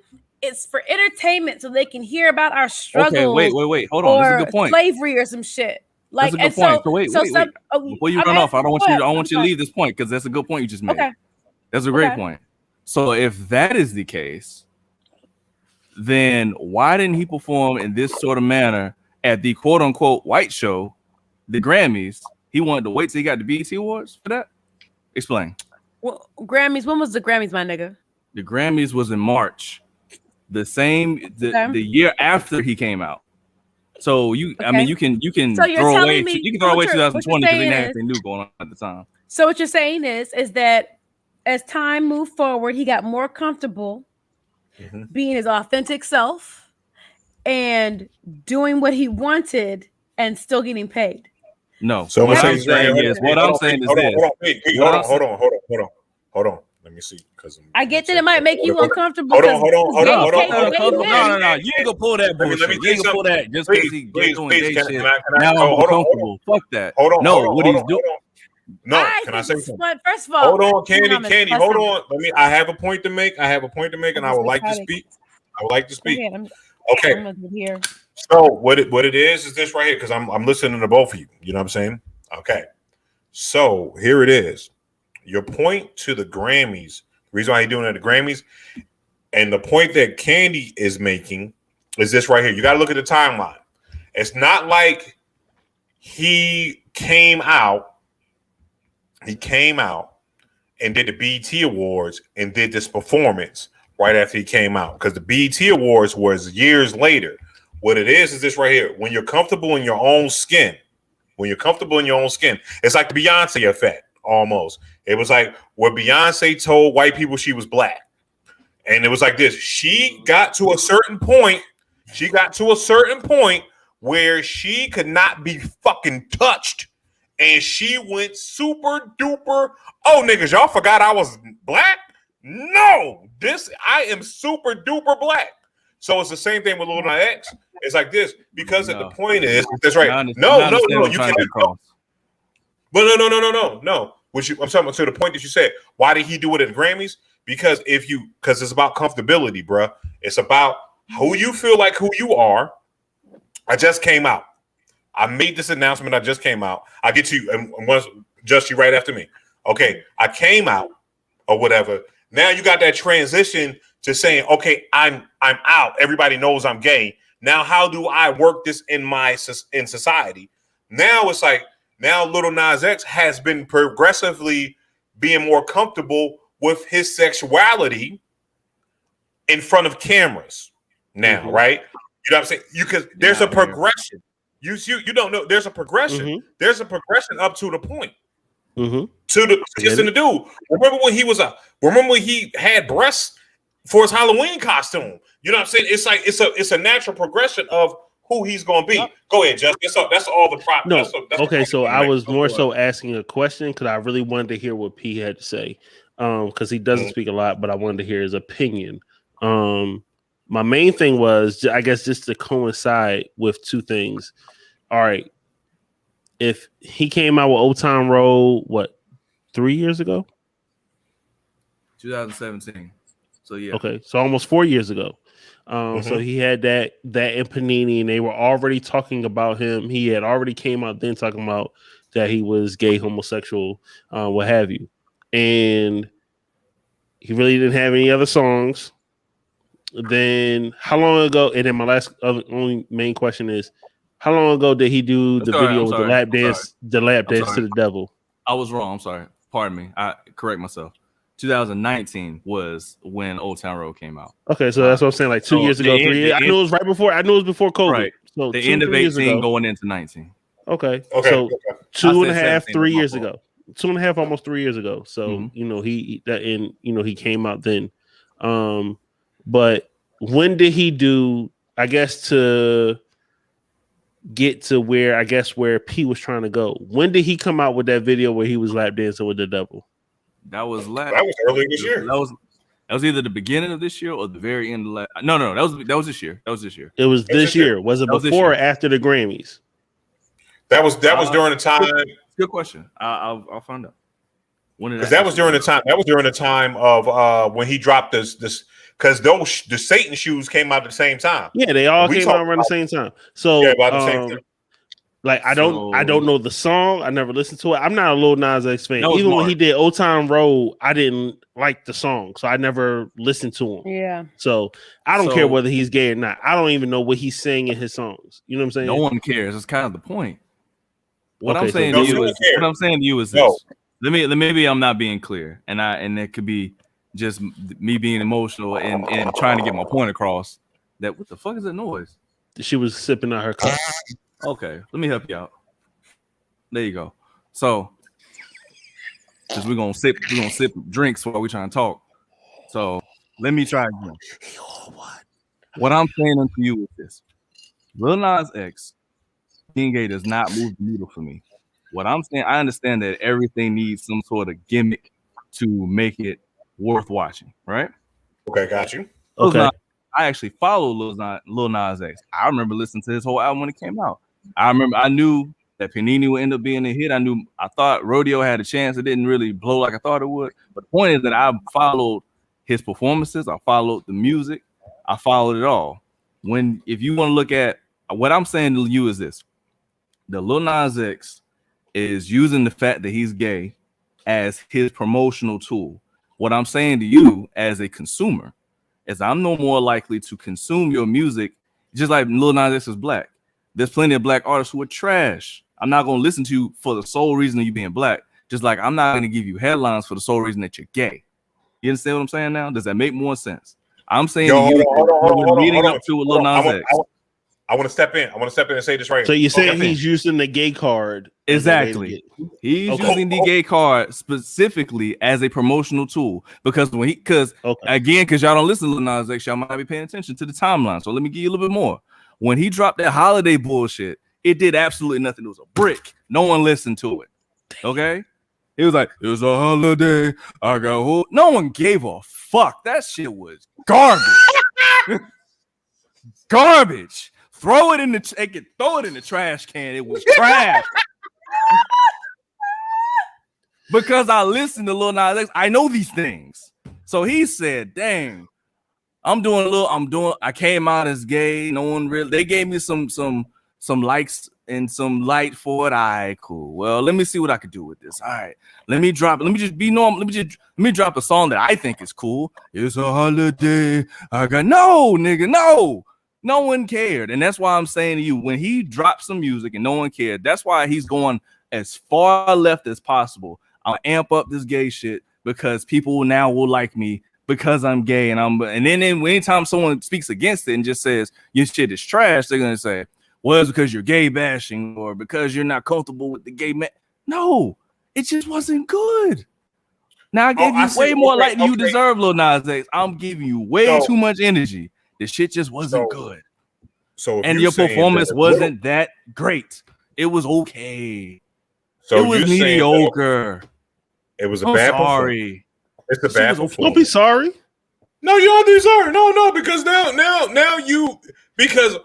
it's for entertainment so they can hear about our struggle. Okay, wait. Hold on. That's a good point. Slavery or some shit. Like, that's a good point. So wait. Before you run off, I don't want you to leave this point because that's a good point you just made. Okay. That's a great point. So if that is the case, then why didn't he perform in this sort of manner at the quote unquote white show, the Grammys? He wanted to wait till he got the BET Awards for that? Explain. Well, Grammys, when was the Grammys, my nigga? The Grammys was in March. The year after he came out. So I mean, you can so throw away 2020 because they didn't have anything new going on at the time. So what you're saying is that as time moved forward, he got more comfortable being his authentic self and doing what he wanted and still getting paid. No. So what I'm saying is Hold on. Let me see. Because I get that it might make you uncomfortable. Hold on. No. You can go pull that bullshit. You can pull that just because he gets doing gay shit. Now I'm uncomfortable. Fuck that. What he's doing. No, can I say something? First of all, hold on, Candy. Hold on. I have a point to make. And I would like to speak. Okay. So what it is this right here, because I'm listening to both of you. You know what I'm saying? Okay. So here it is. Your point to the Grammys, the reason why he's doing it at the Grammys, and the point that Candy is making is this right here. You got to look at the timeline. It's not like he came out and did the BET Awards and did this performance right after he came out, because the BET Awards was years later. What it is this right here. When you're comfortable in your own skin, it's like the Beyonce effect almost. It was like where Beyonce told white people she was black. And it was like this. She got to a certain point where she could not be fucking touched. And she went super duper. Oh, niggas, y'all forgot I was black? No, I am super duper black. So it's the same thing with Lil Nas X. It's like this, because the point is, that's right. No, you can't. No. I'm talking about to the point that you said. Why did he do it at the Grammys? Because it's about comfortability, bro. It's about who you feel like who you are. I just came out. I made this announcement. I just came out. I'll get to you and once just you right after me. Okay, I came out or whatever. Now you got that transition to saying, okay, I'm out. Everybody knows I'm gay. Now, how do I work this in society? Now it's like, now Lil Nas X has been progressively being more comfortable with his sexuality in front of cameras now, right? You know what I'm saying? There's a progression. You don't know. There's a progression. There's a progression up to the point. To the kissing the dude. Remember when he had breasts for his Halloween costume? You know what I'm saying? It's like it's a natural progression of who he's going to be. Go ahead, Justin. That's all the prop. No, okay. So I was more so asking a question because I really wanted to hear what P had to say. Because he doesn't speak a lot, but I wanted to hear his opinion. My main thing was, I guess, just to coincide with two things. All right, if he came out with Old Town Road, 3 years ago? 2017. So yeah. Okay, so almost 4 years ago. So he had that in Panini, and they were already talking about him. He had already came out then talking about that he was gay, homosexual, what have you. And he really didn't have any other songs. Then how long ago? And then my only main question is, how long ago did he do the video with the lap dance to the devil? I was wrong. I'm sorry. Pardon me. I correct myself. 2019 was when Old Town Road came out. Okay, so that's what I'm saying. Like 2 years ago, 3 years. I knew it was right before. I knew it was before COVID. Right. So the end of 18 going into 19. Okay. So 2.5, 3 years ago. 2.5, almost 3 years ago. So he came out then. But when did he do? I guess to get to where P was trying to go. When did he come out with that video where he was lap dancing with the devil? That was early this year. That was either the beginning of this year or the very end of last. No, that was this year. It was this year. Was it before or after the Grammys? That was during the time. Good question. I'll find out. Because that was during the time. That was during the time of when he dropped this because the Satan shoes came out at the same time. Yeah, they all came out around the same time. So yeah, about the same time. Like I don't know the song. I never listened to it. I'm not a Lil Nas X fan. Even smart. when he did Old Town Road, I didn't like the song, so I never listened to him. Yeah. So I don't care whether he's gay or not. I don't even know what he's saying in his songs. You know what I'm saying? No one cares. It's kind of the point. What Okay, I'm saying so to you is what I'm saying to you is this. Maybe I'm not being clear, and it could be just me being emotional and trying to get my point across. That what the fuck is that noise? She was sipping out her cup. Okay, let me help you out. There you go. So, because we're gonna sip drinks while we trying to talk. So let me try again. What I'm saying to you is this: Lil Nas X being gay does not move the needle for me. What I'm saying, I understand that everything needs some sort of gimmick to make it worth watching, right? Okay, got you. Okay. I actually follow Lil Nas X. I remember listening to his whole album when it came out. I knew that Panini would end up being a hit. I thought Rodeo had a chance. It didn't really blow like I thought it would. But the point is that I followed his performances. I followed the music. I followed it all. If you want to look at what I'm saying to you is this: the Lil Nas X is using the fact that he's gay as his promotional tool. What I'm saying to you as a consumer is I'm no more likely to consume your music just like Lil Nas X is black. There's plenty of black artists who are trash. I'm not going to listen to you for the sole reason of you being black. Just like I'm not going to give you headlines for the sole reason that you're gay. You understand what I'm saying now? Does that make more sense? I'm saying leading up to Lil Nas X. I want to step in. I want to step in and say this right. So you're saying he's using the gay card? Exactly. He's using the gay card specifically as a promotional tool because y'all don't listen to Lil Nas X, y'all might be paying attention to the timeline. So let me give you a little bit more. When he dropped that holiday bullshit, it did absolutely nothing. It was a brick. No one listened to it. Okay? It was like, it was a holiday. I got who? No one gave a fuck. That shit was garbage. Garbage. Throw it in the trash can. It was trash. Because I listened to Lil Nas X, I know these things. So he said, dang, I came out as gay. No one really, they gave me some likes and some light for it. All right, cool. Well, let me see what I could do with this. All right, let me drop a song that I think is cool. It's a holiday. No one cared. And that's why I'm saying to you, when he dropped some music and no one cared, that's why he's going as far left as possible. I'll amp up this gay shit because people now will like me because I'm gay. And then anytime someone speaks against it and just says your shit is trash, they're gonna say, well, it's because you're gay bashing or because you're not comfortable with the gay man. No, it just wasn't good. Now I gave you way more light than you deserve, Lil Nas X. I'm giving you way too much energy. The shit just wasn't good. And your performance wasn't that great. It was okay. So it was mediocre. It was a bad performance. It's a bad performance. Don't be sorry. No, you don't be sorry. No, because now you because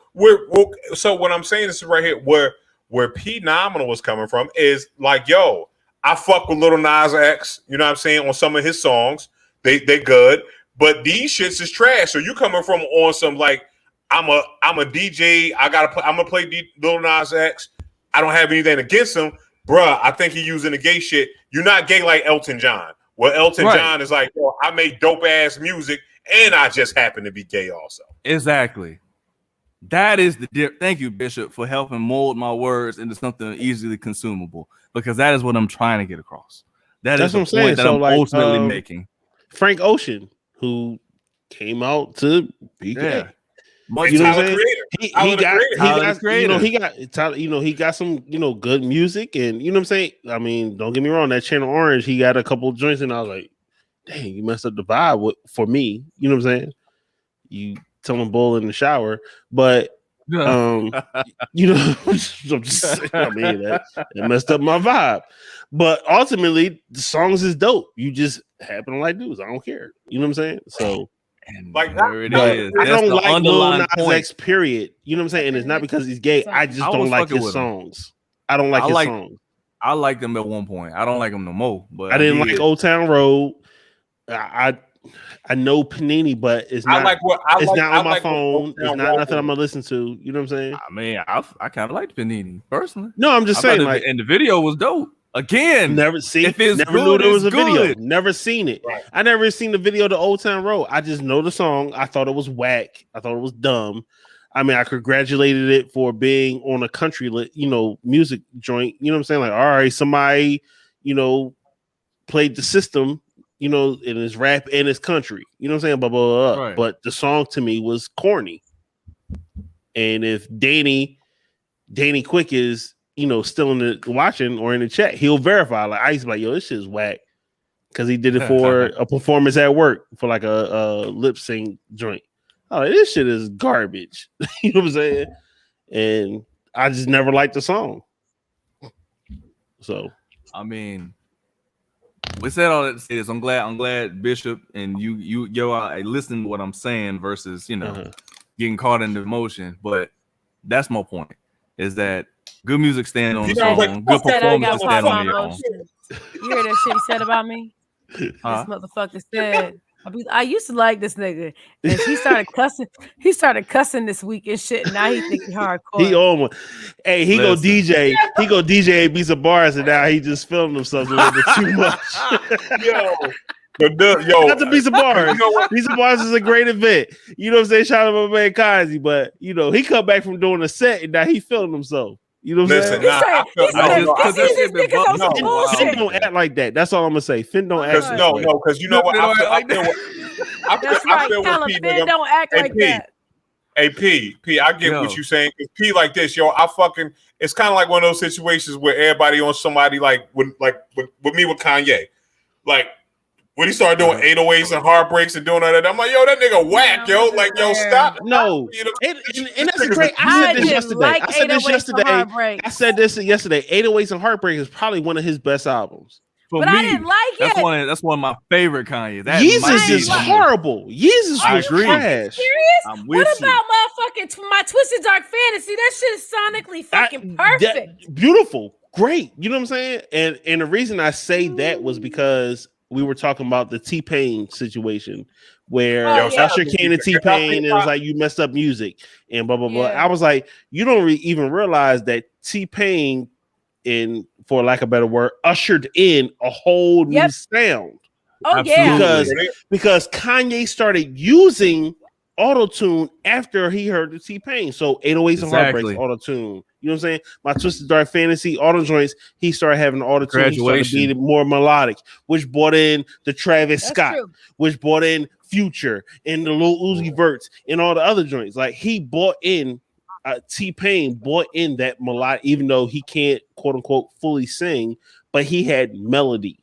so what I'm saying is right here where P Nominal was coming from is like, yo, I fuck with Lil Nas X, you know what I'm saying, on some of his songs. They good. But these shits is trash. So you coming from on some like I'm a DJ. I'm gonna play Lil Nas X. I don't have anything against him, bruh. I think he using the gay shit. You're not gay like Elton John. Well, Elton John is like, yo, I make dope ass music, and I just happen to be gay also. Exactly. That is thank you, Bishop, for helping mold my words into something easily consumable. Because that is what I'm trying to get across. That's the point that I'm ultimately making. Frank Ocean, who came out to be gay. You know what I'm saying? He got some, good music, and you know what I'm saying? I mean, don't get me wrong, that Channel Orange, he got a couple joints, and I was like, dang, you messed up the vibe for me. You know what I'm saying? You telling bull in the shower, but I'm just saying, I mean, that messed up my vibe. But ultimately, the songs is dope. You just happen to like dudes. I don't care. You know what I'm saying? So, like, there it is. I don't like Lil Nas X, period. You know what I'm saying? And it's not because he's gay. I just don't like his songs. I don't like his songs. I liked them at one point. I don't like them no more. But I didn't like Old Town Road. I know Panini, but it's not. It's not on my phone. It's not nothing I'm gonna listen to. You know what I'm saying? I mean, I kind of liked Panini personally. No, I'm just saying, like, and the video was dope. Again, never knew there was a video. Never seen it. Right. I never seen the video to Old Town Road. I just know the song. I thought it was whack. I thought it was dumb. I mean, I congratulated it for being on a country, music joint. You know what I'm saying? Like, all right, somebody, played the system, in his rap and his country. You know what I'm saying? Blah, blah, blah. Right. But the song to me was corny. And if Danny Quick is, still in the watching or in the chat, he'll verify. Like, I used to be like, yo, this shit is whack. Because he did it for a performance at work for like a lip sync joint. Oh, this shit is garbage. You know what I'm saying? And I just never liked the song. So, I mean, we said all that to say this. I'm glad Bishop and you are listening to what I'm saying versus, getting caught in the emotion. But that's my point, is that good music stand on its own. Good performance stand on your own. You heard that shit he said about me? This motherfucker said, I used to like this nigga, and he started cussing. He started cussing this week and shit. And now he think he hardcore. He on one. Hey, he go DJ. He go DJ Ibiza bars, and now he just filmed himself a little bit too much. Yo, not the Ibiza bars. Ibiza bars is a great event. You know what I'm saying? Shout out to my man Kazi, but he come back from doing a set, and now he filmed himself. You know what I'm saying? Finn don't act like that. That's all I'm gonna say. Finn don't act like that. No, because you know what? I feel what Finn don't act like that. Hey, P, I get what you're saying. P like this, yo. It's kind of like one of those situations where everybody on somebody like with me with Kanye, like. When he started doing 808s and heartbreaks and doing all that, I'm like, yo, that nigga whack, yo. Like, yo, stop. No. And that's great. I said this yesterday. I said this yesterday. 808s and Heartbreak is probably one of his best albums. But I didn't like it. That's one of my favorite Kanye. Yeezus is horrible. Yeezus was trash. Serious? What about motherfucking My Twisted Dark Fantasy? That shit is sonically fucking perfect. Beautiful. Great. You know what I'm saying? And the reason I say that was because we were talking about the T-Pain situation where Usher came to T-Pain and it was like, you messed up music and blah, blah, blah. I was like, you don't even realize that T-Pain, for lack of a better word, ushered in a whole new sound. Oh, yeah. Because Kanye started using auto-tune after he heard the T-Pain. So 808s and Heartbreaks, auto-tune. You know what I'm saying? My Twisted Dark Fantasy, auto joints, he started having auto-tune. He started being more melodic, which brought in the Travis Scott, which brought in Future and the Lil Uzi Verts and all the other joints. Like, he brought in, T-Pain brought in that melodic, even though he can't, quote unquote, fully sing, but he had melody.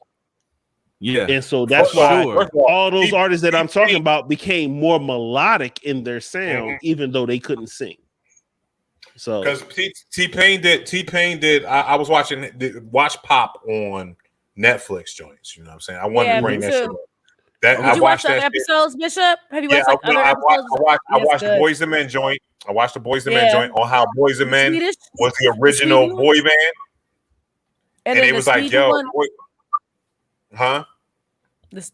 Yeah. And so that's why all those artists that I'm talking about became more melodic in their sound, even though they couldn't sing. So because T-Pain did I was watching Watch Pop on Netflix joints. You know what I'm saying? I wanted to bring that shit up. Did you watch other episodes, Bishop? Have you watched other episodes? I watched the Boys and Men joint. I watched the Boys and Men joint on how Boys and Men was the original boy band. And it was like, yo,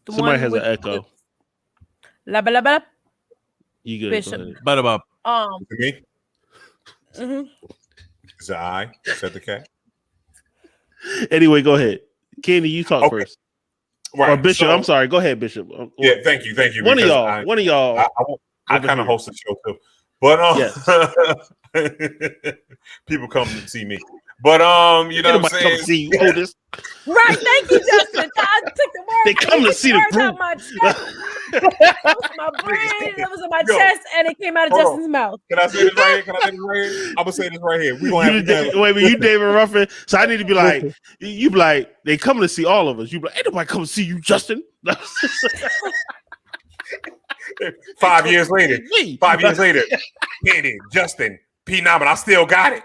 somebody has an echo. You good? Bishop. Me? Is it I? Is that the cat? Anyway, go ahead. Candy, you talk first. Right. Or Bishop, I'm sorry. Go ahead, Bishop. Yeah, thank you. One of y'all. I kind of host the show too. But people come to see me. But you know what I'm saying? Come see you, Otis. Right, thank you, Justin. I took the words. They come to see the group. My brain, it was in my chest, and it came out of Justin's mouth. Can I say this right here? I'm gonna say this right here. We gonna have wait, but you David Ruffin. So I need to be like, you be like, they come to see all of us. You be like, ain't nobody come to see you, Justin. 5 years later, Candy, Justin, P. Naaman, I still got it.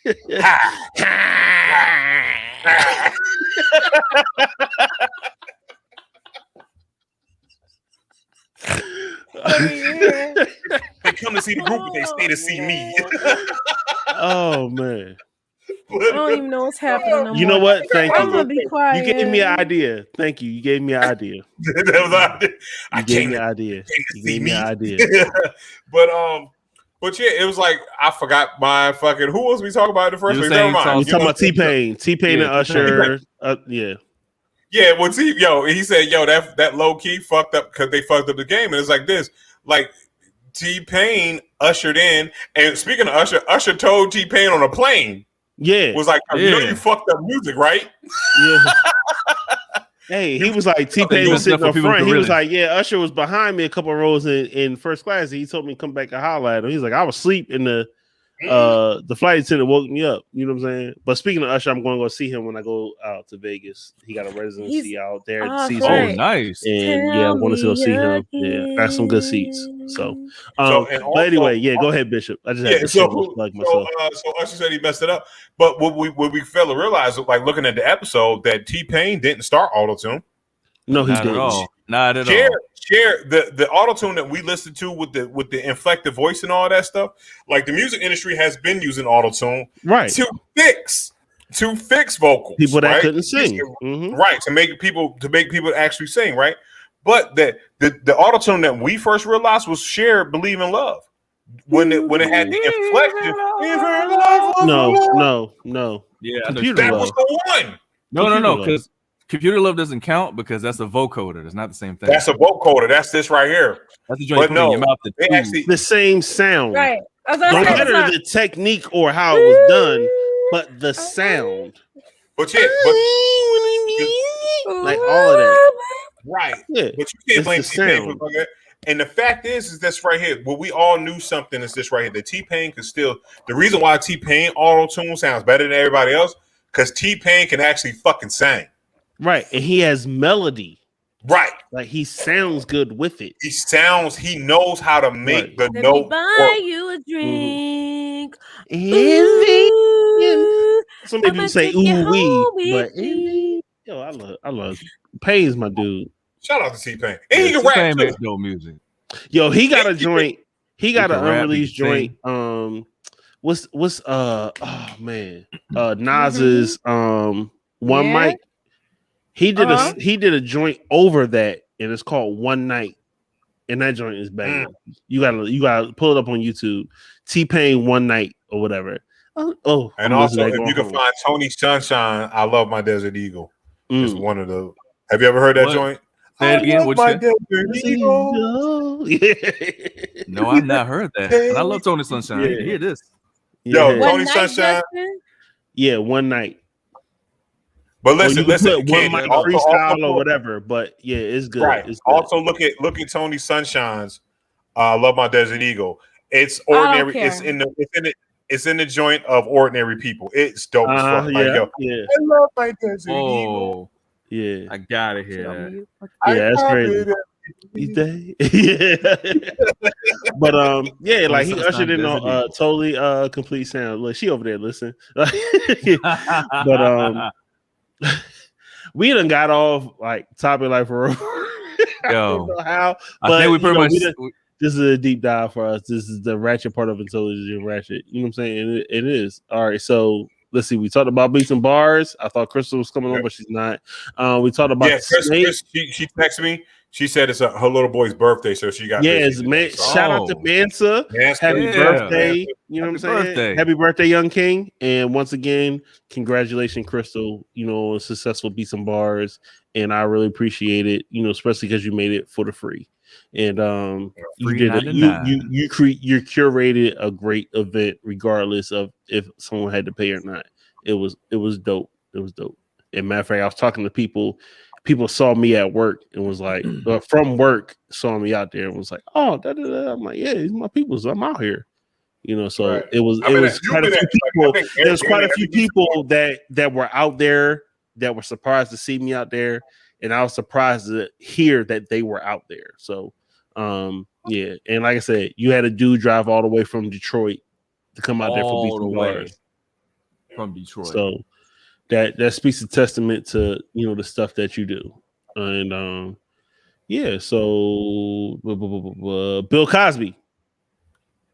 They come to see the group, but they stay to see me. Oh man. I don't even know what's happening no You more. know what? Thank I'm you. gonna be quiet. You gave me an idea. Thank you. You gave me an idea. I gave came me to an idea. see You gave me me. an idea. But yeah, it was like I forgot my fucking. Who was we talking about in the first You place? saying Never mind. We talking about T-Pain. T-Pain Yeah, and Usher. Yeah. Yeah, well, he said, yo, that low key fucked up because they fucked up the game, and it's like this, like T-Pain ushered in, and speaking of Usher told T-Pain on a plane, was like, you know, you fucked up music, right? Yeah. Hey, he was like T-Pain was sitting up front. He was like, yeah, Usher was behind me a couple of rows in first class. He told me to come back and holler at him. He's like, I was asleep in the flight attendant woke me up. You know what I'm saying? But speaking of Usher, I'm going to go see him when I go out to Vegas. He got a residency out there. Oh, nice! And yeah, I want to go see him. Yeah, got some good seats. So, but anyway, yeah, go ahead, Bishop. I just had to plug myself. So Usher said he messed it up. But what we fail to realize, like looking at the episode, that T-Pain didn't start auto-tune. No, he didn't. Not at all. Share the auto-tune that we listened to with the inflected voice and all that stuff. Like the music industry has been using auto-tune to fix vocals. People that couldn't sing. Right, to make people actually sing, right? But the auto-tune that we first realized was Cher Believe in Love. When it had the inflection. No. Yeah, that was the one. No, because Computer Love doesn't count because that's a vocoder. It's not the same thing. That's a vocoder. That's this right here. That's the joint in your mouth. The same sound. Right. Don't matter the technique or how it was done, but the sound. But yeah, like all of that. Right. Yeah. But you can't blame T-Pain for that. And the fact is this right here. Well, we all knew something is this right here. That T-Pain could still. The reason why T-Pain auto-tune sounds better than everybody else, because T-Pain can actually fucking sing. Right, and he has melody. Right, like he sounds good with it. He knows how to make the Let note. Me buy you a drink. Some people say ooh wee, but yo, I love Pain's my dude. Shout out to T-Pain, and he can rap too. No music. Yo, he got a joint. He got an unreleased joint. What's oh man, Nas's One Mic. He did a joint over that, and it's called One Night, and that joint is banging. You gotta pull it up on YouTube. T-Pain One Night or whatever. And also, if you can find Tony Sunshine, I Love My Desert Eagle. It's one of the. Have you ever heard that joint? Say it again. My Desert Eagle. No, I've not heard that. And I love Tony Sunshine. Yeah. Hear this. Yo, Tony Sunshine. Yeah, One Night. But listen, One Mic freestyle or whatever. But yeah, it's good. Right. It's good. Also, look at Tony Sunshine's "Love My Desert Eagle." It's ordinary. It's in the joint of Ordinary People. It's dope as fuck. Yeah. I love my desert eagle. Yeah, I gotta hear that. Yeah, that's crazy. Yeah, but yeah, like he ushered in on totally complete sound. Look, she over there, listen. But we done got off like topic like for real. I don't know how, but I think we pretty much. This is a deep dive for us. This is the Ratchet part of Intelligent Ratchet. You know what I'm saying? It is. All right, so let's see. We talked about beats and bars. I thought Crystal was coming on, but she's not. We talked about Chris, she texted me. She said it's her little boy's birthday, so she got. Yeah, shout out to Mansa. Happy birthday! You know what I'm saying? Birthday. Happy birthday, young king! And once again, congratulations, Crystal. You know, successful beats and bars, and I really appreciate it. You know, especially because you made it for the free. And you did it. You curated a great event, regardless of if someone had to pay or not. It was dope. It was dope. And matter of fact, I was talking to people. People saw me at work and was like, from work, saw me out there and was like, oh, I'm like, yeah, these my people, so I'm out here. You know, so right. It was quite a few people. There's quite a few people that were out there that were surprised to see me out there. And I was surprised to hear that they were out there. So, yeah. And like I said, you had a dude drive all the way from Detroit to come out there for beats and bars. From Detroit. So that speaks a testament to, you know, the stuff that you do. And yeah, so Bill Cosby.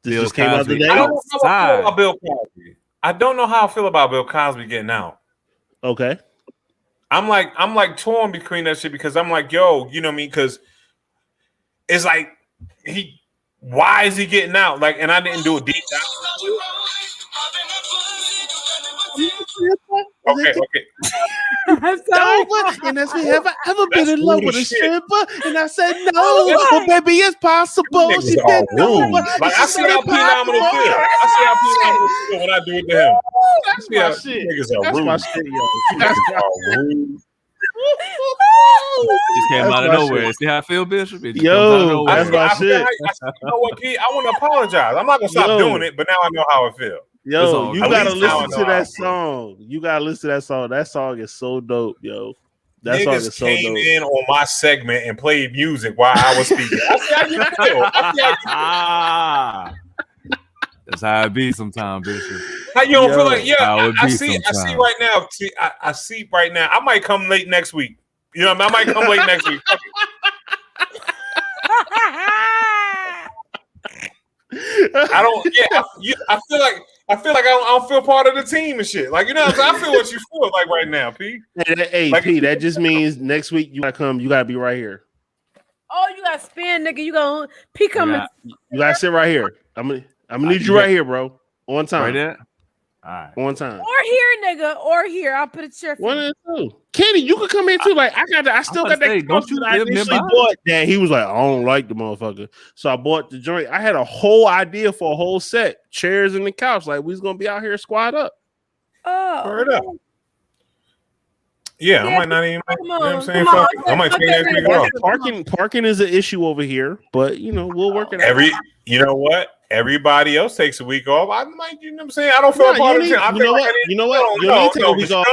This just came out today. I don't know about Bill Cosby. I don't know how I feel about Bill Cosby getting out. Okay. I'm like torn between that shit because I'm like, yo, you know what I mean? Because it's like why is he getting out? Like, and I didn't do a deep dive. Okay. And as we have ever been in love with a stripper, and I said no, but baby, it's possible. She did over. Like I see how phenomenal feel. I see how phenomenal feel when I do it to him. That's my shit. That's my shit, yo. That's rude. Just came out of nowhere. Shit. See how I feel, Bishop? Yo, that's my shit. You know what, Pete? I want to apologize. I'm not gonna stop doing it, but now I know how it feels. Yo, you gotta listen to that song. You gotta listen to that song. That song is so dope, yo. That song is so dope. Came in on my segment and played music while I was speaking. I see how you feel. That's how it be sometimes, Bishop. How you don't feel like? Yeah, I see right now. See, I see right now. I might come late next week. You know, I might come late next week. I don't. Yeah, I feel like I don't feel part of the team and shit. Like, you know, I feel what you feel like right now, P. Hey, like, P, that just means next week you gotta come. You gotta be right here. Oh, you gotta spin, nigga. You gonna P coming? You gotta sit right here. I'm gonna need you right here, bro. On time. Right there. All right. On time. Or here, nigga. Or here. I'll put a chair for you. 1 and 2. Kenny, you can come in too. Like I still got that. Don't you I initially bought that. He was like, I don't like the motherfucker. So I bought the joint. I had a whole idea for a whole set. Chairs and the couch. Like we was gonna be out here squat up. Oh. Word up. Yeah, I might not even. You know what I'm saying? I might take next week off. Parking is an issue over here, but you know we'll work it out. You know what? Everybody else takes a week off. I might. You know what I'm saying? I don't feel part of it. You know what? You know what? You need to take a week off.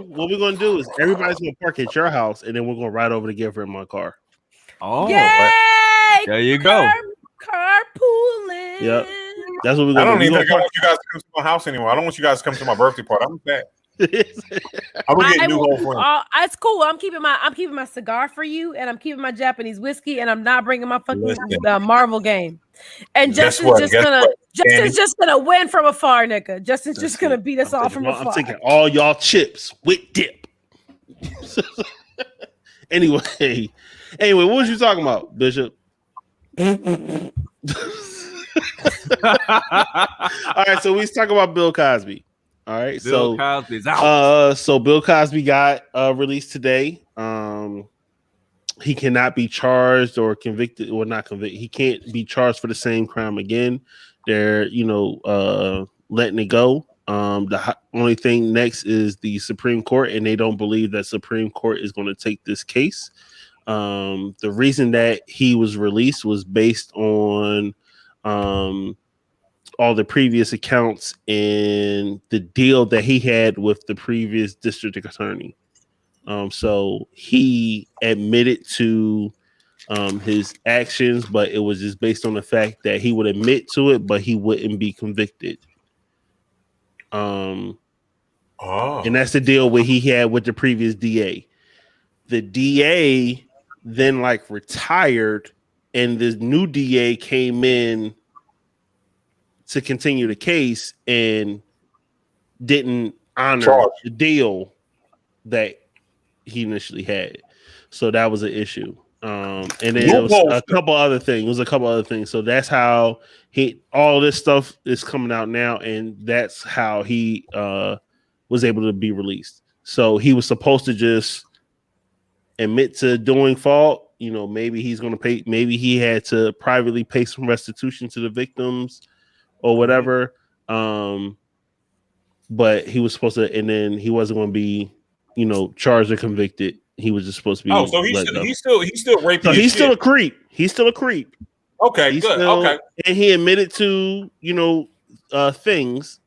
What we're gonna do is everybody's gonna park at your house, and then we're gonna ride over to get her in my car. Oh, yay! There you go. Carpooling. Yep. That's what we're gonna do. I don't even think I want you guys to come to my house anymore. I don't want you guys to come to my birthday party. I'm sad. I'm gonna get new whole friends. It's cool. I'm keeping my cigar for you, and I'm keeping my Japanese whiskey, and I'm not bringing my fucking Marvel game. And Justin's just gonna win from afar, nigga. Justin's just gonna beat us all from afar. I'm taking all y'all chips with dip. Anyway, what was you talking about, Bishop? All right, so we was talking about Bill Cosby. All right, Bill Cosby's out. So Bill Cosby got released today. He cannot be charged or convicted, or not convicted. He can't be charged for the same crime again. They're, letting it go. The only thing next is the Supreme Court, and they don't believe that Supreme Court is going to take this case. The reason that he was released was based on all the previous accounts and the deal that he had with the previous district attorney. So he admitted to his actions, but it was just based on the fact that he would admit to it, but he wouldn't be convicted. And that's the deal where he had with the previous DA. The DA then retired, and this new DA came in to continue the case and didn't honor the deal that he initially had. So that was an issue. And then it was a couple other things. So that's how all this stuff is coming out now, and that's how he was able to be released. So he was supposed to just admit to doing fault. Maybe he's going to pay. Maybe he had to privately pay some restitution to the victims or whatever. But he was supposed to, and then he wasn't going to be, charged or convicted. He was just supposed to be. Oh, so he's still raping. So he's still a creep. He's still a creep. Okay, good. Okay, and he admitted to things,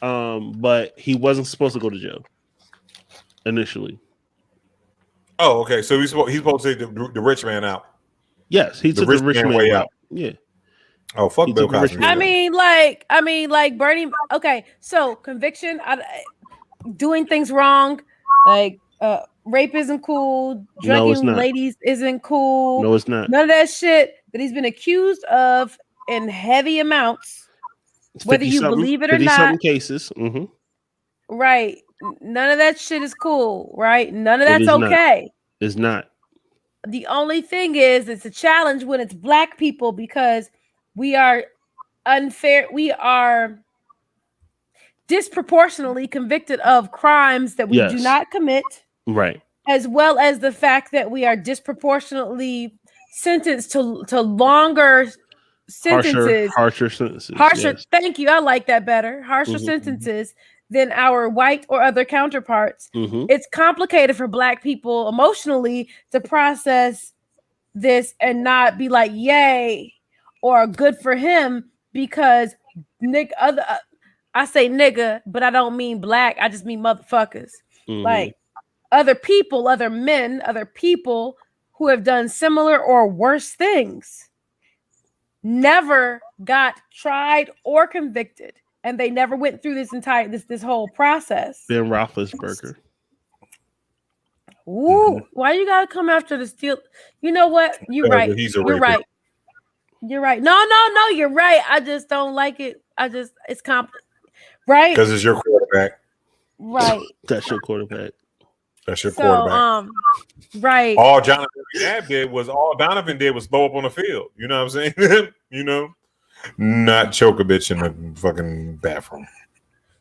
but he wasn't supposed to go to jail initially. Oh, okay. So he's supposed to take the rich man out. Yes, he took the rich man way out. Yeah. Oh, fuck Bill Cosby. I mean, like Bernie. Okay, so conviction, doing things wrong, rape isn't cool. Drugging ladies isn't cool. No, it's not. None of that shit that he's been accused of in heavy amounts Whether you believe it or not. 50-something cases. Mm-hmm. Right. None of that shit is cool, right? None of that's okay. It's not. The only thing is, it's a challenge when it's Black people because we are unfair. We are disproportionately convicted of crimes that we do not commit. Right. As well as the fact that we are disproportionately sentenced to longer sentences. Harsher sentences. Harsher. Yes. Thank you. I like that better. Harsher sentences than our white or other counterparts. It's complicated for Black people emotionally to process this and not be like, yay, or good for him, because I say nigga, but I don't mean Black. I just mean motherfuckers. Like other people, other men, other people who have done similar or worse things never got tried or convicted. And they never went through this whole process. Ben Roethlisberger. Ooh, why you gotta come after the steel? You know what? You're right. You're right. You're right. No, you're right. I just don't like it. It's right? Because it's your quarterback. Right. That's your quarterback. That's your quarterback. Right. All Donovan did was blow up on the field. You know what I'm saying? You know? Not choke a bitch in the fucking bathroom.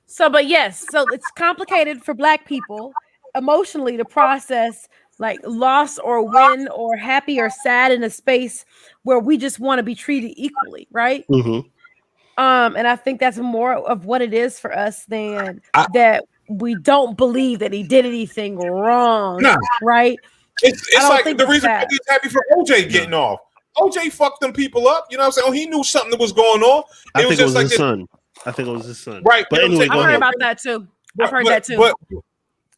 So it's complicated for Black people emotionally to process like loss or win or happy or sad in a space where we just want to be treated equally, right? And I think that's more of what it is for us than that we don't believe that he did anything wrong, right? It's like the reason he's happy for OJ getting off. OJ fucked them people up. You know what I'm saying? Oh, he knew something that was going on. I think it was his son. Right. But anyway, I've heard about that too. I've heard that too.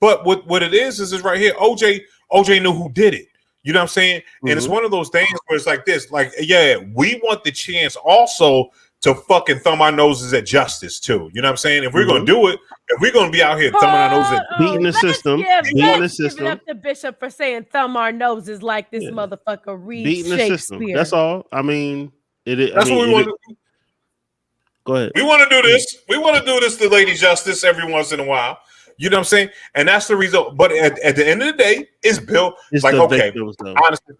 But what it is right here. OJ knew who did it. You know what I'm saying? And it's one of those things where it's like this. Like, yeah, we want the chance also to fucking thumb our noses at justice too. You know what I'm saying? If we're gonna do it, if we're gonna be out here thumbing our noses at beating the system, give it up to Bishop for saying thumb our noses like this motherfucker reads Shakespeare. That's all. I mean, that's what we want to do. Go ahead. We want to do this. We want to do this to Lady Justice every once in a while. You know what I'm saying? And that's the result. But at the end of the day, it's Bill. It's like, okay, honestly,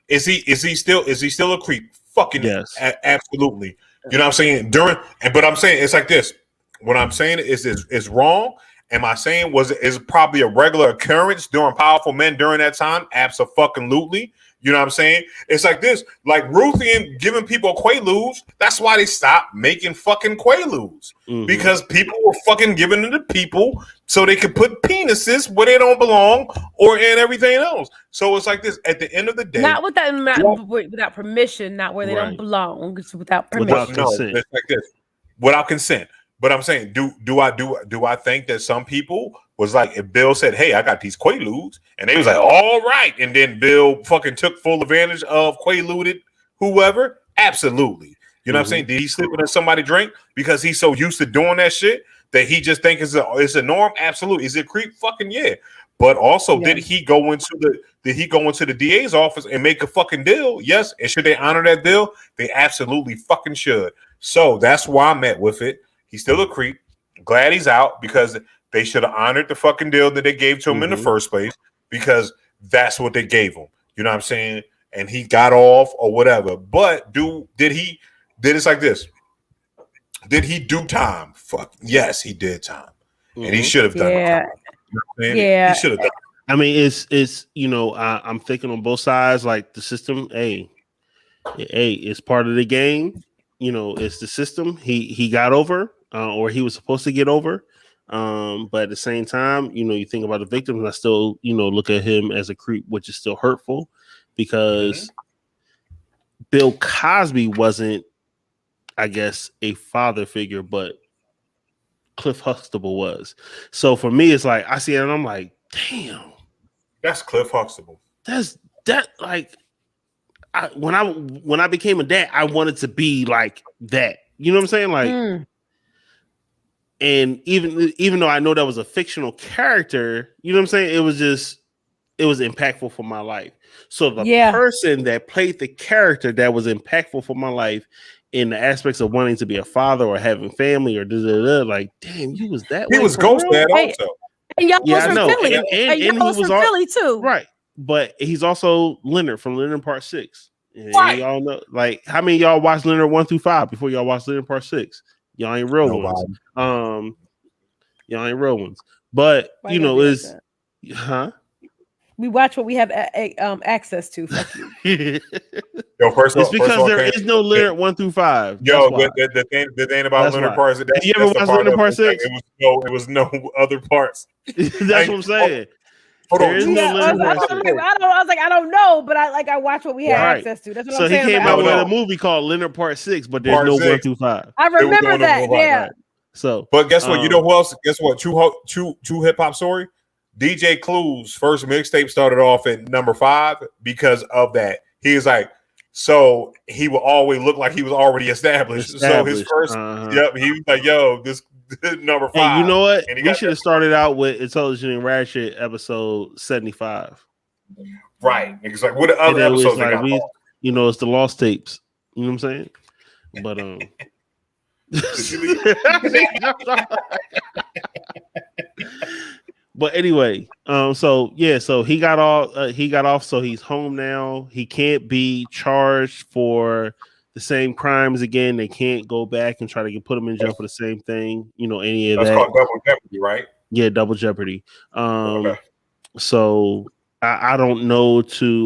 is he still a creep? Fucking yes, absolutely. You know what I'm saying? But I'm saying it's like this. What I'm saying is wrong. Am I saying is probably a regular occurrence during powerful men during that time? Absolutely. You know what I'm saying? It's like this, like Ruthian giving people Quaaludes. That's why they stopped making fucking Quaaludes because people were fucking giving them to people so they could put penises where they don't belong or in everything else. So it's like this. At the end of the day, not without permission, not where they don't belong. It's without permission. No, it's like this, without consent. But I'm saying, do I think that some people was like, if Bill said, "Hey, I got these Quaaludes," and they was like, "All right," and then Bill fucking took full advantage of Quaaluded whoever? Absolutely. You know what I'm saying? Did he slip it in somebody's drink because he's so used to doing that shit that he just think it's a norm? Absolutely. Is it creep? Fucking yeah. But also, did he go into the DA's office and make a fucking deal? Yes. And should they honor that deal? They absolutely fucking should. So that's why I'm at with it. He's still a creep. Glad he's out because they should have honored the fucking deal that they gave to him in the first place because that's what they gave him. You know what I'm saying? And he got off or whatever. But it's like this. Did he do time? Fuck. Yes, he did time. And he should have done it. You know he should have done it. I mean, it's I'm thinking on both sides, like the system, it's part of the game. It's the system. He got over. Or he was supposed to get over. But at the same time, you think about the victims, and I still, look at him as a creep, which is still hurtful because Bill Cosby wasn't, I guess, a father figure, but Cliff Huxtable was. So for me, it's like I see it and I'm like, damn, that's Cliff Huxtable. When I became a dad, I wanted to be like that. You know what I'm saying? Like. And even though I know that was a fictional character, you know what I'm saying? It was just, it was impactful for my life. So the person that played the character that was impactful for my life in the aspects of wanting to be a father or having family or like, damn, you was that he way. Was Ghost Dad also. And y'all was from Philly. And y'all was from Philly too. Right. But he's also Leonard from Leonard Part 6. And right. Y'all know, like, how many of y'all watched Leonard 1 through 5 before y'all watched Leonard Part 6? Y'all ain't real ones. Y'all ain't real ones. But you know, is we watch what we have access to. Fuck you. Yo, first it's because there is no Leonard 1 through 5. Yo, the thing about Leonard Part 6. You ever watched Leonard Part 6? It was no other parts. That's what I'm saying. There is no Leonard Part 6. I was like, I don't know, but I watch what we have access to. That's what I'm saying. So he came out with a movie called Leonard Part 6, but there's no 1 through 5. I remember that. Yeah. Right. So, but guess what? You know who else? Guess what? True hip hop story. DJ Clue's first mixtape started off at number 5 because of that. He was like, so he would always look like he was already established. So his first, he was like, yo, this number 5. Hey, you know what? We should have started out with Intelligent and Ratchet episode 75. Right. It's like, what other episodes like you know, it's the lost tapes. You know what I'm saying? But but anyway, so he got off, so he's home now. He can't be charged for the same crimes again. They can't go back and try to put him in jail for the same thing. You know, any of that. That's called double jeopardy, right? Yeah, double jeopardy. So I don't know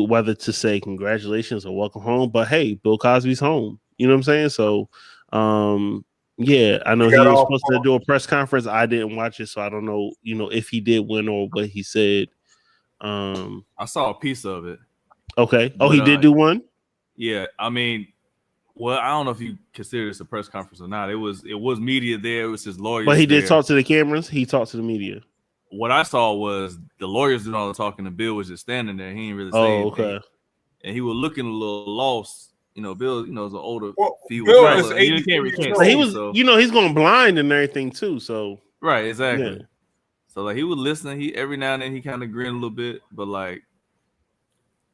whether to say congratulations or welcome home, but hey, Bill Cosby's home. You know what I'm saying? So, yeah, I know he was supposed to do a press conference. I didn't watch it, so I don't know, you know, if he did win or what he said. I saw a piece of it. Okay. Oh, he did do one? Yeah, I mean, well, I don't know if you consider this a press conference or not. It was media there. It was his lawyers. But he did talk to the cameras. He talked to the media. What I saw was the lawyers doing all the talking, and Bill was just standing there. He didn't really say anything. Okay. And he was looking a little lost. You know, Bill, you know, is an older Bill is 80 he was, you know, he's going blind and everything too. So right, exactly. Yeah. So like he was listening. He every now and then he kind of grinned a little bit, but like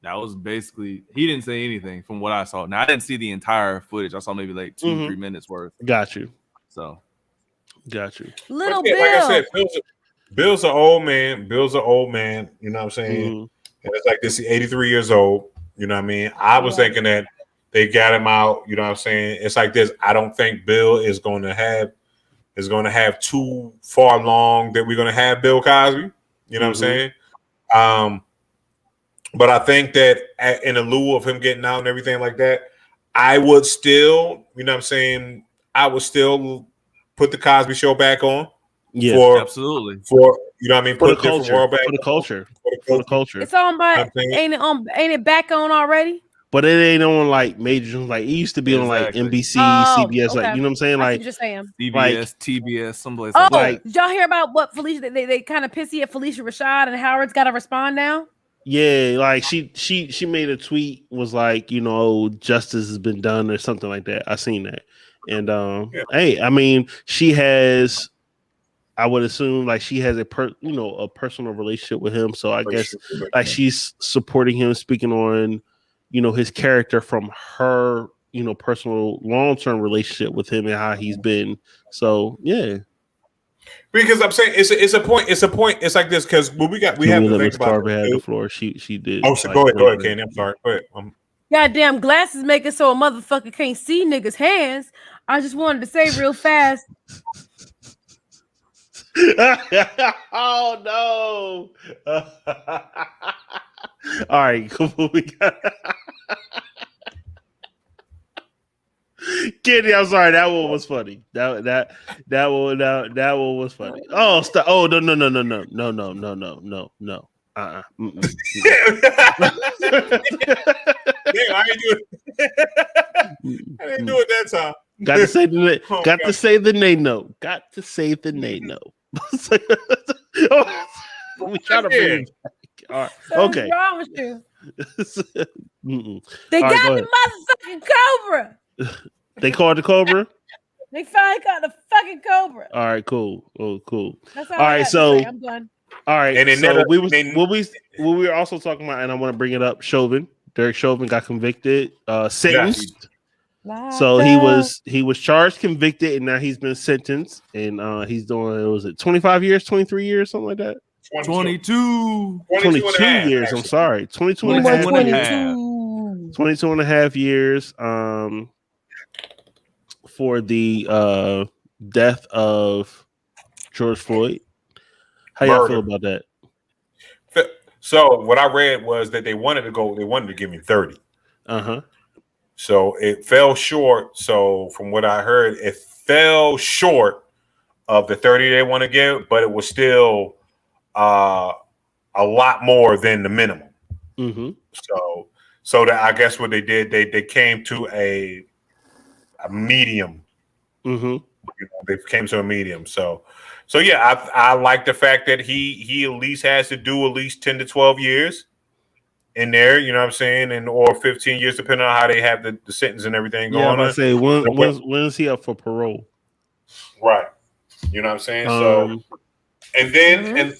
that was basically he didn't say anything from what I saw. Now I didn't see the entire footage. I saw maybe like 2-3 minutes worth. Got you. So got you. Little Bill. Like I said, Bill's an old man. Bill's an old man. You know what I'm saying? And it's like this. 83 years old. You know what I mean? I was thinking that. They got him out, you know what I'm saying? It's like this. I don't think Bill is going to have too far long that we're going to have Bill Cosby. You know what I'm saying? But I think that in the lieu of him getting out and everything like that, I would still, you know what I'm saying? I would still put the Cosby Show back on. Yeah, absolutely. For you know what I mean? Put the culture. For the culture. It's on by ain't it back on already? But it ain't on like major, like it used to be on like NBC, CBS, like you know what I'm saying, like just saying. CBS, like, TBS, someplace. Oh, like, did y'all hear about what Felicia? They kind of pissy at Felicia Rashad, and Howard's got to respond now. Yeah, like she made a tweet, was like, you know, justice has been done or something like that. I seen that, and hey, I mean, she has. I would assume like she has a personal relationship with him, so I guess like she's supporting him, speaking on. You know, his character from her, you know, personal long-term relationship with him and how he's been. So yeah. Because I'm saying it's a point. It's like this because we have to think about had the floor. She did. Oh, so go ahead, Kenny. I'm sorry. Go ahead. Goddamn glasses make it so a motherfucker can't see niggas' hands. I just wanted to say real fast. Oh no. All right, cool. We got Kenny, I'm sorry. That one was funny. That one was funny. Oh, stop. Oh, no. Yeah, I didn't do it that time. Got to say the got to say the nay no. Got to say the nay no. We try to bring. All right. Okay. What's wrong with you? They all got the motherfucking Cobra. They called the Cobra? They finally got the fucking Cobra. All right, cool. Oh, cool. That's all right, so I'm done. All right. And so we were also talking about, and I want to bring it up. Chauvin, Derek Chauvin got convicted, sentenced. Yes. So he was charged, convicted, and now he's been sentenced, and he's doing, was it 25 years, 23 years, something like that? 22 years. I'm sorry, 22 and a half. 22 and a half years. For the death of George Floyd. How y'all feel about that? So what I read was that they wanted to give me 30. So it fell short. So from what I heard, it fell short of the 30 they want to give, but it was still a lot more than the minimum. So that I guess what they did, they came to a medium. They came to a medium. So yeah, I like the fact that he at least has to do at least 10 to 12 years in there, you know what I'm saying, and or 15 years depending on how they have the sentence and everything going on. Say when is he up for parole? Right. You know what I'm saying? So and then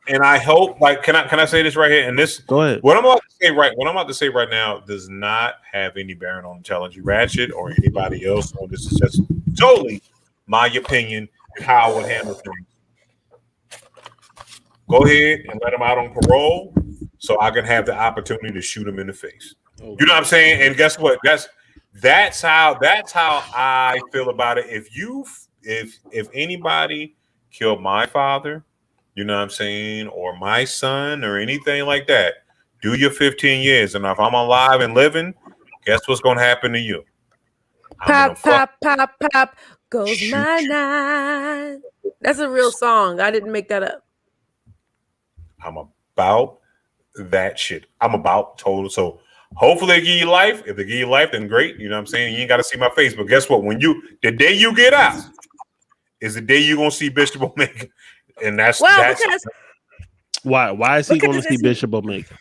and I hope, like, can I say this right here? And this, go ahead. What I'm about to say right now does not have any bearing on Intelligent Ratchet or anybody else. Or this is just totally my opinion and how I would handle things. Go ahead and let him out on parole, so I can have the opportunity to shoot him in the face. You know what I'm saying? And guess what? That's how I feel about it. If anybody killed my father, you know what I'm saying, or my son or anything like that, do your 15 years. And if I'm alive and living, guess what's going to happen to you? Pop, goes my nine. That's a real song. I didn't make that up. I'm about that shit. I'm about total. So hopefully they give you life. If they give you life, then great. You know what I'm saying? You ain't got to see my face. But guess what? The day you get out is the day you're going to see Bishop Omega. And that's why is he going to see Bishop Omega?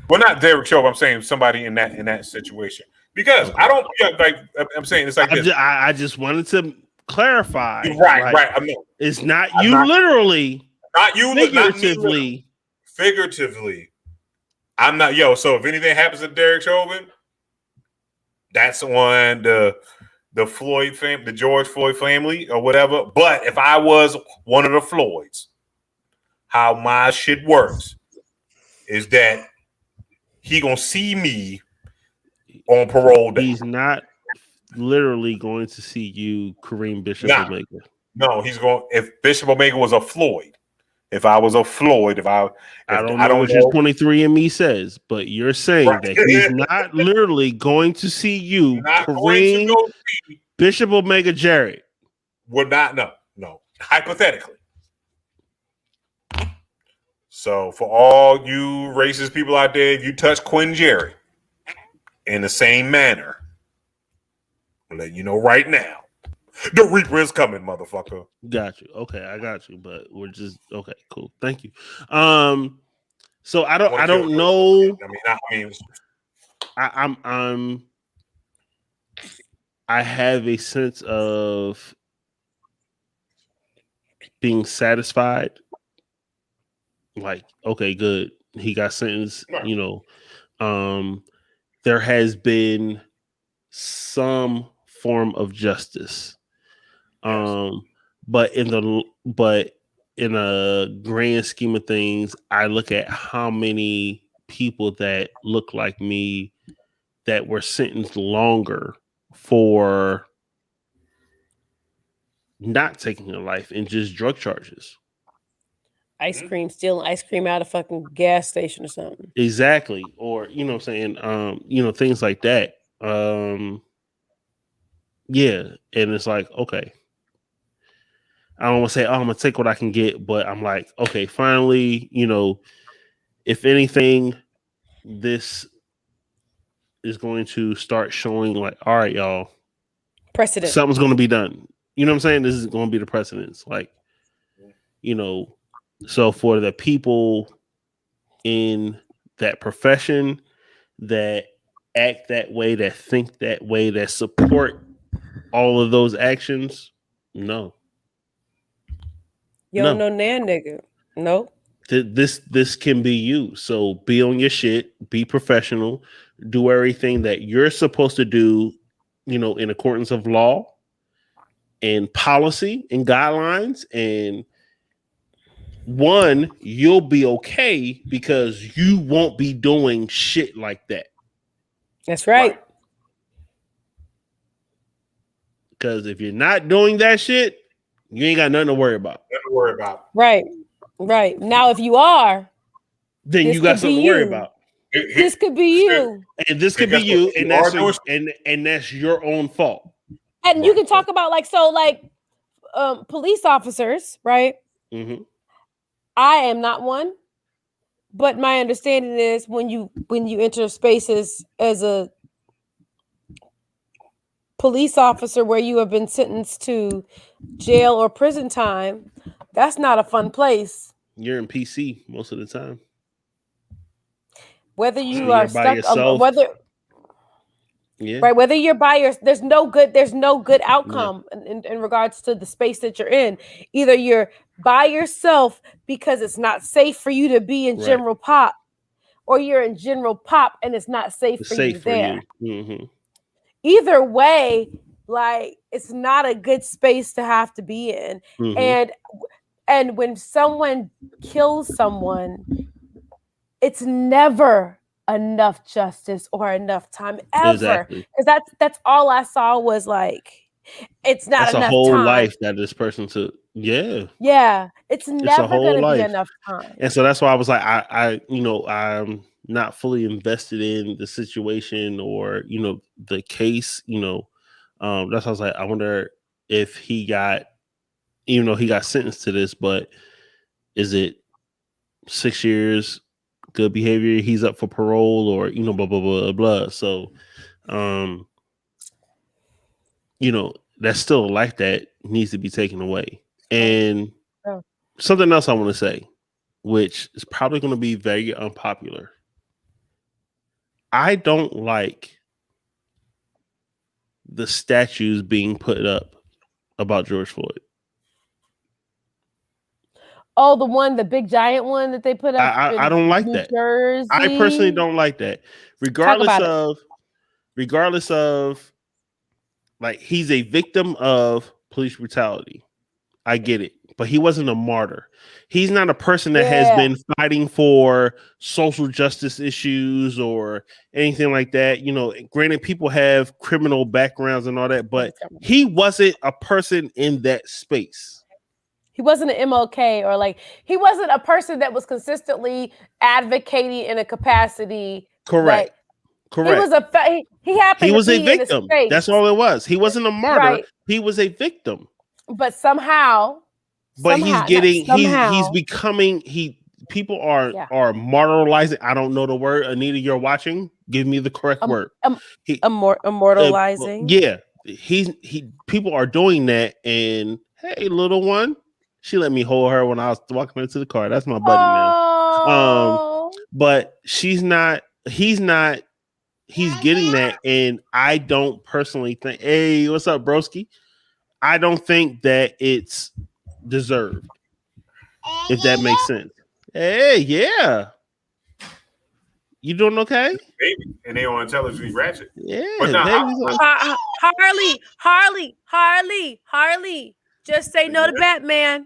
Well, not Derek Chauvin. I'm saying somebody in that situation, because I don't like. I'm saying it's like this. I just wanted to clarify. Right. I mean, it's not you literally, not you figuratively. Figuratively, I'm not. So if anything happens to Derek Chauvin, that's on the Floyd family, the George Floyd family, or whatever. But if I was one of the Floyds, how my shit works is that he gonna see me on parole day. He's not literally going to see you, Kareem Bishop Omega. No, he's going. If Bishop Omega was a Floyd, if I was a Floyd, I don't know what your 23andMe says, but you're saying that he's not literally going to see you, Kareem Bishop Omega Jarrett. Would not, no, hypothetically. So for all you racist people out there, if you touch Quinn Jerry in the same manner, I'm letting you know right now, the Reaper is coming, motherfucker. Got you. Okay, I got you. But we're just okay. Cool. Thank you. So I don't know. I have a sense of being satisfied. Like, okay, good. He got sentenced. You know, there has been some form of justice. But in a grand scheme of things, I look at how many people that look like me that were sentenced longer for not taking a life and just drug charges. Stealing ice cream out of fucking gas station or something. Exactly. Or, you know what I'm saying, things like that. Yeah. And it's like, okay. I don't want to say, I'm going to take what I can get, but I'm like, okay, finally, if anything, this is going to start showing like, all right, y'all, precedent. Something's going to be done. You know what I'm saying? This is going to be the precedence. Like, so for the people in that profession that act that way, that think that way, that support all of those actions, no. You don't know nan nigga. Nope. This can be you. So be on your shit, be professional, do everything that you're supposed to do, in accordance of law and policy and guidelines. And one, you'll be okay because you won't be doing shit like that. That's right. Because if you're not doing that shit, you ain't got nothing to worry about. Right. Now, if you are, then you got something to worry about. This could be you. And this could be you, and that's your own fault. And you can talk about police officers, right? Mm-hmm. I am not one, but my understanding is when you enter spaces as a police officer where you have been sentenced to jail or prison time, that's not a fun place. You're in PC most of the time. Whether you are stuck, whether you're by yourself, there's no good outcome in regards to the space that you're in. Either you're by yourself because it's not safe for you to be in general pop, or you're in general pop and it's not safe for you there. Mm-hmm. Either way, it's not a good space to have to be in. Mm-hmm. And when someone kills someone, it's never enough justice or enough time ever. Because that's all I saw was it's not that's enough a whole time. life that this person took. Yeah. It's never going to be enough time. And so that's why I was like, I'm not fully invested in the situation or the case. That's why I was like, I wonder if he got, even though he got sentenced to this, but is it 6 years good behavior? He's up for parole, or blah blah blah blah. So, that's still a life that needs to be taken away. And something else I want to say, which is probably going to be very unpopular. I don't like the statues being put up about George Floyd. Oh, the big giant one that they put up. I don't like that. Jersey. I personally don't like that. Regardless of he's a victim of police brutality. I get it. But he wasn't a martyr. He's not a person that has been fighting for social justice issues or anything like that. Granted, people have criminal backgrounds and all that, but he wasn't a person in that space. He wasn't an MLK or he wasn't a person that was consistently advocating in a capacity. Correct. He was he was a victim. That's all it was. He wasn't a martyr. Right. He was a victim. But somehow. He's becoming, people are martyrizing. I don't know the word. Anita, you're watching. Give me the correct word. Immortalizing. People are doing that. And hey, little one. She let me hold her when I was walking into the car. That's my buddy now. But he's getting that. And I don't personally think, hey, what's up, broski? I don't think that it's deserved. If that makes sense. Hey, yeah. You doing okay? Baby. And they on television Ratchet. Yeah. Harley. Just say no to Batman.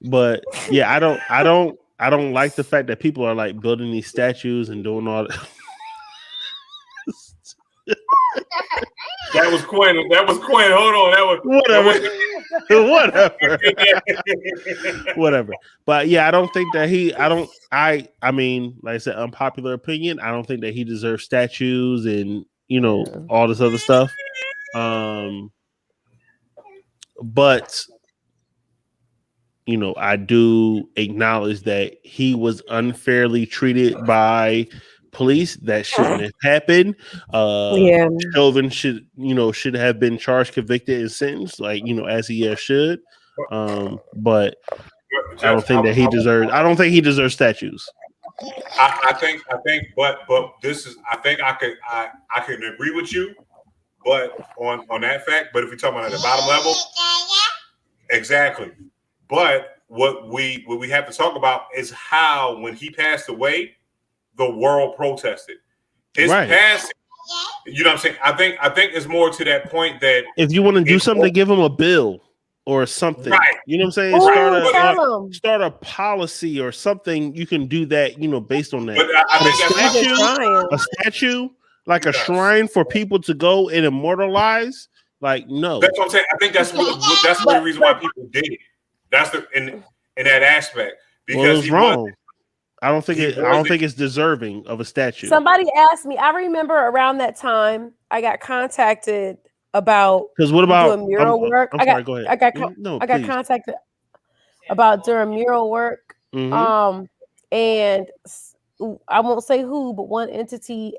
But yeah, I don't like the fact that people are building these statues and doing all that. That was Quinn. Hold on. Whatever. But yeah, I don't think that I mean, like I said, unpopular opinion. I don't think that he deserves statues and all this other stuff. But I do acknowledge that he was unfairly treated by police. That shouldn't have happened. Chauvin should have been charged, convicted, and sentenced, as he should. But I don't think that he deserves. I don't think he deserves statues. I think, but this is. I think I can agree with you But on that fact, but if we're talking about at the bottom level, exactly. But what we have to talk about is how when he passed away, the world protested. His passing, you know what I'm saying? I think it's more to that point that if you want to do something to give him a bill or something, you know what I'm saying? Start a policy or something. You can do that, based on that. But a statue, like a shrine for people to go and immortalize. Like, no. That's what I'm saying. I think that's the reason why people did it. That's in that aspect. Because it was wrong. I don't think it's deserving of a statue. Somebody asked me. I remember around that time, I got contacted about doing mural work. I'm sorry, go ahead. I got contacted about doing mural work. Mm-hmm. And I won't say who, but one entity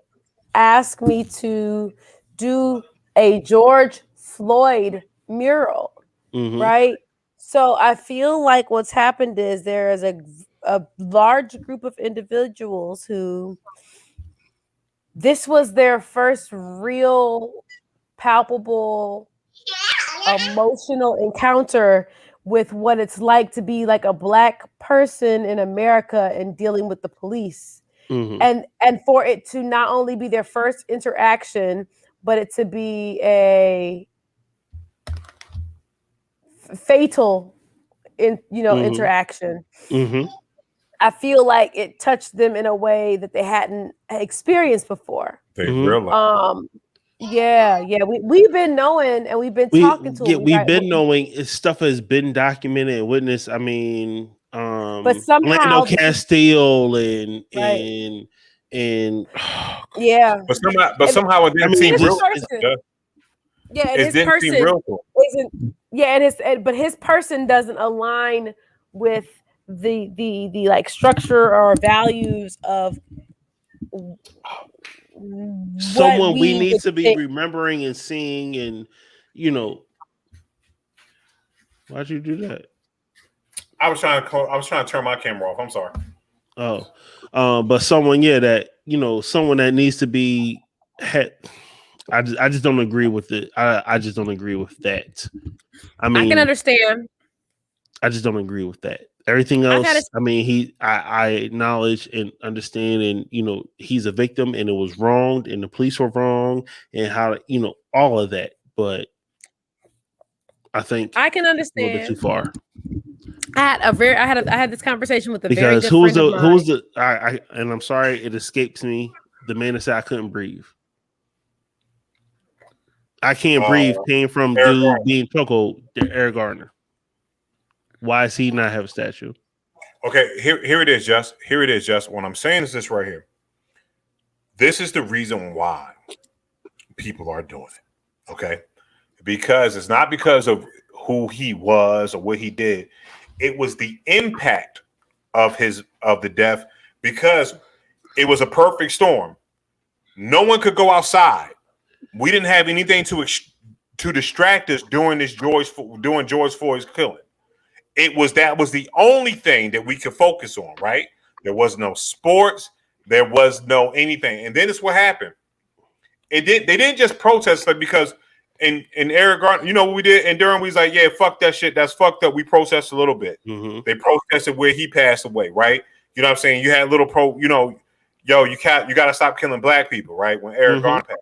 asked me to do a George Floyd mural, right? So I feel like what's happened is there is a large group of individuals who this was their first real palpable emotional encounter with what it's like to be like a Black person in America and dealing with the police. And for it to not only be their first interaction, but it to be a fatal interaction. I feel like it touched them in a way that they hadn't experienced before. They realized. We've been knowing and we've been talking to them. We've been knowing stuff has been documented and witnessed. I mean, but somehow Lando Castile and but somehow it didn't seem real. But his person doesn't align with the like structure or values of someone we need to be remembering and seeing, and why'd you do that? I was trying to turn my camera off. I'm sorry. But someone, someone that needs to be I just don't agree with it. I just don't agree with that. I mean, I can understand. I just don't agree with that. Everything else, I acknowledge and understand, and he's a victim, and it was wronged, and the police were wrong, and how all of that. But I think I can understand a little bit too far. I had this conversation with because who was the and I'm sorry it escapes me, the man that said I couldn't breathe. I can't breathe came from dude being Choco, Eric Gardner. Why does he not have a statue? Okay, here it is, Just. Here it is, Just. What I'm saying is this right here. This is the reason why people are doing it. Okay? Because it's not because of who he was or what he did. It was the impact of the death, because it was a perfect storm. No one could go outside. We didn't have anything to distract us during George Floyd's killing. That was the only thing that we could focus on, right? There was no sports, there was no anything. And then it's what happened. They didn't just protest because in Eric Gardner, what we did, and Durham, we was like, yeah, fuck that shit. That's fucked up. We protested a little bit. They protested where he passed away, right? You know what I'm saying? You had little you gotta stop killing Black people, right? When Eric Gardner passed.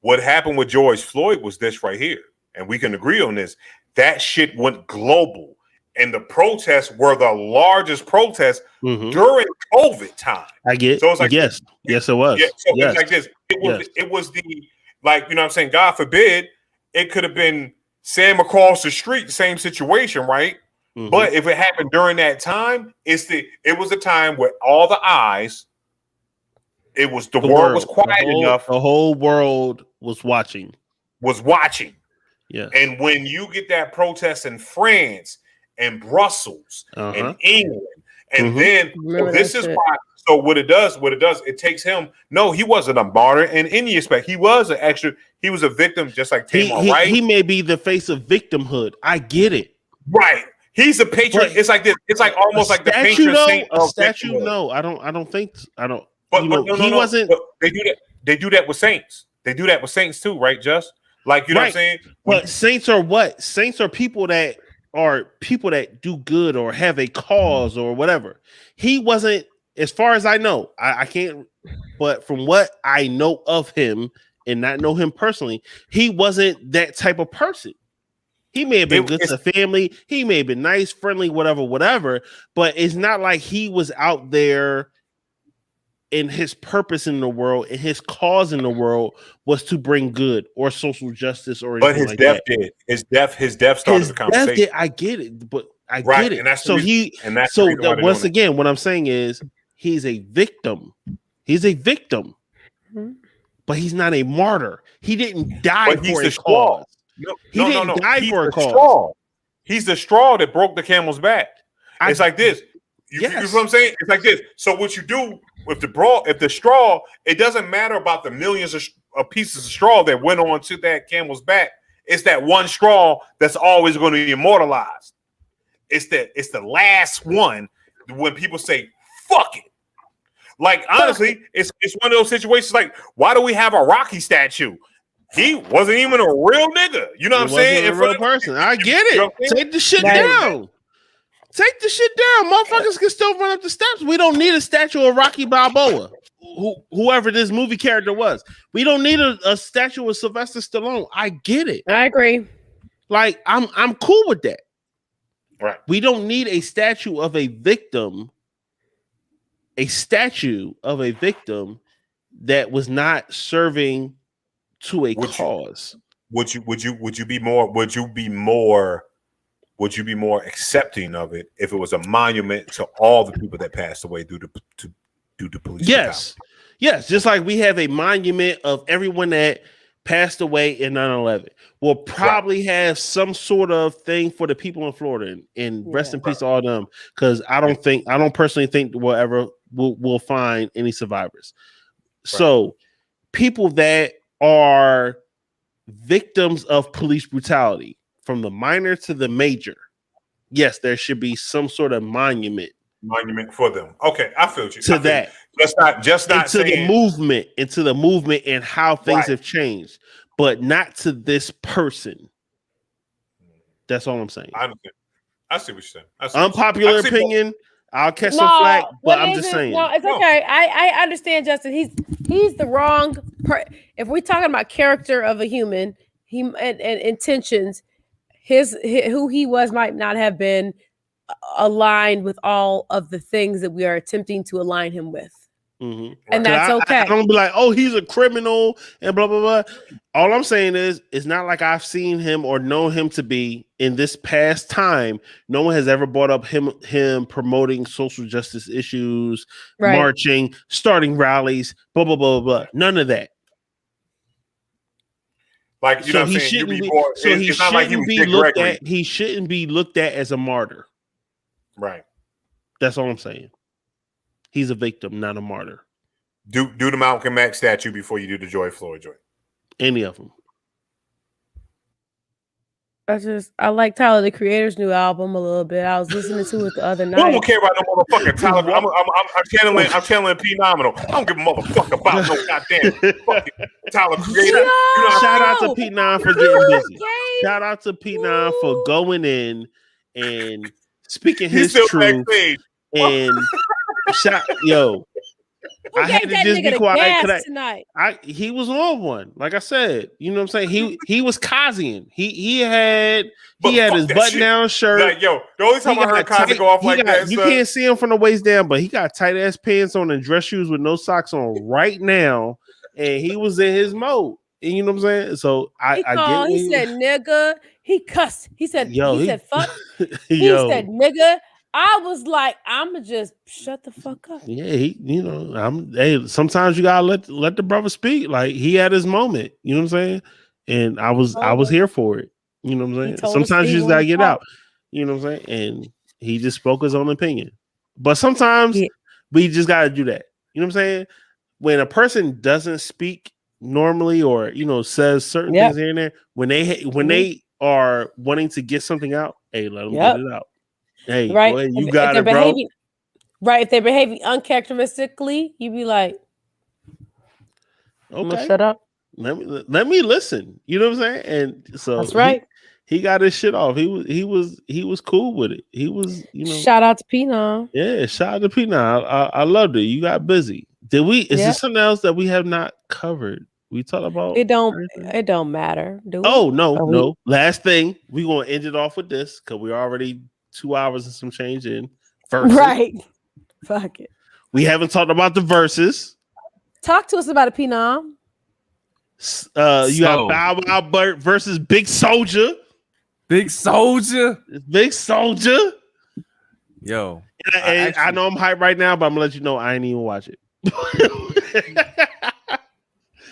What happened with George Floyd was this right here, and we can agree on this. That shit went global, and the protests were the largest protests during COVID time. I get. So it's like yes, it was. Yeah, so it's like this. It was the what I'm saying. God forbid, it could have been Sam across the street, same situation, right? But if it happened during that time, it was a time where all the eyes. It was the world was quiet enough. The whole world was watching. Yeah. And when you get that protest in France and Brussels and England, and then this is why. So what it does, it takes him. No, he wasn't a martyr in any aspect. He was he was a victim, just like Tamar, right? He may be the face of victimhood. I get it. Right. He's a patron. It's like this. It's like almost like the patron saint of statue. No, I don't think. I don't. But he wasn't. But they do that with saints. They do that with saints too, right? Just like you know what I'm saying. But saints are what? Saints are people that do good or have a cause or whatever. He wasn't, as far as I know. I can't, but from what I know of him and not know him personally, he wasn't that type of person. He may have been good to the family. He may have been nice, friendly, whatever. But it's not like he was out there and his purpose in the world and his cause in the world was to bring good or social justice or anything. But his death did. His death started the conversation. I get it, but I get it. And that's so once again, what I'm saying is he's a victim. He's a victim, but he's not a martyr. He didn't die for a cause. He didn't die for a cause. He's the straw that broke the camel's back. It's like this. You know what I'm saying? It's like this. So what you do with the straw, it doesn't matter about the millions of pieces of straw that went on to that camel's back. It's that one straw that's always going to be immortalized. It's the last one when people say, fuck it. Like, honestly, it's one of those situations like, why do we have a Rocky statue? He wasn't even a real nigga. You know what I'm saying? A real person. I get it. You know Take the shit down. Take the shit down. Motherfuckers can still run up the steps. We don't need a statue of Rocky Balboa, whoever this movie character was. We don't need a statue of Sylvester Stallone. I get it. I agree. Like, I'm cool with that. Right. We don't need a statue of a victim. A statue of a victim that was not serving to a cause. Would you be more accepting of it if it was a monument to all the people that passed away due to police? Yes. Just like we have a monument of everyone that passed away in 9/11. We'll probably have some sort of thing for the people in Florida, and rest in peace to all of them. Because I don't personally think we'll find any survivors. Right. So people that are victims of police brutality, from the minor to the major, yes, there should be some sort of monument for them. Okay, I feel you. To that. Just not into the movement and how things have changed, but not to this person. That's all I'm saying. I understand. I see what you're saying. Unpopular opinion. I'll catch some flack, but I'm just saying. No, it's okay. I understand, Justin. He's the wrong. If we're talking about character of a human, and intentions, who he was might not have been aligned with all of the things that we are attempting to align him with. Mm-hmm. And that's okay. I don't be like, oh, he's a criminal and blah, blah, blah. All I'm saying is, it's not like I've seen him or known him to be in this past time. No one has ever brought up him promoting social justice issues, marching, starting rallies, blah, blah, blah, blah. None of that. Like, you know what I'm saying? He shouldn't be looked at as a martyr. Right. That's all I'm saying. He's a victim, not a martyr. Do the Malcolm X statue before you do the George Floyd joint. Any of them. I like Tyler the Creator's new album a little bit. I was listening to it the other night. I don't care about no motherfucking Tyler. I'm channeling P Nominal. I don't give a motherfucker about no goddamn fucking Tyler Creator. Shout out to P9 for getting busy. Shout out to P9 for going in and speaking his truth. And I had to just be quiet tonight. He was on one, like I said. You know what I'm saying? He was Kazian. He had his button down shirt. Like, the only time I heard Kazi go off like that, you can't see him from the waist down, but he got tight ass pants on and dress shoes with no socks on right now, and he was in his mode. And you know what I'm saying? So I get. He said nigga. He cussed. He said fuck. He said nigga. I was like, I'ma just shut the fuck up. Yeah, sometimes you gotta let the brother speak. Like, he had his moment, you know what I'm saying? And I was here for it. You know what I'm saying? Sometimes you just gotta get out. You know what I'm saying? And he just spoke his own opinion. But sometimes we just gotta do that. You know what I'm saying? When a person doesn't speak normally or says certain things here and there, when they are wanting to get something out, hey, let them get it out. Hey, right. Boy, you got it, bro. Right. If they're behaving uncharacteristically, you be like, okay, shut up. let me listen. You know what I'm saying? And so that's right. He got his shit off. He was cool with it. He was, Shout out to Pina. Yeah, shout out to Pina. I loved it. You got busy. Did we? Is there something else that we have not covered? We talked about it. Don't matter. Do we? Oh no. Last thing, we gonna end it off with this because we're already 2 hours and some change in. Versus. Right. Fuck it. We haven't talked about the verses. Talk to us about it, Pina. You got Bow Wow versus Big Soulja. Big Soulja. Big Soulja. Yo. I know I'm hyped right now, but I'm gonna let you know I ain't even watch it.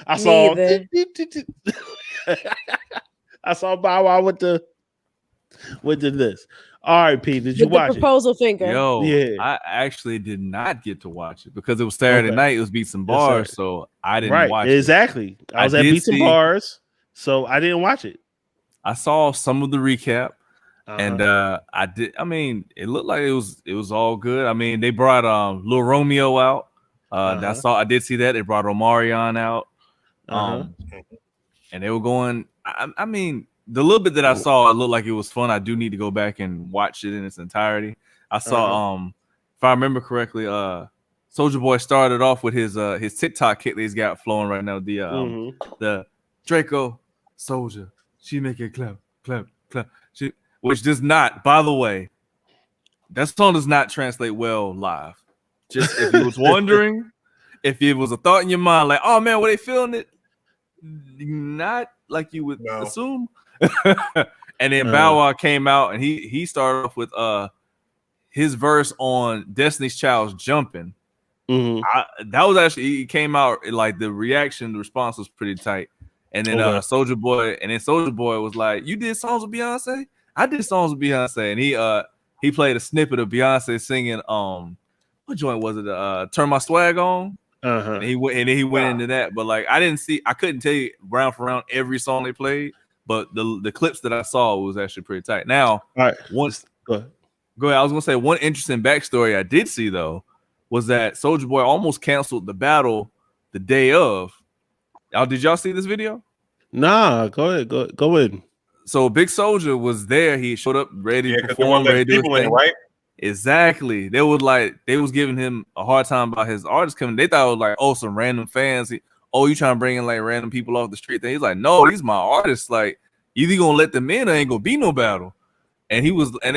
I saw I saw Bow Wow with the this. All right, Pete, did you watch the proposal finger? Yo, yeah. I actually did not get to watch it because it was Saturday night. It was Beats and Bars, so I didn't watch it. Exactly. I was at Beats and Bars, so I didn't watch it. I saw some of the recap, and I did. I mean, it looked like it was all good. I mean, they brought Lil Romeo out. I did see that. They brought Omarion out. And they were going. I mean, the little bit that I saw, it looked like it was fun. I do need to go back and watch it in its entirety. I saw, if I remember correctly, Soulja Boy started off with his TikTok kit that he's got flowing right now. The Draco Soulja, she make it clap, clap, clap. Which does not, by the way, that song does not translate well live. Just if you was wondering, if it was a thought in your mind, like, oh man, were they feeling it? Not like you would assume. And then Bow Wow came out and he started off with his verse on Destiny's Child's Jumping. That was actually, he came out like the response was pretty tight. And then Soulja Boy was like, you did songs with Beyonce? I did songs with Beyonce. And he played a snippet of Beyonce singing what joint was it? Turn My Swag On. And he went into that, but like I couldn't tell you round for round every song they played, but the clips that I saw was actually pretty tight. Now, all right, go ahead. I was gonna say one interesting backstory I did see though was that Soulja Boy almost canceled the battle the day of. Did y'all see this video? Nah, go ahead. So Big Soulja was there. He showed up ready to perform, ready to do his thing. Right? Exactly. They was giving him a hard time about his artists coming. They thought it was like, oh, some random fans. You trying to bring in like random people off the street. Then he's like, no, these my artists. Like, either gonna let them in or ain't gonna be no battle. And they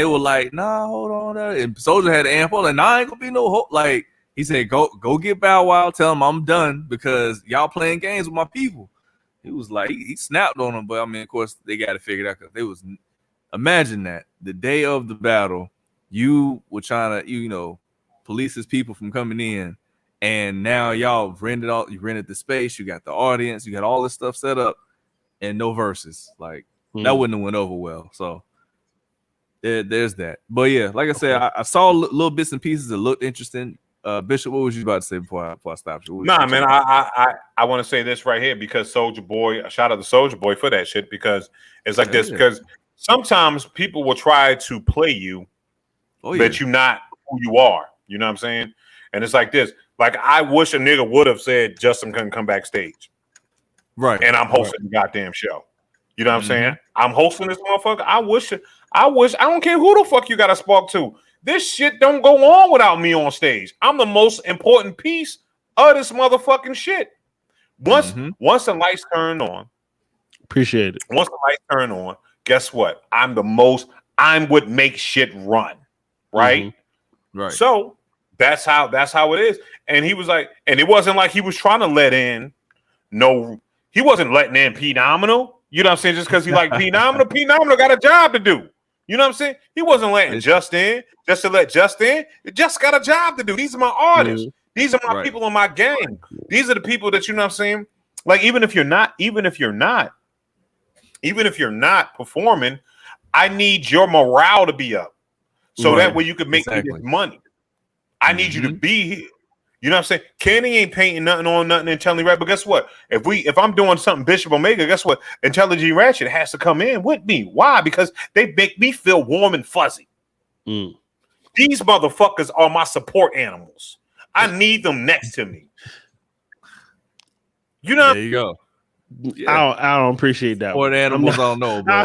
were like, nah, hold on. And Soulja had ample, like, nah, ain't gonna be no hope. Like, he said, go get Bow Wow, tell him I'm done because y'all playing games with my people. He was like, he snapped on them, but I mean, of course, they got to figure it out because they was. Imagine that the day of the battle. You were trying to, police his people from coming in, and now y'all you rented the space, you got the audience, you got all this stuff set up, and no verses. Like that wouldn't have went over well. So there's that. But yeah, like I said, I saw little bits and pieces that looked interesting. Bishop, what was you about to say before I stopped you? Nah, man, I want to say this right here because Soulja Boy, shout out to Soulja Boy for that shit because it's like this because sometimes people will try to play you. That you're not who you are. You know what I'm saying? And it's like this. Like, I wish a nigga would have said Justin couldn't come backstage. Right. And I'm hosting the goddamn show. You know what I'm saying? I'm hosting this motherfucker. I wish, I don't care who the fuck you got to spark to. This shit don't go on without me on stage. I'm the most important piece of this motherfucking shit. Once the lights turn on. Appreciate it. Once the lights turn on, guess what? I'm what makes shit run. Right. Right. So that's how it is. And he was like, and it wasn't like he was trying to let in he wasn't letting in Phenomenal. You know what I'm saying? Just because he like Phenomenal got a job to do. You know what I'm saying? He wasn't letting just in just to let just in. It just got a job to do. These are my artists. These are my people in my gang. These are the people that, you know what I'm saying? Like, even if you're not performing, I need your morale to be up. So that way you could make me this money. I need you to be here. You know what I'm saying? Kenny ain't painting nothing on nothing intelligent, right? But guess what? If I'm doing something Bishop Omega, guess what? Intelligent Ratchet has to come in with me. Why? Because they make me feel warm and fuzzy. These motherfuckers are my support animals. I need them next to me. You know? There you go. Yeah. I don't appreciate that. Support animals, I don't know, bro.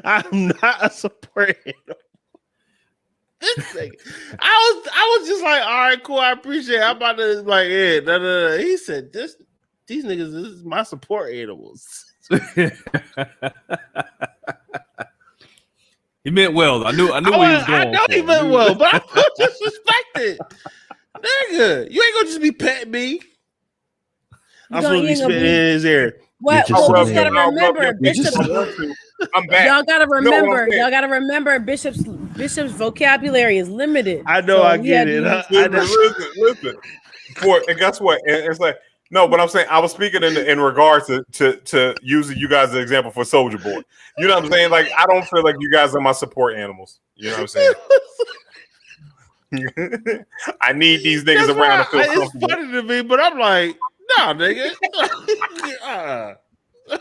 I'm not a support animal. This thing, I was just like, all right, cool, I appreciate it. I'm about to like, yeah, He said, these niggas, this is my support animals. He meant well. I knew where he was going. I know he meant well, but I feel disrespected. Nigga, you ain't gonna just be petting me. I'm supposed to be spitting in his ear. What? Well, you gotta remember, Bishop. I'm back. Y'all gotta remember, Bishop's vocabulary is limited. I know, so I get it. Listen. And guess what? It's like no, but I'm saying I was speaking in regards to using you guys as an example for Soulja Boy. You know what I'm saying? Like I don't feel like you guys are my support animals. You know what I'm saying? I need these niggas around to feel comfortable. It's funny to me, but I'm like, nah, nigga.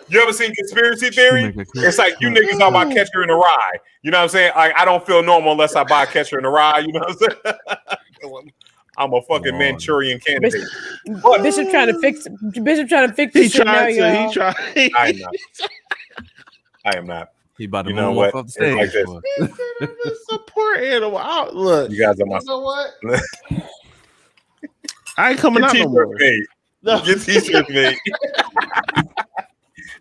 You ever seen Conspiracy Theory? It's like you niggas are my Catcher in the Rye. You know what I'm saying? Like I don't feel normal unless I buy Catcher in the Rye. You know what I'm saying? I'm a fucking Manchurian candidate. Bishop trying to fix this shit now, y'all. He tried. I am not. He about to know what? Off the stage. Like this. Support animal. Look, you guys are my. You know what? I ain't coming out no more. No. Get t-shirts made.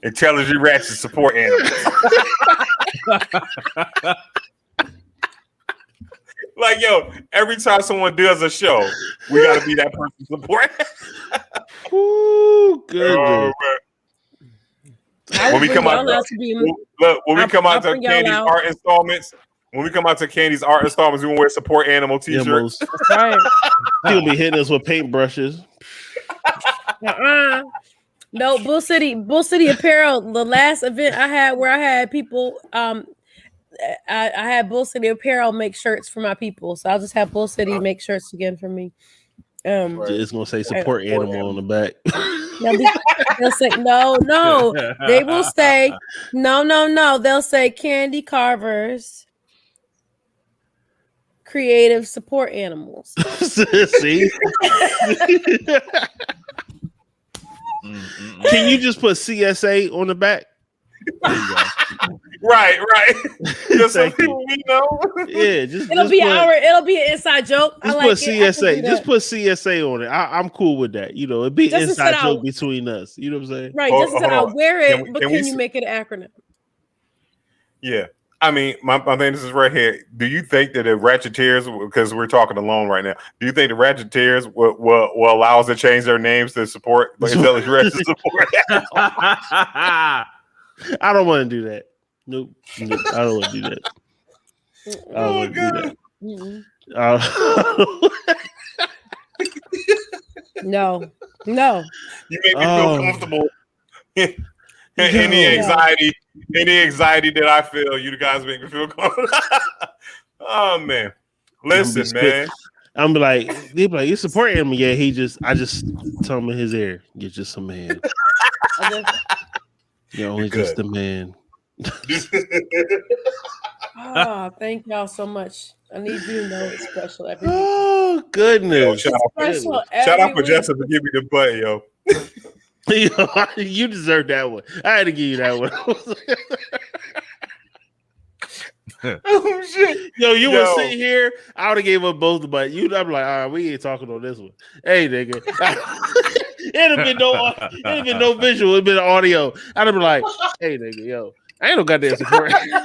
Intelligent Ratchet support animals. Like, yo, every time someone does a show, we got to be that person's support. Ooh, good. When we come out, when we come out to Candy's art installments, we want to wear support animal t-shirts. Right. He'll be hitting us with paintbrushes. No, Bull City Apparel. The last event I had where I had people, I had Bull City Apparel make shirts for my people. So I'll just have Bull City make shirts again for me. It's gonna say support animal on the back. They'll say no. They will say no. They'll say Candy Carver's creative support animals. See. Can you just put CSA on the back? Right. Just so people we know. Yeah, it'll be an inside joke. Just put CSA. Just put CSA on it. I'm cool with that. You know, it'd be an inside joke between us. You know what I'm saying? Right. Just said I'll wear it, but can you make it an acronym? Yeah. I mean, my thing is right here. Do you think that the Ratcheteers, because we're talking alone right now, do you think the Ratcheteers will allow us to change their names to support Intelligent Ratchet support? I don't want to do that. Nope. I don't want to do that. I don't want to do that. No. You make me feel comfortable. Any anxiety that I feel, you guys make me feel comfortable. Oh man, listen, man. I'm like, they be like, you support him? Yeah, I just tell him in his ear, you're just a man. You're only just a man. Oh, thank y'all so much. I need you to know it's special every week. Oh goodness! Yo, shout out for Justin for giving me the button, yo. You deserve that one. I had to give you that one. Oh shit! Yo, you would sit here. I would have gave up both, but I'm like, all right, we ain't talking on this one. Hey, nigga, it'd have been no visual. It'd been audio. I'd have been like, hey, nigga, yo, I ain't no goddamn support. I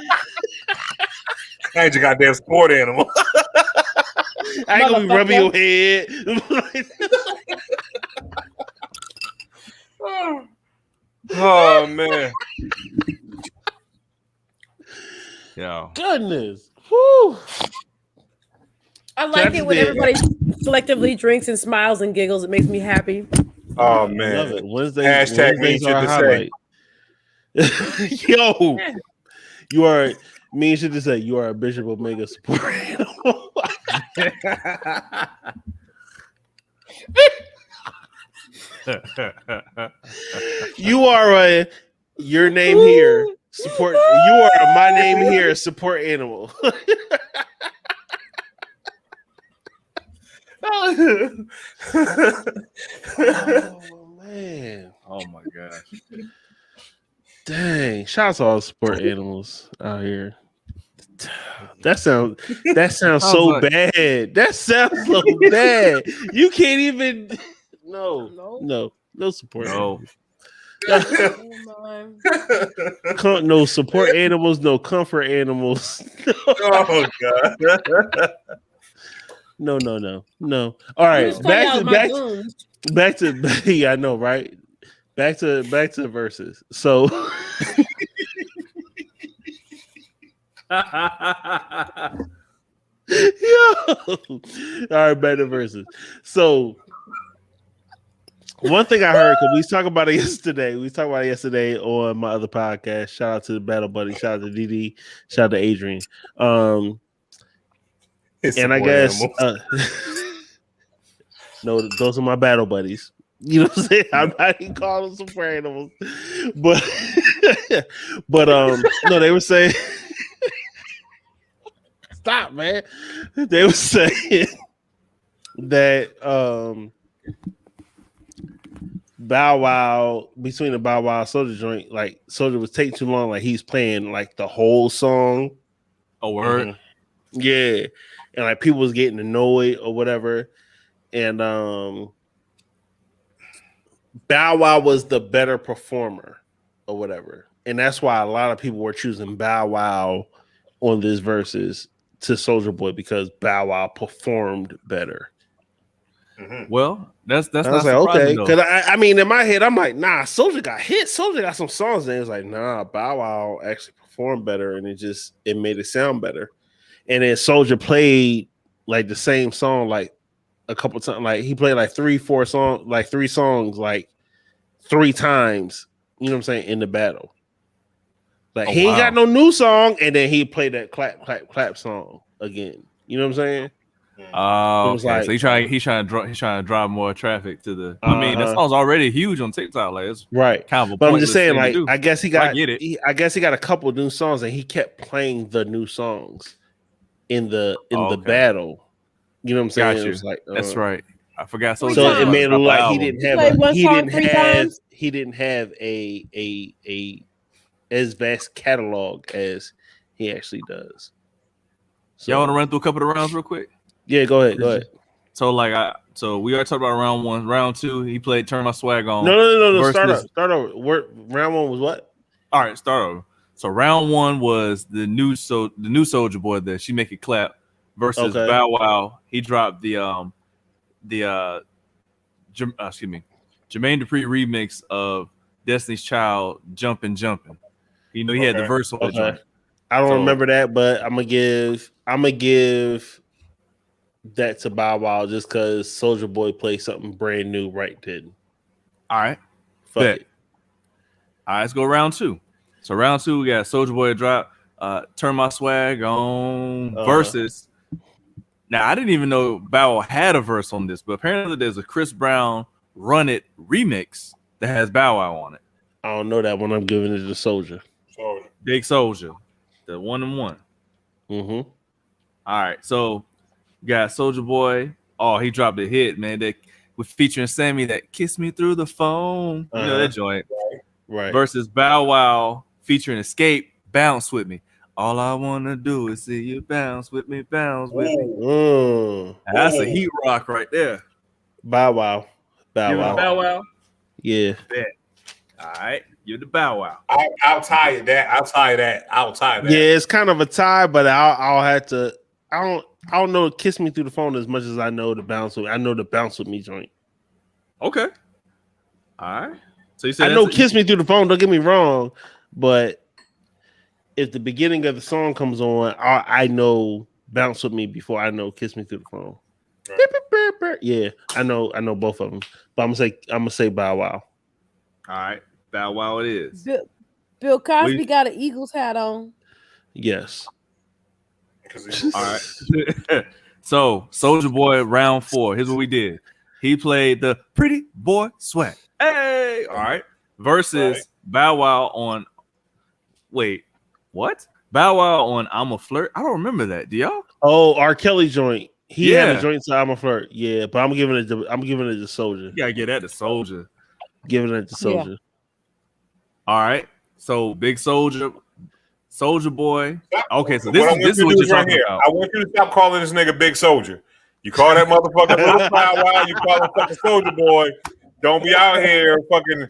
ain't your goddamn support animal. I ain't gonna be rubbing your head. Oh man. Yeah. Goodness. Whew. I like it when everybody collectively drinks and smiles and giggles. It makes me happy. Oh man. Wednesday mean shit to say. Yo, you are mean shit to say. You are a Bishop Omega support animal. You are your name here support. You are my name here support animal. Oh man! Oh my gosh. Dang! Shout out to all the support animals out here. That sounds so like... bad. That sounds so bad. You can't even. No support. No. No support animals. No comfort animals. Oh God. No. All right, back to yeah, I know, right? Back to Verzuz. So all right, back to Verzuz. So one thing I heard, because we talked about it yesterday. We talked about it yesterday on my other podcast. Shout out to the Battle Buddy. Shout out to DD. Shout out to Adrian. And I guess no, those are my battle buddies. You know what I'm saying? I'm not even calling them support animals, but no, they were saying stop, man. They were saying that Bow Wow, between the Bow Wow Soulja joint, like Soulja was taking too long, like he's playing like the whole song. Oh, word. Mm-hmm. Yeah. And like people was getting annoyed or whatever. And Bow Wow was the better performer or whatever. And that's why a lot of people were choosing Bow Wow on this Verzuz to Soulja Boy, because Bow Wow performed better. Mm-hmm. Well, that's I not was like, okay, though. because I mean, in my head, I'm like, nah, Soulja got hits. Soulja got some songs, and it's like, nah, Bow Wow actually performed better, and it made it sound better. And then Soulja played like the same song like a couple times, like he played like three songs like 3 times. You know what I'm saying, in the battle. Like he ain't got no new song, and then he played that clap clap clap song again. You know what I'm saying? Oh, okay. Like, so he's trying to drive more traffic to the. I mean, that song's already huge on TikTok. Like, it's right. Kind of a but I'm just saying, like, I guess he got. I guess he got a couple new songs, and he kept playing the new songs in the battle. You know what I'm saying? It was like, that's right. I forgot. So it made it look like he didn't have a as vast catalog as he actually does. So, y'all want to run through a couple of rounds real quick? Yeah, go ahead. So we already talked about round 1. Round 2, he played "Turn My Swag On." No. Start over. Round 1 was what? All right, start over. So round 1 was the new Soulja Boy that She Make It Clap versus Bow Wow. He dropped the Jermaine Dupri remix of Destiny's Child, Jumpin'. You know, he had the verse on the joint. I don't remember that, but I'm gonna give that to Bow Wow just because Soulja Boy played something brand new right then. All right. Fuck it. All right, let's go round 2. So round 2, we got Soulja Boy drop Turn My Swag On versus. Now, I didn't even know Bow Wow had a verse on this, but apparently there's a Chris Brown Run It remix that has Bow Wow on it. I don't know that one. I'm giving it to Soulja. Big Soulja, the 1-1. Mm-hmm. All right, so you got Soulja Boy. Oh, he dropped a hit, man. That with featuring Sammy, that "Kiss Me Through the Phone." You know that joint, right? Versus Bow Wow featuring Escape, "Bounce With Me." All I wanna do is see you bounce with me, bounce with me. That's a heat rock right there. Bow Wow. Bow Wow. Yeah. Bet. All right, you're the Bow Wow. I'll tie that. Yeah, it's kind of a tie, but I'll have to. I don't know "Kiss Me Through the Phone" as much as I know the "Bounce With." I know the "Bounce With Me" joint. Okay. All right. So you said I know "Kiss Me Through the Phone." Don't get me wrong, but if the beginning of the song comes on, I know "Bounce With Me" before I know "Kiss Me Through the Phone." Right. Yeah, I know both of them, but I'm gonna say Bow Wow. All right, Bow Wow it is. Bill Cosby got an Eagles hat on. Yes. All right. So Soulja Boy round 4. Here's what we did. He played the "Pretty Boy Swag." Hey, all right. Versus Bow Wow on. Wait, what? Bow Wow on "I'm a Flirt." I don't remember that. Do y'all? Oh, R. Kelly joint. He had a joint to "I'm a Flirt." Yeah, but I'm giving it to Soulja. You gotta get that to Soulja. Giving it to Soulja. Yeah. All right. So Big Soulja Boy. Okay, so What this is what you're talking about. I want you to stop calling this nigga Big Soulja. You call that motherfucker Little Bow Wow. You call him fucking Soulja Boy. Don't be out here fucking.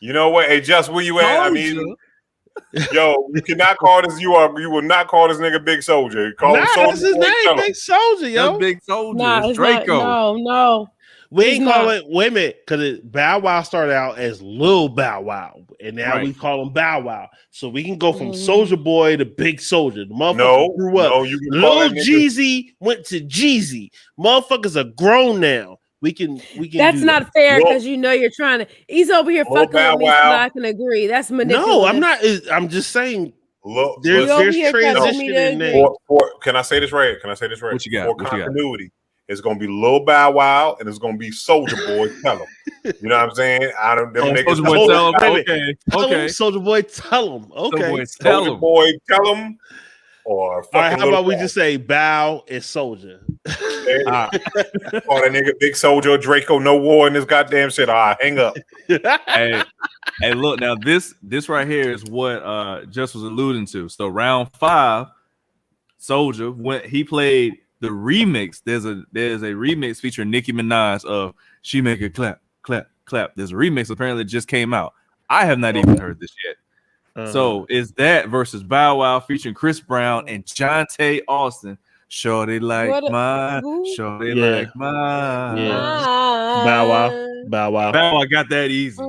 You know what? Hey, Just where you at? I mean, yo, you cannot call this. You will not call this nigga Big Soulja. Call him Soulja. That's his name, Big Soulja, yo. That's Big Soulja. Nah, it's Draco. No. We ain't call it. Wait a minute, because Bow Wow started out as Lil Bow Wow, and now we call him Bow Wow. So we can go from Soulja Boy to Big Soulja. The motherfucker grew up. Lil Jeezy went to Jeezy. Motherfuckers are grown now. We can. That's not fair because you're trying to. He's over here fucking with me, so I can agree. That's manipulative. No, I'm not. I'm just saying. There's transition in there. Can I say this right? What you got? For continuity. It's gonna be Lil Bow Wow and it's gonna be Soulja Boy. Tell him. You know what I'm saying? I don't. Them niggas. Soulja Boy, tell him. Okay. Soulja Boy, tell him. Okay. Soulja Boy, tell him. Or all right, how about we just say Bow and Soulja? Call that nigga Big Soulja, Draco, no war in this goddamn shit. All right, hang up. Hey, look now. This right here is what Just was alluding to. So round 5, Soulja when he played the remix. There's a remix featuring Nicki Minaj of "She Make It Clap, Clap, Clap." There's a remix apparently that just came out. I have not even heard this yet. So is that versus Bow Wow featuring Chris Brown and Jonte Austin? Shorty like mine, shorty like mine. Yeah. Bow Wow got that easy.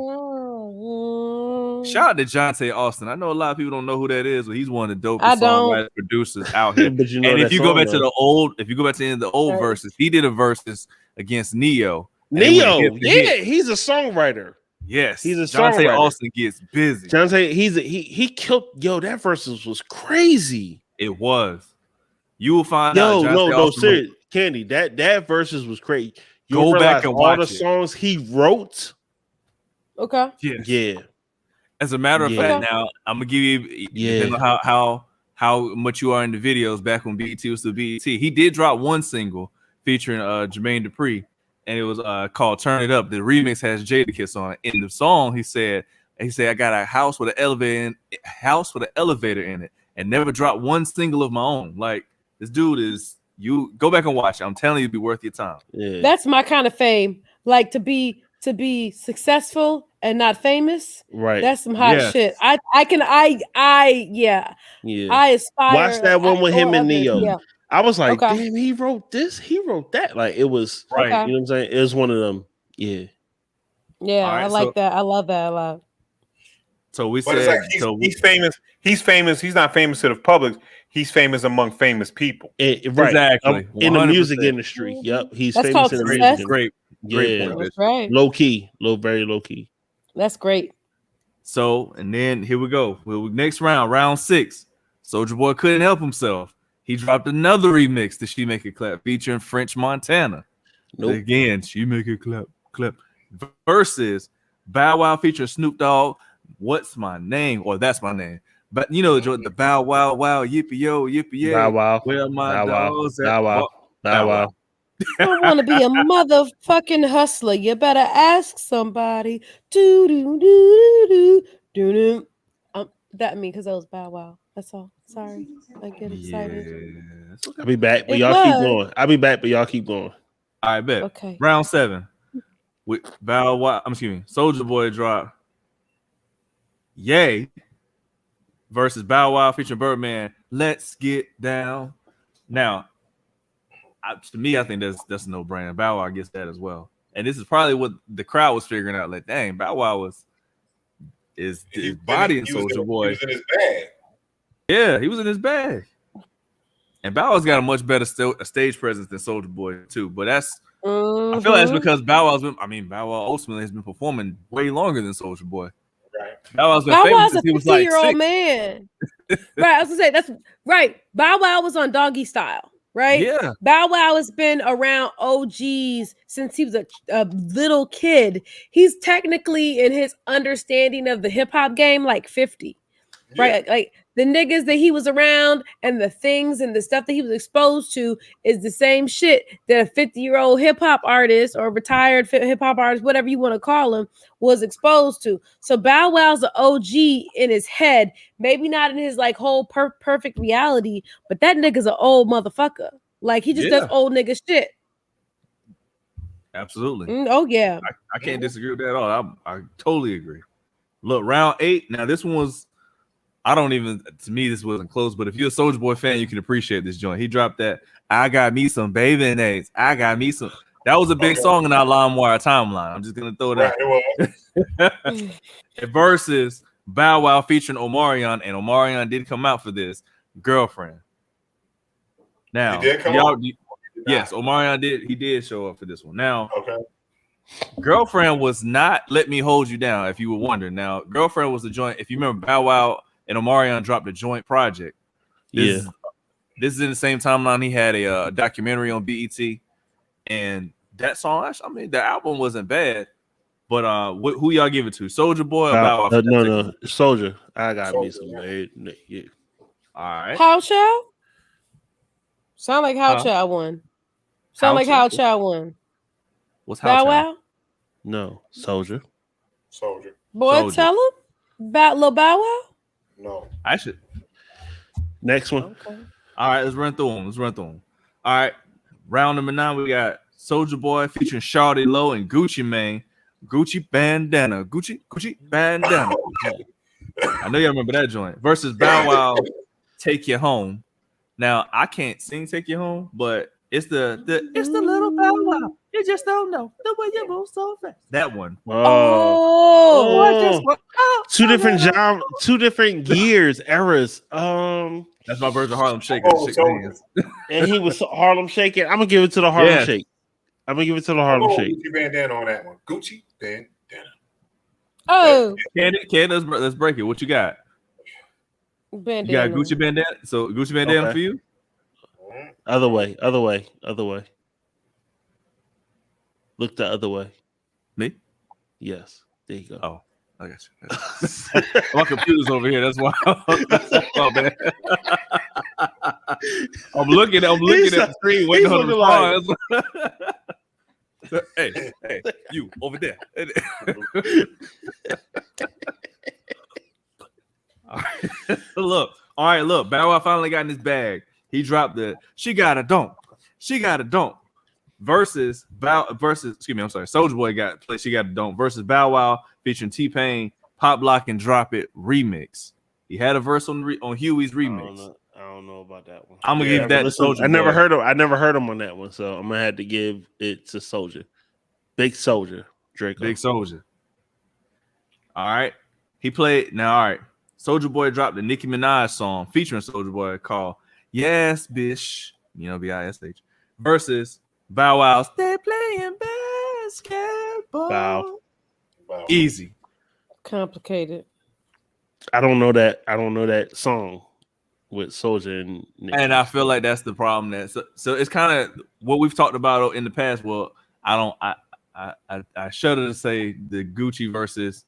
Shout out to Jonte Austin. I know a lot of people don't know who that is, but he's one of the dopest songwriters, producers out here. But and if you go back to the end of the old verses, he did a verses against Neo. He's a songwriter. Yes, he's a Jonte songwriter. Austin gets busy. Jonte, he killed. Yo, that versus was crazy. It was. You will find out. No, serious, Candy. That versus was crazy. Go back and watch all the songs he wrote. Okay. Yeah. As a matter of fact, now I'm gonna give you depending on how much you are in the videos. Back when BET was still BET, he did drop one single featuring Jermaine Dupri, and it was called "Turn It Up." The remix has Jadakiss on it. In the song, he said, "I got a house with an elevator in it, and never dropped one single of my own." Like this dude is. You go back and watch it. I'm telling you, it'd be worth your time. Yeah. That's my kind of fame. Like to be successful and not famous. Right. That's some hot shit. I aspire. Watch that one with him and Neo. Yeah. I was like, damn, he wrote this. He wrote that. Like it was right. You know what I'm saying? It was one of them. Yeah. Yeah, right, I like that. I love that a lot. So we said he's famous. He's famous. He's not famous to the public. He's famous among famous people. Right. Exactly. In the music industry. Yep. He's That's famous in the music industry. Great. That's right. Low key. Very low key. That's great. So, and then here we go. Next round 6. Soulja Boy couldn't help himself. He dropped another remix to "She Make It Clap" featuring French Montana. Nope. Again, "She Make It Clap, Clap" versus Bow Wow featuring Snoop Dogg. "What's My Name?" or "That's My Name." But you know the Bow Wow Wow yippee yo yippee yeah. Bow Wow. Where my dogs at? Bow Wow. I want to be a motherfucking hustler. You better ask somebody. That mean because that was Bow Wow. That's all. Sorry, I get excited. I'll be back, but y'all keep going. All right, bet. Okay. Round 7 with Bow Wow. Soulja Boy drop. Yay versus Bow Wow featuring Birdman. "Let's Get Down." Now, to me, I think that's a no-brainer. Bow Wow gets that as well, and this is probably what the crowd was figuring out. Like, dang, Bow Wow is bodying Soulja Boy. He was in his bag. Yeah, he was in his bag. And Bow Wow's got a much better stage presence than Soulja Boy too. But that's I feel that's because Bow Wow ultimately has been performing way longer than Soulja Boy. Right. Bow Wow's been famous since he was like 6. Man. Right, I was gonna say that's right. Bow Wow was on Doggy Style, right? Yeah. Bow Wow has been around OGs since he was a little kid. He's technically in his understanding of the hip hop game like 50, right? Like the niggas that he was around and the things and the stuff that he was exposed to is the same shit that a 50-year-old hip-hop artist or retired hip-hop artist, whatever you want to call him, was exposed to. So Bow Wow's an OG in his head, maybe not in his like whole perfect reality, but that nigga's an old motherfucker. Like he just does old nigga shit. Absolutely. Oh yeah. I can't disagree with that at all. I totally agree. Look, round 8. Now this one was, to me, this wasn't close, but if you're a Soulja Boy fan, you can appreciate this joint. He dropped that, I got me some bathing apes. I got me some. That was a big song in our LimeWire timeline. I'm just going to throw it out. It versus Bow Wow featuring Omarion, and Omarion did come out for this, Girlfriend. Now, yes, Omarion did. He did show up for this one. Now, Girlfriend was not Let Me Hold You Down, if you were wondering. Now, Girlfriend was the joint. If you remember, Bow Wow and Omarion dropped a joint project. This is in the same timeline. He had a documentary on BET, and that song, I mean, the album wasn't bad. But who y'all give it to? Soulja Boy or Bow Wow? No, Soulja. I got me some. Yeah. All right. How Child? Sound like How Child won. Sound like How Child won. What's How Bow Wow? No, Soulja. Boy, Soulja. tell him about Lil Bow Wow. No, I should. Next one. Okay. All right, let's run through them. All right, round number 9, we got Soulja Boy featuring Shawty Low and Gucci Mane. Gucci bandana. Gucci bandana. I know y'all remember that joint. Versus Bow Wow, Take You Home. Now, I can't sing Take You Home, but it's the little Bow Wow. You just don't know the way you move so fast. That one. Two different genres, 2 different gears, eras. That's my version of Harlem Shake. And he was Harlem Shaking. I'm gonna give it to the Harlem Shake. Gucci bandana on that one. Gucci bandana. Oh, Candace, let's break it. What you got? bandana. You got Gucci bandana. So Gucci bandana for you. Other way. Look the other way. Me? Yes. There you go. Oh, I got you. My computer's over here. That's why. Oh, man. I'm looking at the screen waiting on the response. Hey, you over there. All right, look. Bow Wow finally got in his bag. He dropped the She Got a Don't versus Soulja Boy got play She Got a Don't versus Bow Wow featuring T-Pain, Pop Lock and Drop It remix. He had a verse on Huey's remix. I don't know about that one. I'm gonna give that to Soulja Boy. I never heard him on that one, so I'm gonna have to give it to Soulja. Big Soulja, Draco. Big Soulja. All right. He played now. All right. Soulja Boy dropped the Nicki Minaj song featuring Soulja Boy called Yes, Bish, B-I-S-H, versus Bow Wow's They Playing Basketball. Bow. Easy. Complicated. I don't know that song with Soulja and Nicki. And I feel like that's the problem. So it's kind of what we've talked about in the past. Well, I shudder to say the Gucci versus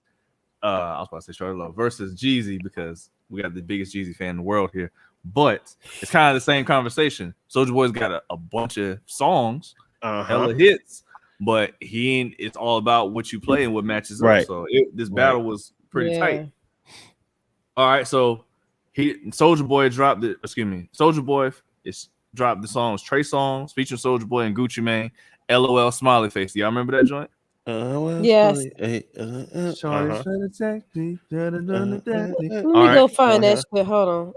I was about to say Shawty Low versus Jeezy because we got the biggest Jeezy fan in the world here. But it's kind of the same conversation. Soulja Boy's got a bunch of songs, hella hits, but it's all about what you play and what matches up. So this battle was pretty tight. All right, so Soulja Boy dropped the songs Trey Songz featuring Soulja Boy and Gucci Mane, LOL Smiley Face. Y'all remember that joint? Yes. Let me go find that shit. Hold on.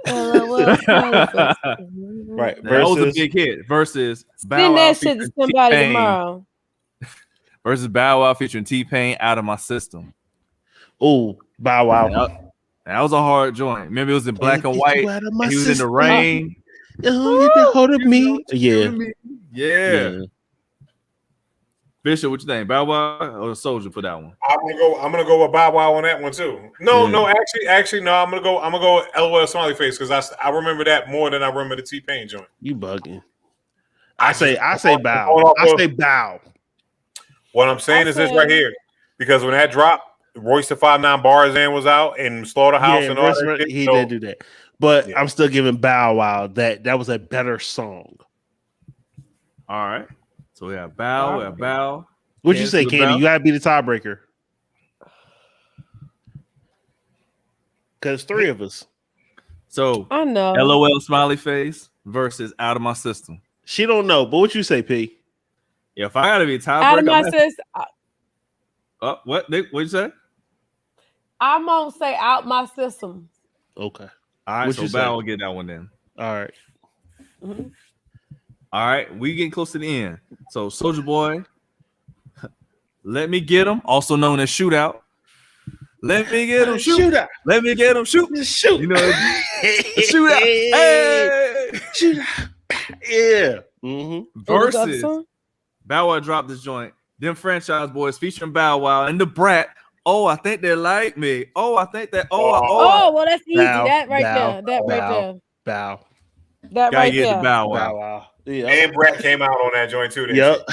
Right. That was a big hit. Versus Bow Wow. Send that shit to somebody tomorrow. Versus Bow Wow featuring T-Pain, Out of My System. Oh, Bow Wow. That was a hard joint. Remember, it was in black and white. And he was in the rain. Hold of me. Yeah. Bishop, what you think? Bow Wow or Soulja for that one? I'm gonna go with Bow Wow on that one too. No, actually, no. I'm gonna go LOL Smiley Face because I remember that more than I remember the T-Pain joint. You bugging? I say Bow. I say Bow. What I'm saying is this right here, because when that dropped, Royce the 5'9" Bars in was out and Slaughterhouse and all that. He did do that. but I'm still giving Bow Wow that was a better song. All right. So we have Bow. What'd you say, Candy? You gotta be the tiebreaker. Because 3 of us. So I know. LOL smiley face versus Out of My System. She don't know, but what you say, P? Yeah, if I gotta be a tiebreaker. Out of my system. What? Nick, what'd you say? I'm gonna say out my system. Okay. All right, so Bow will get that one then. All right. Mm-hmm. All right, we getting close to the end. So Soulja Boy, Let Me Get Him, also known as Shootout. Let me get him shoot. Let me get him shoot. Shoot. You know, shootout. Hey, shootout. Yeah. Mm-hmm. Versus Bow Wow dropped this joint. Them Franchise Boys featuring Bow Wow and the Brat. Oh, I think they like me. Oh, I think that. Oh, well, that's easy. Bow, that right bow, there. That bow, right there. Bow. That Gotta right get there. the Bow Wow. Bow Wow. Yep. And Brat came out on that joint too. Yep.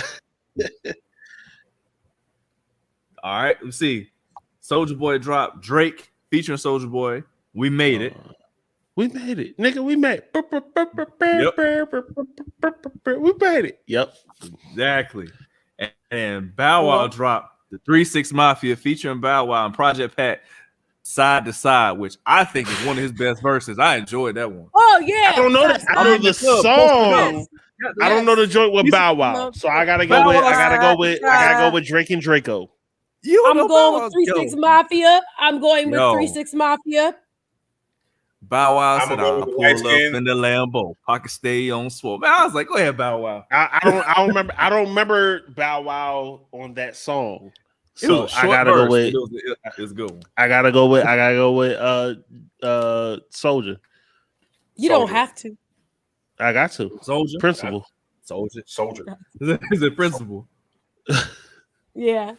All right, let's see. Soulja Boy dropped Drake featuring Soulja Boy. We made it. We made it, nigga. We made it. Yep. We made it. Yep. Exactly. And Bow Wow dropped the 3-6 Mafia featuring Bow Wow and Project Pat Side to Side, which I think is one of his best verses. I enjoyed that one. Oh yeah. I don't know that. I know the song. I don't know the joint with Bow Wow, so I gotta go with Drake and Draco. I'm going with 3-6 Mafia. I'm going with 3-6 Mafia. Bow Wow said, "I'll pull up in the Lambo, pocket stay on swole." Man, I was like, "Go ahead, Bow Wow." I don't remember Bow Wow on that song, so I gotta go with. It's a good one. I gotta go with Soulja. You don't have to. I got to. Soulja Principle. Soulja. Is it Principle? Yeah.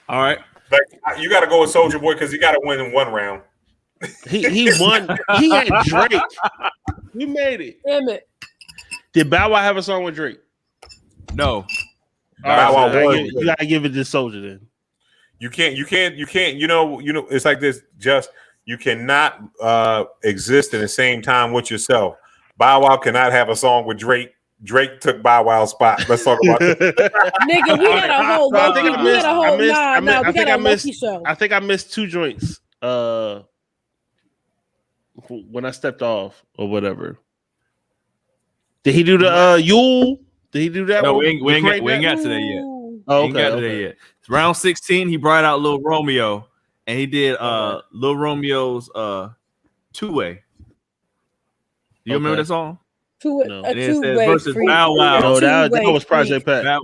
All right. Like you got to go with Soulja Boy because he got to win in one round. He won. He had Drake. We made it. Damn it. Did Bow Wow have a song with Drake? No. Bow Wow won. You gotta give it to Soulja then. You can't. You know. It's like this. Just you cannot exist in the same time with yourself. Bow Wow cannot have a song with Drake. Drake took Bow Wow's spot. Let's talk about it. Nigga, we had a whole Loki. We had a whole we got a Loki show. I think I missed 2 joints when I stepped off or whatever. Did he do the Yule? Did he do that? No, one? we ain't got to that yet. Oh, okay, got to that yet. It's round 16. He brought out Lil Romeo, and he did Lil Romeo's Two-Way. You remember that song? No. A two-way versus Bow Wow. No, that was Project Pat. No,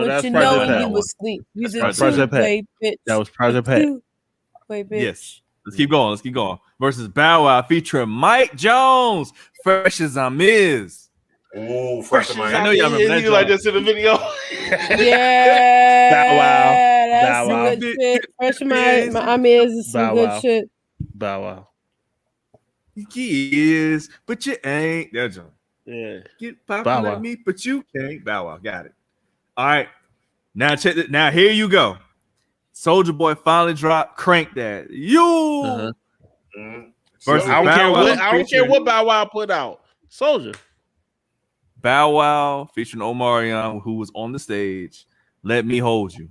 that's Project Pat. You was asleep. Project Pat. That was Project Pat. Wait, bitch. Yes. Let's keep going. Versus Bow Wow featuring Mike Jones. Fresh as I'm is. Oh, fresh as I know y'all remember that. You like this in the video? Yeah. Bow Wow. That's some good shit. Fresh as I'm is some good shit. Bow Wow. He is, but you ain't. That's John. Yeah. Get poppin' like me, but you can't. Bow Wow. Got it. All right. Now check it. Now here you go. Soulja Boy finally dropped Crank That. You. Versus I don't care what Bow Wow put out. Soulja. Bow Wow featuring Omarion, who was on the stage. Let Me Hold You.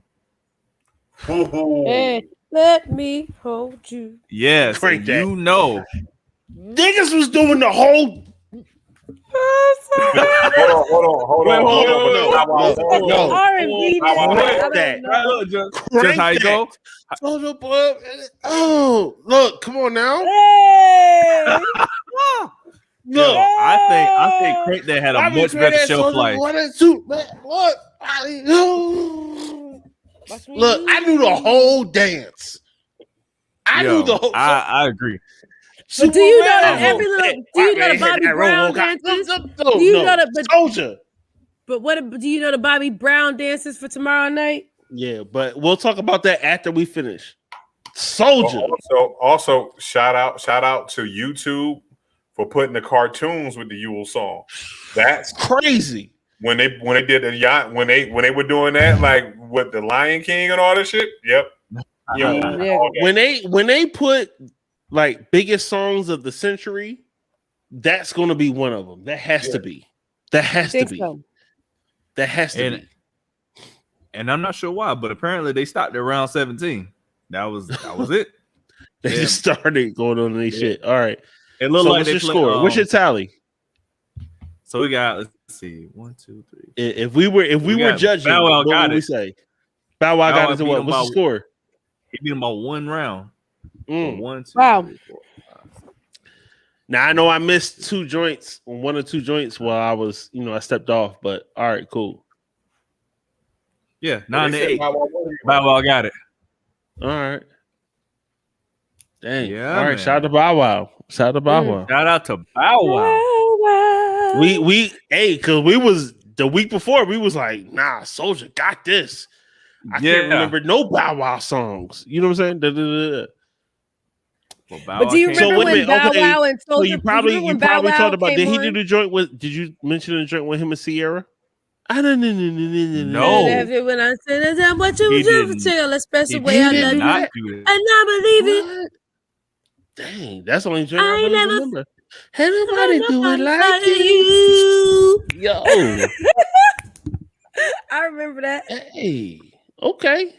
Hey, let me hold you. Yes. Crank That. You know. Niggas was doing the whole. Hold on. No. R&B. Just how you go. Soulja Boy. Oh, look! Come on now. Hey. Look, I think Crank That had a much better shelf life. Look, I knew the whole dance. I agree. But do you know that every little? Do you know the Bobby Brown dances? Do you know the Soulja? But what do you know the Bobby Brown dances for tomorrow night? Yeah, but we'll talk about that after we finish. Soulja. Also, shout out to YouTube for putting the cartoons with the Yule song. That's crazy. When they did the yacht, when they were doing that, like with the Lion King and all that shit. Yep. When they put like biggest songs of the century, that's going to be one of them. That has to be. That has to be. So. That has to be. And I'm not sure why, but apparently they stopped at round 17. That was it. They just started going on their shit. All right. It looked like what's your score? What's your tally? So we got, let's see, 1, 2, 3. If we were judging, what would we say? Bow Wow got into what? What's the score? He beat him by 1 round. 1, 2, wow. 3, 4, 5. Now I know I missed 2 joints, 1 or 2 joints while I was, I stepped off. But all right, cool. Yeah, 9 to 8. Bow Wow got it. All right. Dang. Yeah. All right. Shout out to Bow Wow. Shout out to Bow Wow. Shout out to Bow Wow. Because we was the week before, we was like, nah, Soulja got this. I can't remember no Bow Wow songs. You know what I'm saying? But do you remember when Bow Wow and Soulja? So you probably talked about. Did he do the joint with? Did you mention the joint with him and Sierra? I don't know. No. When I said that, what you do tell us best way I love you, and I believe it. Dang, that's the only joint I remember. Hey, nobody do it like you. Yo, I remember that. Hey, okay.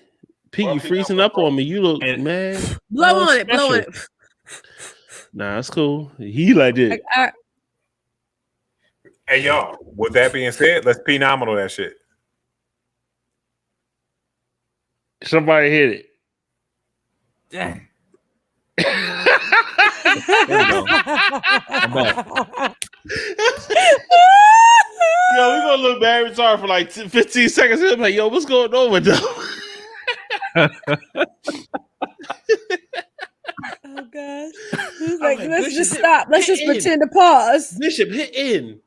Pete, you freezing up on me. You look mad. Blow on it. Nah, it's cool. He like it. Hey, y'all, with that being said, let's phenomenal that shit. Somebody hit it. Dang. I'm back. Yo, we gonna look bad retarded for like 15 seconds. I'm like, yo, what's going on with them? Oh gosh. He's like, let's just stop. Let's just pretend to pause. Bishop, hit in.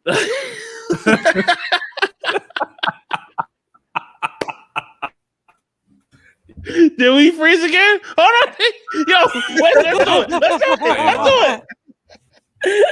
Did we freeze again? Hold on. Yo, wait, let's do it.